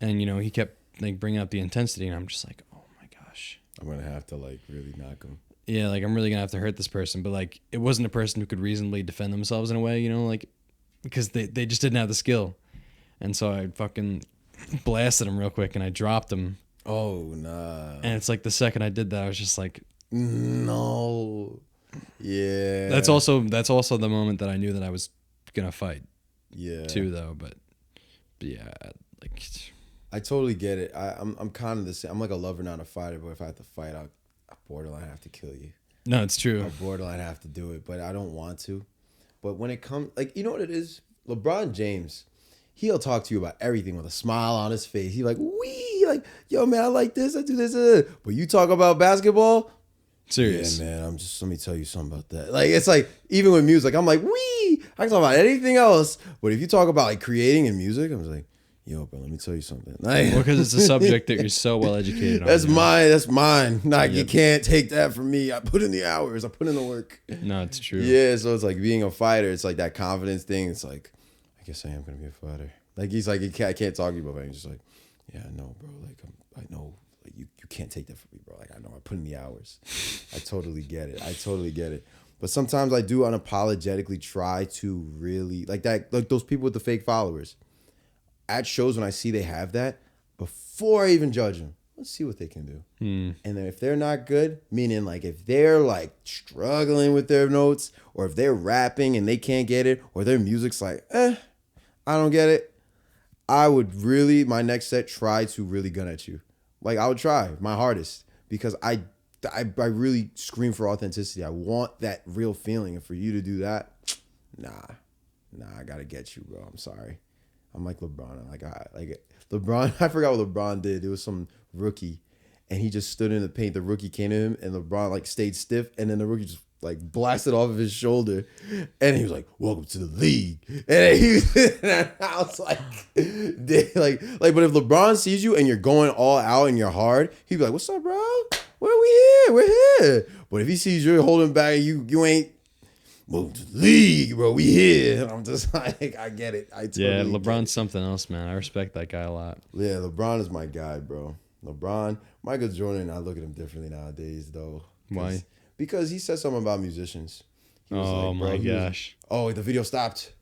And, you know, he kept like bringing up the intensity, and I'm just like, oh my gosh. I'm gonna have to like really knock him. Yeah, like, I'm really gonna have to hurt this person. But like, it wasn't a person who could reasonably defend themselves in a way, you know, like, because they just didn't have the skill. And so I fucking blasted him real quick, and I dropped him. Oh nah. And it's like the second I did that, I was just like, No. Yeah. that's also the moment that I knew that I was gonna fight yeah. too, though. But yeah, like, I totally get it. I'm kind of the same. I'm like a lover, not a fighter. But if I have to fight, I borderline have to kill you. no, it's I true. borderline have to do it, but I don't want to. But when it comes, like, you know what it is? LeBron James, he'll talk to you about everything with a smile on his face. He's like, wee, like, yo, man, I like this, I do this. But you talk about basketball, Serious. yeah, man, let me tell you something about that. Like, it's like, even with music, I'm like, wee, I can talk about anything else. But if you talk about like creating and music, I'm just like, yo, bro, let me tell you something. Like, Well, because it's a subject that you're so well educated on. that's you know? mine. That's mine. Like, Yep. you can't take that from me. I put in the hours. I put in the work. No, it's true. Yeah, so it's like being a fighter. It's like that confidence thing. It's like, I guess I am gonna be a fighter. Like, he's like, I can't talk to you about fighting. He's just like, yeah, I know, bro. Like, I know, like, you can't take that from me, bro. Like, I know, I put in the hours. I totally get it. But sometimes I do unapologetically try to really like that, like those people with the fake followers. At shows when I see they have that, before I even judge them, let's see what they can do. Hmm. And then if they're not good, meaning like if they're like struggling with their notes, or if they're rapping and they can't get it, or their music's like, I don't get it, I would really, my next set, try to really gun at you. Like I would try my hardest, because I really scream for authenticity. I want that real feeling. And for you to do that, nah, I gotta get you, bro. I'm sorry. I'm like LeBron. Like LeBron, I forgot what LeBron did. It was some rookie, and he just stood in the paint. The rookie came to him, and LeBron like stayed stiff, and then the rookie just like blasted off of his shoulder, and he was like, "Welcome to the league." And I was like, but if LeBron sees you and you're going all out and you're hard, he'd be like, "What's up, bro? We're here." But if he sees you're holding back, you ain't. Move to the league, bro. We here. And I'm just like, I get it. Yeah, LeBron's something else, man. I respect that guy a lot. Yeah, LeBron is my guy, bro. Michael Jordan, I look at him differently nowadays, though. Why? Because he said something about musicians. Oh, like, my gosh. The video stopped.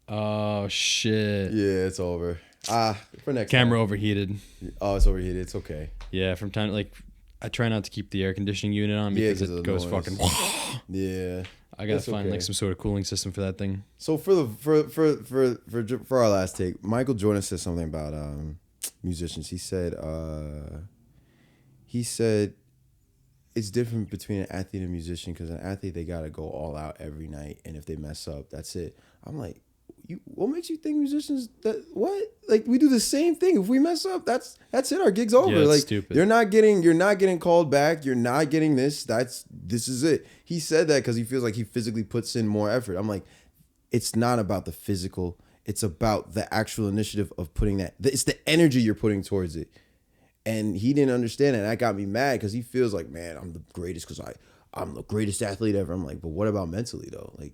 Oh, shit. Yeah, it's over. For next Camera time. overheated. Oh, it's overheated. It's okay. Yeah, from time, like, I try not to keep the air conditioning unit on because it goes noise. fucking. Yeah. I gotta find like some sort of cooling system for that thing. So for our last take, Michael Jordan said something about musicians. He said it's different between an athlete and a musician, because an athlete, they gotta go all out every night, and if they mess up, that's it. I'm like, what makes you think musicians like we do the same thing? If we mess up, that's it. Our gig's over. Yeah, it's like stupid. you're not getting called back. You're not getting this. This is it. He said that because he feels like he physically puts in more effort. I'm like, it's not about the physical. It's about the actual initiative of putting that. It's the energy you're putting towards it. And he didn't understand it. And that got me mad, because he feels like, man, I'm the greatest because I'm the greatest athlete ever. I'm like, but what about mentally though? Like,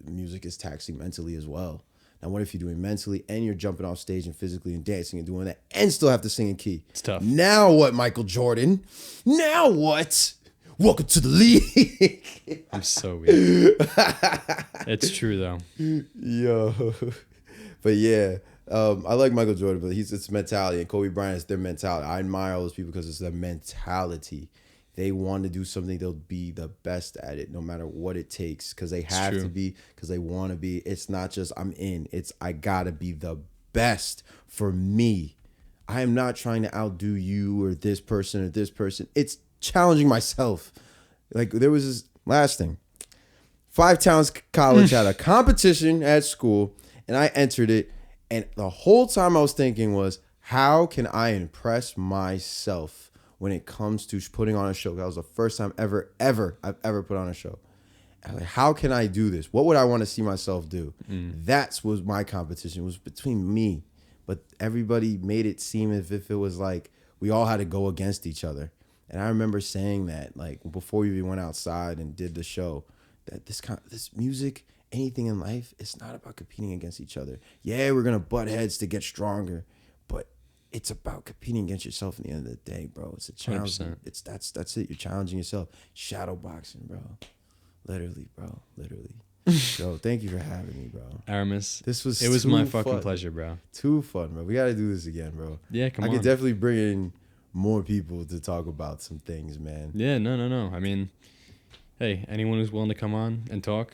music is taxing mentally as well. Now, what if you're doing mentally and you're jumping off stage and physically and dancing and doing that and still have to sing in key? It's tough. Now what, Michael Jordan? Now what? Welcome to the league. I'm so weird. It's true though. Yo. But yeah, I like Michael Jordan, but it's mentality. And Kobe Bryant is their mentality. I admire all those people because it's their mentality. They want to do something, they'll be the best at it no matter what it takes, because they have to be, because they want to be. It's not just I'm in. It's I got to be the best for me. I am not trying to outdo you or this person or this person. It's challenging myself. Like there was this last thing. 5 Towns College had a competition at school, and I entered it. And the whole time I was thinking was, how can I impress myself when it comes to putting on a show? That was the first time ever I've ever put on a show. I was like, how can I do this? What would I want to see myself do? That was my competition. It was between me. But everybody made it seem as if it was like we all had to go against each other. And I remember saying that, like, before we even went outside and did the show, that this music, anything in life, it's not about competing against each other. Yeah, we're going to butt heads to get stronger, but it's about competing against yourself at the end of the day, bro. It's a challenge. 100%. That's it. You're challenging yourself. Shadow boxing, bro. Literally, bro. Literally. Yo, thank you for having me, bro. Arahmus. It was my fucking pleasure, bro. Too fun, bro. We got to do this again, bro. Yeah, come on. I could definitely bring in more people to talk about some things, man. Yeah, no. I mean, hey, anyone who's willing to come on and talk,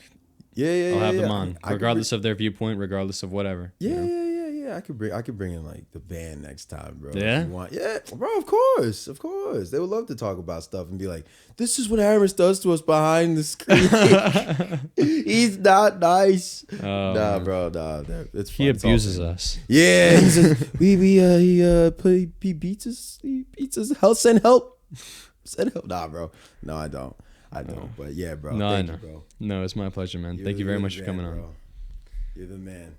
Yeah. I'll have them on, regardless of their viewpoint, regardless of whatever. Yeah. I could bring in like the band next time, bro. Yeah? If you want. Yeah, bro. Of course. They would love to talk about stuff and be like, "This is what Arahmus does to us behind the screen. He's not nice." Nah, bro. Nah, it's fun. He abuses us. Yeah, he says he beats us. He beats us. Send help. Send help. Nah, bro. No, I don't. But yeah, bro. No, Thank I know. you, bro. No, it's my pleasure, man. Thank you very much for coming on. You're the man.